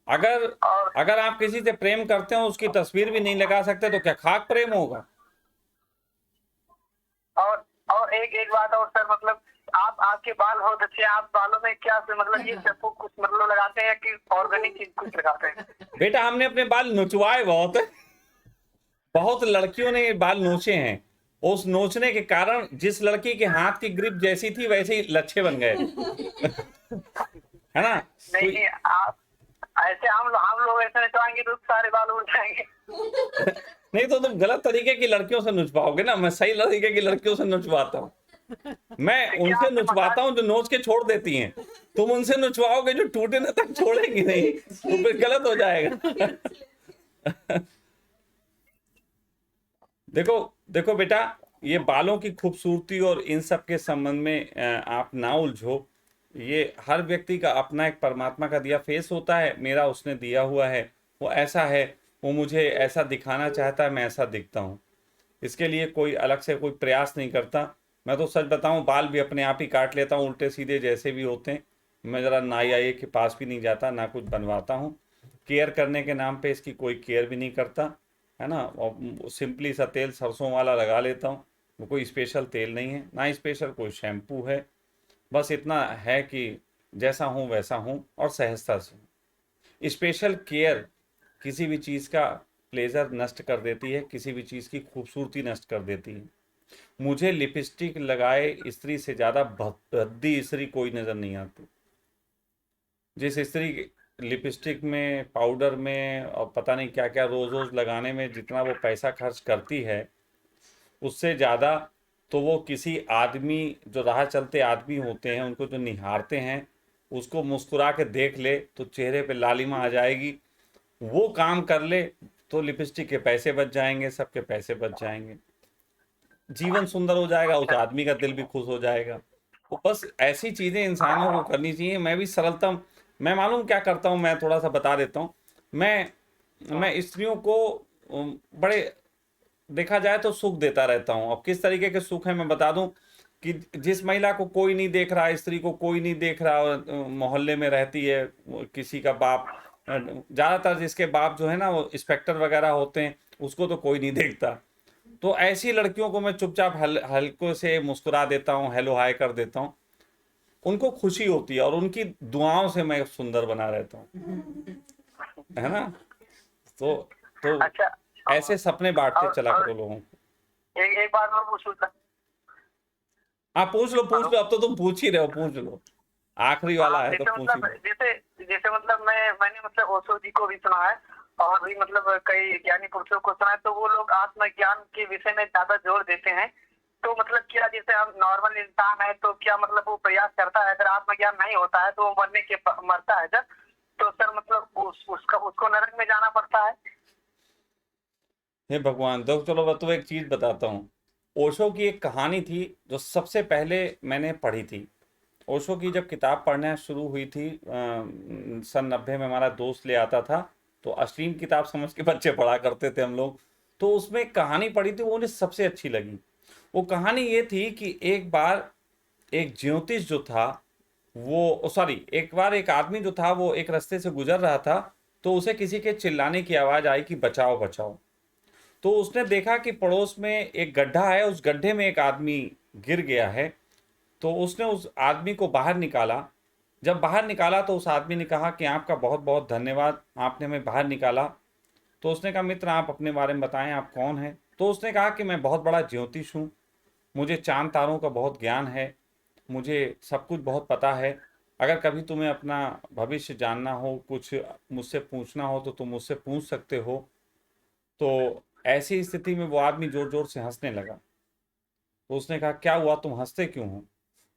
अगर आप किसी से प्रेम करते हो उसकी तस्वीर भी नहीं लगा सकते तो क्या खाक प्रेम होगा? और एक बात और सर, मतलब आपके बाल बहुत अच्छे हैं, आप बालों में क्या से मतलब ये शैम्पू कुछ मतलब लगाते हैं कि ऑर्गेनिक चीज कुछ लगाते हैं? बेटा हमने अपने बाल नोचवाए बहुत लड़कियों ने ये बाल नोचे हैं। उस नोचने के कारण जिस लड़की के हाथ की ग्रिप जैसी थी वैसे ही लच्छे बन गए। है ना? नहीं, आप ऐसे हम लोग ऐसे नचवाएंगे तो सारे बाल उड़ जाएंगे। नहीं तो तुम गलत तरीके की लड़कियों से नोचवाओगे ना, मैं सही तरीके की लड़कियों से नोचवाता हूँ। मैं उनसे नोचवाता हूँ जो नोच के छोड़ देती हैं, तुम उनसे नोचवाओगे जो टूटे न तक छोड़ेंगी नहीं, तो फिर गलत हो जाएगा। देखो बेटा, ये बालों की खूबसूरती और इन सब के संबंध में आप ना उलझो। ये हर व्यक्ति का अपना एक परमात्मा का दिया फेस होता है, मेरा उसने दिया हुआ है, वो ऐसा है, वो मुझे ऐसा दिखाना चाहता है, मैं ऐसा दिखता हूँ। इसके लिए कोई अलग से कोई प्रयास नहीं करता। मैं तो सच बताऊँ, बाल भी अपने आप ही काट लेता हूँ, उल्टे सीधे जैसे भी होते हैं। मैं ज़रा नाई आई के पास भी नहीं जाता, ना कुछ बनवाता हूँ। केयर करने के नाम पे इसकी कोई केयर भी नहीं करता। है ना, और सिंपली सा तेल सरसों वाला लगा लेता हूँ। वो कोई स्पेशल तेल नहीं है, ना स्पेशल कोई शैम्पू है, बस इतना है कि जैसा हूँ वैसा हूँ और सहजता से हूँ। स्पेशल केयर किसी भी चीज़ का प्लेजर नष्ट कर देती है, किसी भी चीज़ की खूबसूरती नष्ट कर देती है। मुझे लिपस्टिक लगाए स्त्री से ज़्यादा भद्दी स्त्री कोई नज़र नहीं आती। जिस स्त्री लिपस्टिक में, पाउडर में और पता नहीं क्या क्या रोज रोज लगाने में जितना वो पैसा खर्च करती है, उससे ज़्यादा तो वो किसी आदमी, जो राह चलते आदमी होते हैं, उनको जो निहारते हैं, उसको मुस्कुरा के देख ले तो चेहरे पे लालिमा आ जाएगी। वो काम कर ले तो लिपस्टिक के पैसे बच जाएंगे, सबके पैसे बच जाएंगे, जीवन सुंदर हो जाएगा, उस आदमी का दिल भी खुश हो जाएगा। तो बस ऐसी चीज़ें इंसानों को करनी चाहिए। मैं भी सरलतम, मैं मालूम क्या करता हूँ, मैं थोड़ा सा बता देता हूँ। मैं स्त्रियों को बड़े, देखा जाए तो सुख देता रहता हूँ। अब किस तरीके के सुख है मैं बता दूं कि जिस महिला को कोई नहीं देख रहा, स्त्री को कोई नहीं देख रहा, मोहल्ले में रहती है, किसी का बाप, ज़्यादातर जिसके बाप जो है ना वो इंस्पेक्टर वगैरह होते हैं, उसको तो कोई नहीं देखता। तो ऐसी लड़कियों को मैं चुपचाप हल्के से मुस्कुरा देता हूँ, हेलो हाय कर देता हूँ, उनको खुशी होती है और उनकी दुआओं से मैं सुंदर बना रहता हूँ, है ना। तो अच्छा, ऐसे सपने बांटते चला करो लोगों को। एक बात और पूछूं? आप पूछ लो अब तो तुम पूछ ही रहे हो, पूछ लो, आखिरी वाला है तो जैसे पूछ ही मतलब लो। जैसे मतलब मैंने मतलब ओशो जी को भी सुना है और भी मतलब कई ज्ञानी पुरुषों को सुना है, तो वो लोग आत्मज्ञान के विषय में ज्यादा जोर देते हैं। तो मतलब क्या जैसे हम नॉर्मल इंसान है तो क्या मतलब वो प्रयास करता है, अगर आत्मज्ञान नहीं होता है तो वो मरता है जब, तो सर मतलब उसको नरक में जाना पड़ता है? हे भगवान, तो चलो मैं तुम्हें एक चीज बताता हूँ। ओशो की एक कहानी थी जो सबसे पहले मैंने पढ़ी थी। ओशो की जब किताब पढ़ना शुरू हुई थी सन 90 में, हमारा दोस्त ले आता था, तो अश्लील किताब समझ के बच्चे पढ़ा करते थे हम लोग। तो उसमें एक कहानी पढ़ी थी, वो मुझे सबसे अच्छी लगी। वो कहानी ये थी कि एक बार एक ज्योतिष जो था वो, सॉरी, एक बार एक आदमी जो था वो एक रास्ते से गुजर रहा था, तो उसे किसी के चिल्लाने की आवाज़ आई कि बचाओ बचाओ। तो उसने देखा कि पड़ोस में एक गड्ढा है, उस गड्ढे में एक आदमी गिर गया है। तो उसने उस आदमी को बाहर निकाला। जब बाहर निकाला तो उस आदमी ने कहा कि आपका बहुत बहुत धन्यवाद, आपने हमें बाहर निकाला। तो उसने कहा मित्र आप अपने बारे में बताएं, आप कौन हैं। तो उसने कहा कि मैं बहुत बड़ा ज्योतिष हूँ, मुझे चांद तारों का बहुत ज्ञान है, मुझे सब कुछ बहुत पता है। अगर कभी तुम्हें अपना भविष्य जानना हो, कुछ मुझसे पूछना हो तो तुम मुझसे पूछ सकते हो। तो ऐसी स्थिति में वो आदमी जोर जोर से हंसने लगा। तो उसने कहा क्या हुआ, तुम हंसते क्यों हो।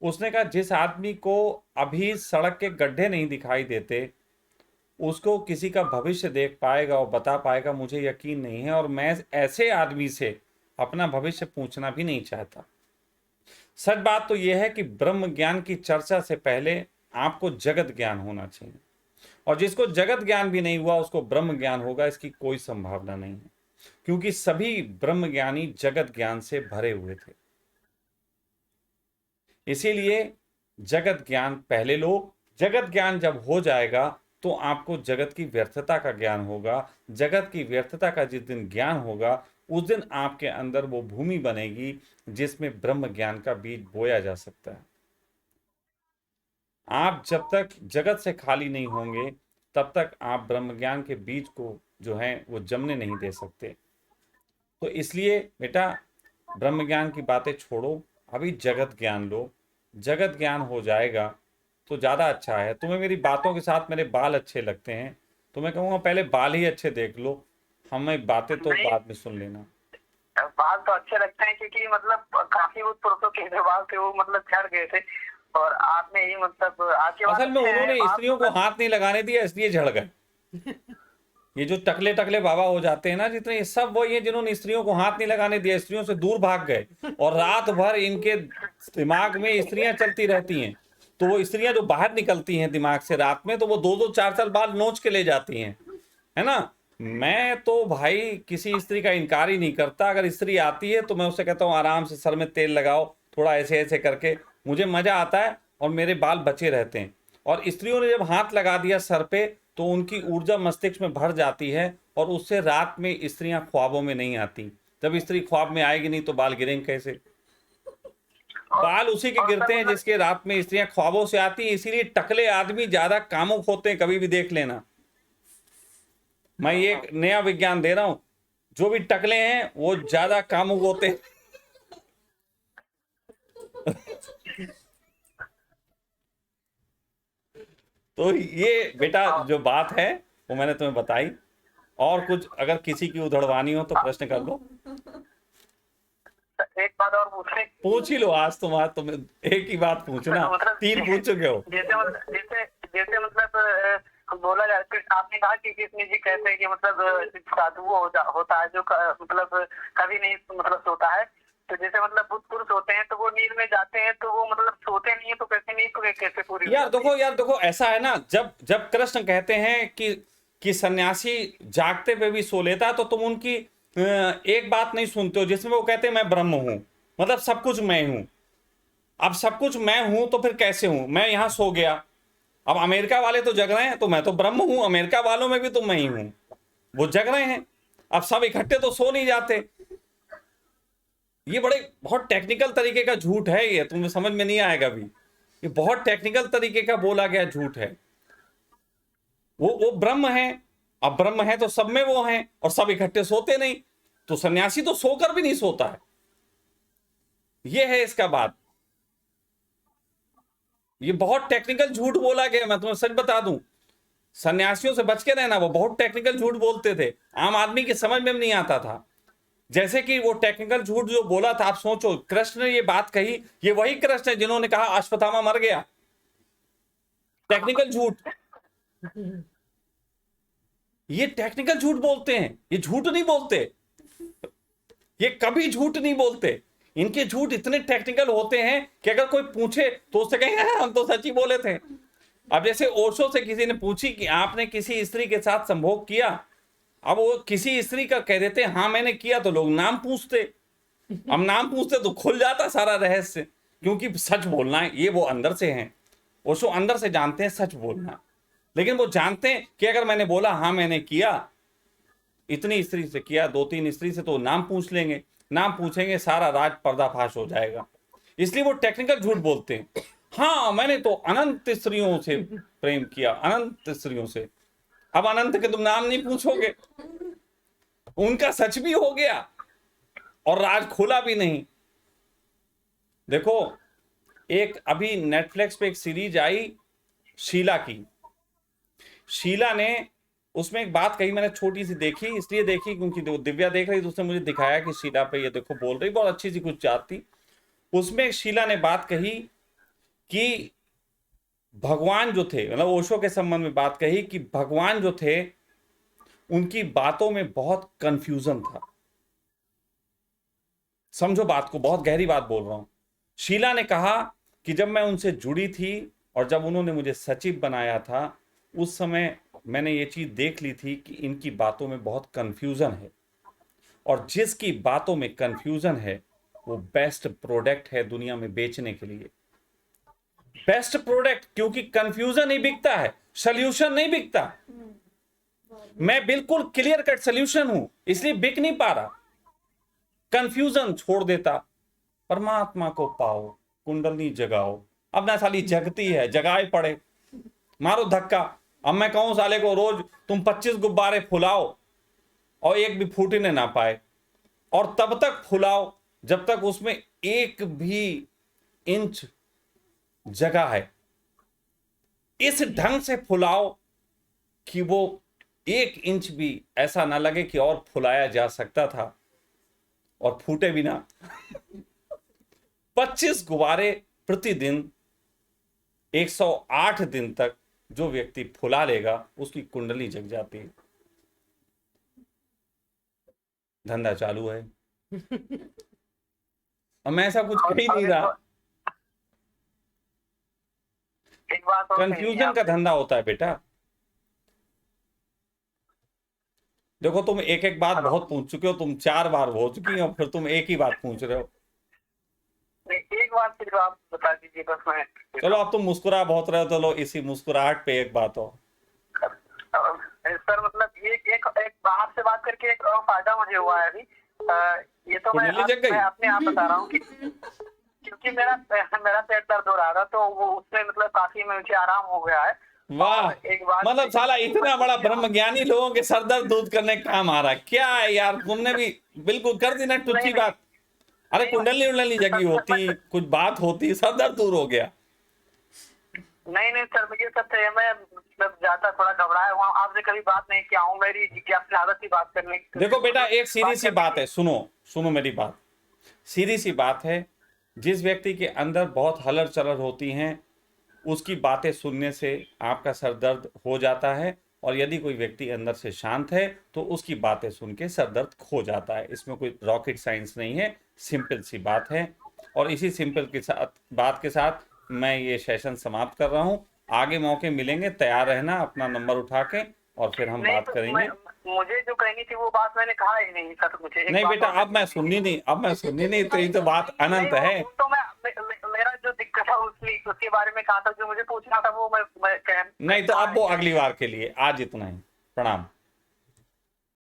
उसने कहा जिस आदमी को अभी सड़क के गड्ढे नहीं दिखाई देते, उसको किसी का भविष्य देख पाएगा और बता पाएगा, मुझे यकीन नहीं है, और मैं ऐसे आदमी से अपना भविष्य पूछना भी नहीं चाहता। सच बात तो यह है कि ब्रह्म ज्ञान की चर्चा से पहले आपको जगत ज्ञान होना चाहिए, और जिसको जगत ज्ञान भी नहीं हुआ उसको ब्रह्म ज्ञान होगा, इसकी कोई संभावना नहीं है, क्योंकि सभी ब्रह्म ज्ञानी जगत ज्ञान से भरे हुए थे। इसीलिए जगत ज्ञान पहले लो। जगत ज्ञान जब हो जाएगा तो आपको जगत की व्यर्थता का ज्ञान होगा। जगत की व्यर्थता का जिस दिन ज्ञान होगा उस दिन आपके अंदर वो भूमि बनेगी जिसमें ब्रह्म ज्ञान का बीज बोया जा सकता है। आप जब तक जगत से खाली नहीं होंगे तब तक आप ब्रह्म ज्ञान के बीज को जो है वो जमने नहीं दे सकते। तो इसलिए बेटा ब्रह्म ज्ञान की बातें छोड़ो, अभी जगत ज्ञान लो। जगत ज्ञान हो जाएगा तो ज़्यादा अच्छा है। तुम्हें मेरी बातों के साथ मेरे बाल अच्छे लगते हैं, तो मैं कहूँगा पहले बाल ही अच्छे देख लो, हमें बातें तो बाद में सुन लेना। बाल तो अच्छे लगते हैं क्योंकि मतलब काफी वो पुरुषों के जो बाल थे वो मतलब झड़ गए थे, और आपने ही मतलब आपके असल में उन्होंने स्त्रियों को हाथ नहीं लगाने दिया इसलिए झड़ गए। ये जो टकले टकले बाबा हो जाते हैं ना जितने, ये सब वही है जिन्होंने स्त्रियों को हाथ नहीं लगाने दिया, स्त्रियों से दूर भाग गए, और रात भर इनके दिमाग में स्त्रियां चलती रहती हैं। तो वो स्त्रियां जो बाहर निकलती हैं दिमाग से रात में, तो वो 2-2 4-4 बाल नोच के ले जाती हैं, है ना। मैं तो भाई किसी स्त्री का इनकार ही नहीं करता। अगर स्त्री आती है तो मैं उससे कहता हूँ आराम से सर में तेल लगाओ, थोड़ा ऐसे ऐसे करके, मुझे मजा आता है और मेरे बाल बचे रहते हैं। और स्त्रियों ने जब हाथ लगा दिया सर पे तो उनकी ऊर्जा मस्तिष्क में भर जाती है और उससे रात में स्त्रियां ख्वाबों में नहीं आती। जब स्त्री ख्वाब में आएगी नहीं तो बाल गिरेंगे कैसे? बाल उसी के गिरते हैं जिसके रात में स्त्रियां ख्वाबों से आती हैं। इसीलिए टकले आदमी ज्यादा कामुक होते हैं, कभी भी देख लेना। मैं ये एक नया विज्ञान दे रहा हूं, जो भी टकले हैं वो ज्यादा कामुक होते हैं। तो ये बेटा जो बात है वो मैंने तुम्हें बताई। और कुछ अगर किसी की उधड़वानी हो तो प्रश्न कर लो। एक बात और पूछ ही लो, आज तुम एक ही बात पूछना, मतलब 3 पूछ चुके हो। जैसे मतलब बोला जाए तो आपने कहा कि कृष्ण जी कहते हैं कि मतलब साधु वो होता है जो मतलब कभी नहीं मतलब सोता है। तो जैसे मतलब बुद्ध पुरुष होते हैं तो वो नींद में जाते हैं तो वो मतलब सोते नहीं है, तो कैसे नहीं तो कैसे पूरी? यार देखो ऐसा है ना, जब कृष्ण कहते हैं कि सन्यासी जागते पे भी सो लेता है, तो तुम उनकी एक बात नहीं सुनते हो जिसमें वो कहते हैं मैं ब्रह्म हूं, मतलब सब कुछ मैं हूं। अब सब कुछ मैं हूं तो फिर कैसे हूं? मैं यहां सो गया, अब अमेरिका वाले तो जग रहे हैं तो मैं तो ब्रह्म हूं, अमेरिका वालों में भी तो मैं ही हूं, वो जग रहे हैं। अब सब इकट्ठे तो सो नहीं जाते। ये बहुत टेक्निकल तरीके का झूठ है, ये तुम्हें समझ में नहीं आएगा भी। ये बहुत टेक्निकल तरीके का बोला गया झूठ है। वो ब्रह्म है, अब ब्रह्म है तो सब में वो हैं, और सब इकट्ठे सोते नहीं, तो सन्यासी तो सोकर भी नहीं सोता है। ये है इसका बात। ये बहुत टेक्निकल झूठ बोला गया। मैं तुम्हें सच बता दूं, सन्यासियों से बच के रहना, वो बहुत टेक्निकल झूठ बोलते थे, आम आदमी की समझ में भी नहीं आता था। जैसे कि वो टेक्निकल झूठ जो बोला था, आप सोचो, कृष्ण ने ये बात कही, ये वही कृष्ण है जिन्होंने कहा अश्वत्थामा मर गया। टेक्निकल झूठ, ये टेक्निकल झूठ बोलते हैं, ये झूठ नहीं बोलते, ये कभी झूठ नहीं बोलते। इनके झूठ इतने टेक्निकल होते हैं कि अगर कोई पूछे तो उससे कहेंगे हम तो सच ही बोले थे। अब जैसे ओशो से किसी ने पूछी कि आपने किसी स्त्री के साथ संभोग किया, अब वो किसी स्त्री का कह देते हाँ मैंने किया, तो लोग नाम पूछते। अब नाम पूछते तो खुल जाता सारा रहस्य, क्योंकि सच बोलना है, ये वो अंदर से हैं। ओशो अंदर से जानते हैं सच बोलना, लेकिन वो जानते हैं कि अगर मैंने बोला हाँ मैंने किया, इतनी स्त्री से किया, 2-3 स्त्री से, तो नाम पूछ लेंगे, नाम पूछेंगे, सारा राज पर्दाफाश हो जाएगा। इसलिए वो टेक्निकल झूठ बोलते हैं। हाँ मैंने तो अनंत स्त्रियों से प्रेम किया, अनंत स्त्रियों से। अब अनंत के तुम नाम नहीं पूछोगे, उनका सच भी हो गया और राज खोला भी नहीं। देखो, एक अभी नेटफ्लिक्स पे एक सीरीज आई शीला की। शीला ने उसमें एक बात कही, मैंने छोटी सी देखी, इसलिए देखी क्योंकि दिव्या देख रही थी, उसने मुझे दिखाया कि शीला पे ये देखो बोल रही, बहुत अच्छी सी कुछ बात थी। उसमें शीला ने बात कही कि भगवान जो थे, मतलब ओशो के संबंध में बात कही कि भगवान जो थे उनकी बातों में बहुत कंफ्यूजन था। समझो बात को, बहुत गहरी बात बोल रहा हूं। शीला ने कहा कि जब मैं उनसे जुड़ी थी और जब उन्होंने मुझे सचिव बनाया था, उस समय मैंने ये चीज देख ली थी कि इनकी बातों में बहुत कंफ्यूजन है, और जिसकी बातों में कंफ्यूजन है वो बेस्ट प्रोडक्ट है दुनिया में बेचने के लिए। बेस्ट प्रोडक्ट, क्योंकि कंफ्यूजन ही बिकता है, सॉल्यूशन नहीं बिकता। मैं बिल्कुल क्लियर कट सॉल्यूशन हूं, इसलिए बिक नहीं पा रहा। कंफ्यूजन छोड़ देता, परमात्मा को पाओ, कुंडली जगाओ। अब ना साली जगती है, जगाए पड़े, मारो धक्का। अब मैं कहूं साले को रोज तुम 25 गुब्बारे फुलाओ और एक भी फूटने ना पाए, और तब तक फुलाओ जब तक उसमें एक भी इंच जगह है। इस ढंग से फुलाओ कि वो 1 इंच भी ऐसा ना लगे कि और फुलाया जा सकता था, और फूटे भी ना। 25 गुब्बारे प्रतिदिन 108 दिन तक जो व्यक्ति फुला लेगा उसकी कुंडली जग जाती है। धंधा चालू है। अब मैं ऐसा कुछ कह ही नहीं रहा। कंफ्यूजन का धंधा होता है बेटा। देखो, तुम एक एक बात बहुत पूछ चुके हो, तुम 4 बार हो चुकी हो, फिर तुम एक ही बात पूछ रहे हो। एक बात सिर्फ आप बता दीजिए बस। मैं चलो, अब तुम मुस्कुरा बहुत रहे हो, चलो इसी मुस्कुराहट पे एक बात हो। करके एक फायदा मुझे हुआ है अभी। ये तो मैं कुंडली जग गई? अपने आप बता रहा हूँ कि क्योंकि मेरा पेट दर्द हो रहा था, तो वो उससे मतलब काफी मुझे आराम हो गया है। वाह, और एक बात मतलब साला इतना बड़ा ब्रह्मज्ञानी लोगों के सर दर्द दूर करने का काम आ रहा है क्या है यार? तुमने भी बिल्कुल कर दी ना टुच्ची बात। अरे कुंडली उंडली जगी होती, कुछ बात होती, सर दर्द दूर हो गया। नहीं सर, मुझे सब चाहिए। मैं मतलब ज्यादा थोड़ा घबराया हुआ, आपसे कभी बात नहीं किया हूँ। मेरी जिज्ञासा आदत थी बात करने की। देखो बेटा, एक सीधी सी बात है, सुनो मेरी बात। सीधी सी बात है, जिस व्यक्ति के अंदर बहुत हलर चलर होती हैं उसकी बातें सुनने से आपका सर दर्द हो जाता है, और यदि कोई व्यक्ति अंदर से शांत है तो उसकी बातें सुन के सर दर्द खो जाता है। इसमें कोई रॉकेट साइंस नहीं है, सिंपल सी बात है। और इसी सिंपल के साथ बात के साथ मैं ये सेशन समाप्त कर रहा हूँ। आगे मौके मिलेंगे, तैयार रहना अपना नंबर उठा के, और फिर हम बात करेंगे। मुझे जो कहनी थी वो बात मैंने कहा ही नहीं सर। मुझे नहीं बेटा, अब मैं सुननी नहीं, तो ये तो बात अनंत है। तो मेरा जो दिक्कत है उसके बारे में कहा था, जो मुझे पूछना था वो मैं नहीं तो अब वो अगली बार के लिए, आज इतना ही। प्रणाम।